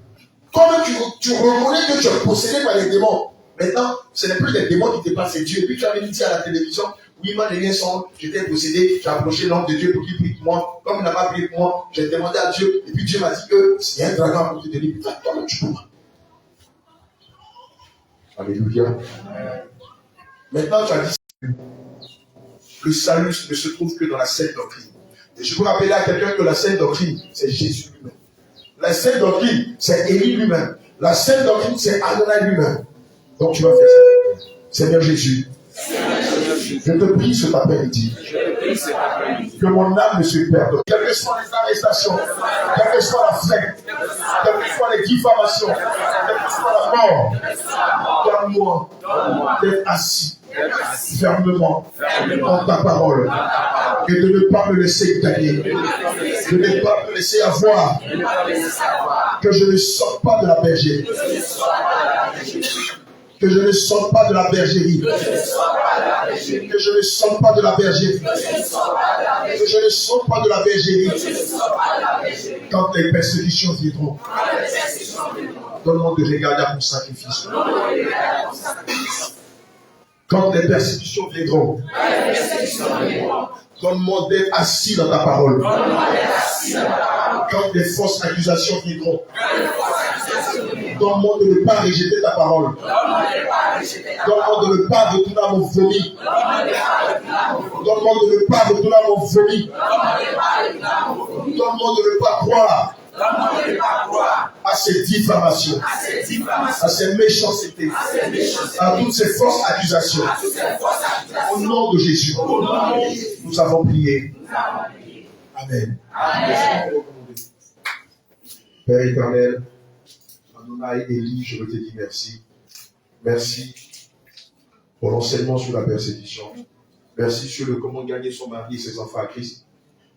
Toi-même, tu reconnais que tu es possédé par les démons. Maintenant, ce n'est plus les démons qui te parlent, c'est Dieu. Et puis tu as venu dire à la télévision, oui, moi j'ai eu un songe, j'étais possédé, j'ai approché l'homme de Dieu pour qu'il prie pour moi. Comme il n'a pas prié pour moi, j'ai demandé à Dieu. Et puis Dieu m'a dit que s'il y a un dragon à côté de lui, putain, toi-même tu peux pas. Alléluia. Maintenant, tu as dit, Le salut ne se trouve que dans la saine doctrine. Et je vous rappelle à quelqu'un que la saine doctrine, c'est Jésus lui-même. La saine doctrine, c'est Élie lui-même. La saine doctrine, c'est Adonai lui-même. Donc tu vas faire ça. Seigneur Jésus, je te prie cet après-midi que mon âme ne se perde. Quelles que soient les arrestations, quelle que soit la faim, quelles que soient les diffamations, quelle que soit la mort, donne-moi d'être assis fermement en ta parole et de ne pas me laisser gagner, de ne pas me laisser avoir, que je ne sorte pas de la bergerie. Que je ne sorte pas de la bergerie. Que je ne sorte pas de la bergerie. Que je ne sorte pas de la bergerie. Quand les persécutions viendront, donne-moi de regarder à mon sacrifice. Quand les persécutions viendront, donne-moi d'être assis dans ta parole. Quand les fausses accusations viendront, donne-moi de ne pas rejeter ta parole. Donne-moi de ne pas retourner à mon vomi. Donne-moi de ne pas retourner à mon vomi. Donne-moi de ne pas croire à ces diffamations, à ces méchancetés, à toutes ces fausses accusations. Au nom de Jésus, nous avons prié. Amen. Père éternel, Adonai, Élie, je veux te dire merci. Merci pour l'enseignement sur la persécution. Merci sur le comment gagner son mari et ses enfants à Christ.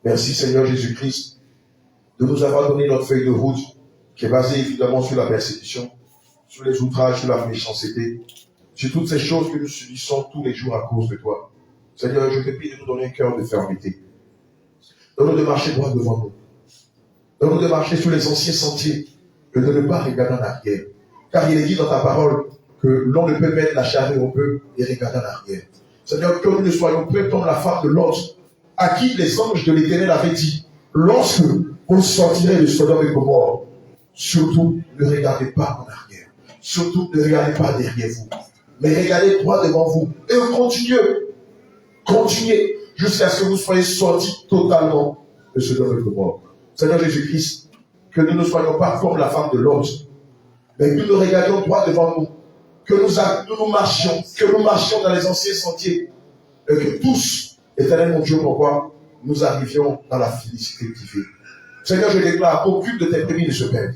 Merci Seigneur Jésus-Christ de nous avoir donné notre feuille de route qui est basée évidemment sur la persécution, sur les outrages, sur la méchanceté, sur toutes ces choses que nous subissons tous les jours à cause de toi. Seigneur, je te prie de nous donner un cœur de fermeté. Donne-nous de marcher droit devant nous. Donne-nous de marcher sur les anciens sentiers et de ne pas regarder en arrière. Car il est dit dans ta parole que l'on ne peut mettre la charrue au peu et regarder en arrière. Seigneur, que nous ne soyons pas comme la femme de Lot, à qui les anges de l'Éternel avaient dit, lorsque vous sortirez de Sodome et Gomorrhe, surtout ne regardez pas en arrière. Surtout ne regardez pas derrière vous. Mais regardez droit devant vous. Et continuez jusqu'à ce que vous soyez sortis totalement de Sodome et Gomorrhe. Seigneur Jésus-Christ, que nous ne soyons pas comme la femme de Lot, mais que nous regardions droit devant nous, que nous marchions dans les anciens sentiers, et que tous, éternel mon Dieu, pourquoi nous arrivions dans la félicité divine. Seigneur, je déclare qu'aucune de tes brebis ne se perd.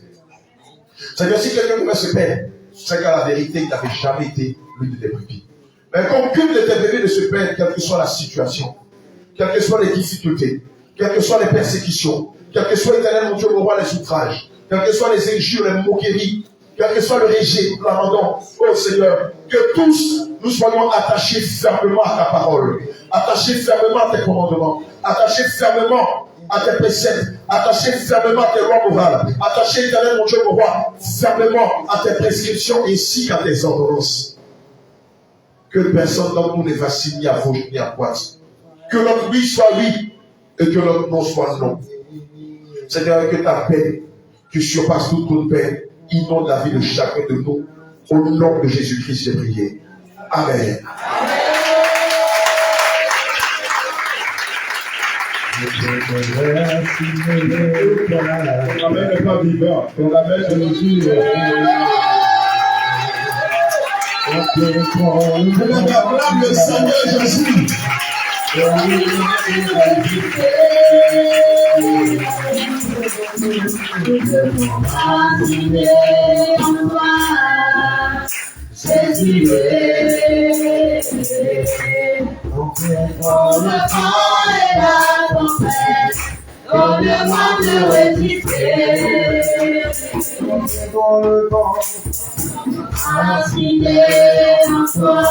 Seigneur, si quelqu'un pouvait se perdre, c'est qu'à la vérité, il n'avait jamais été l'une de tes brebis. Mais qu'aucune de tes brebis ne se perde, quelle que soit la situation, quelles que soient les difficultés, quelles que soient les persécutions, quel que soit l'éternel mon Dieu, mon roi, les outrages, quelles que soient les injures, les moqueries, quel que soit le rejet, l'abandon, oh Seigneur, que tous nous soyons attachés fermement à ta parole, attachés fermement à tes commandements, attachés fermement à tes préceptes, attachés fermement à tes lois morales, attachés, éternel mon Dieu, mon roi, fermement à tes prescriptions ainsi qu'à tes ordonnances. Que personne d'entre nous ne vacille ni à gauche ni à droite. Que notre oui soit oui et que notre non soit non. Seigneur, que ta paix, qui surpasse toute paix, inonde la vie de chacun de nous. Au nom de Jésus-Christ, j'ai prié. Amen. Ton amène n'est pas vivant. Ton amène de nos jours. On acclame le Seigneur Jésus. Assigné en toi.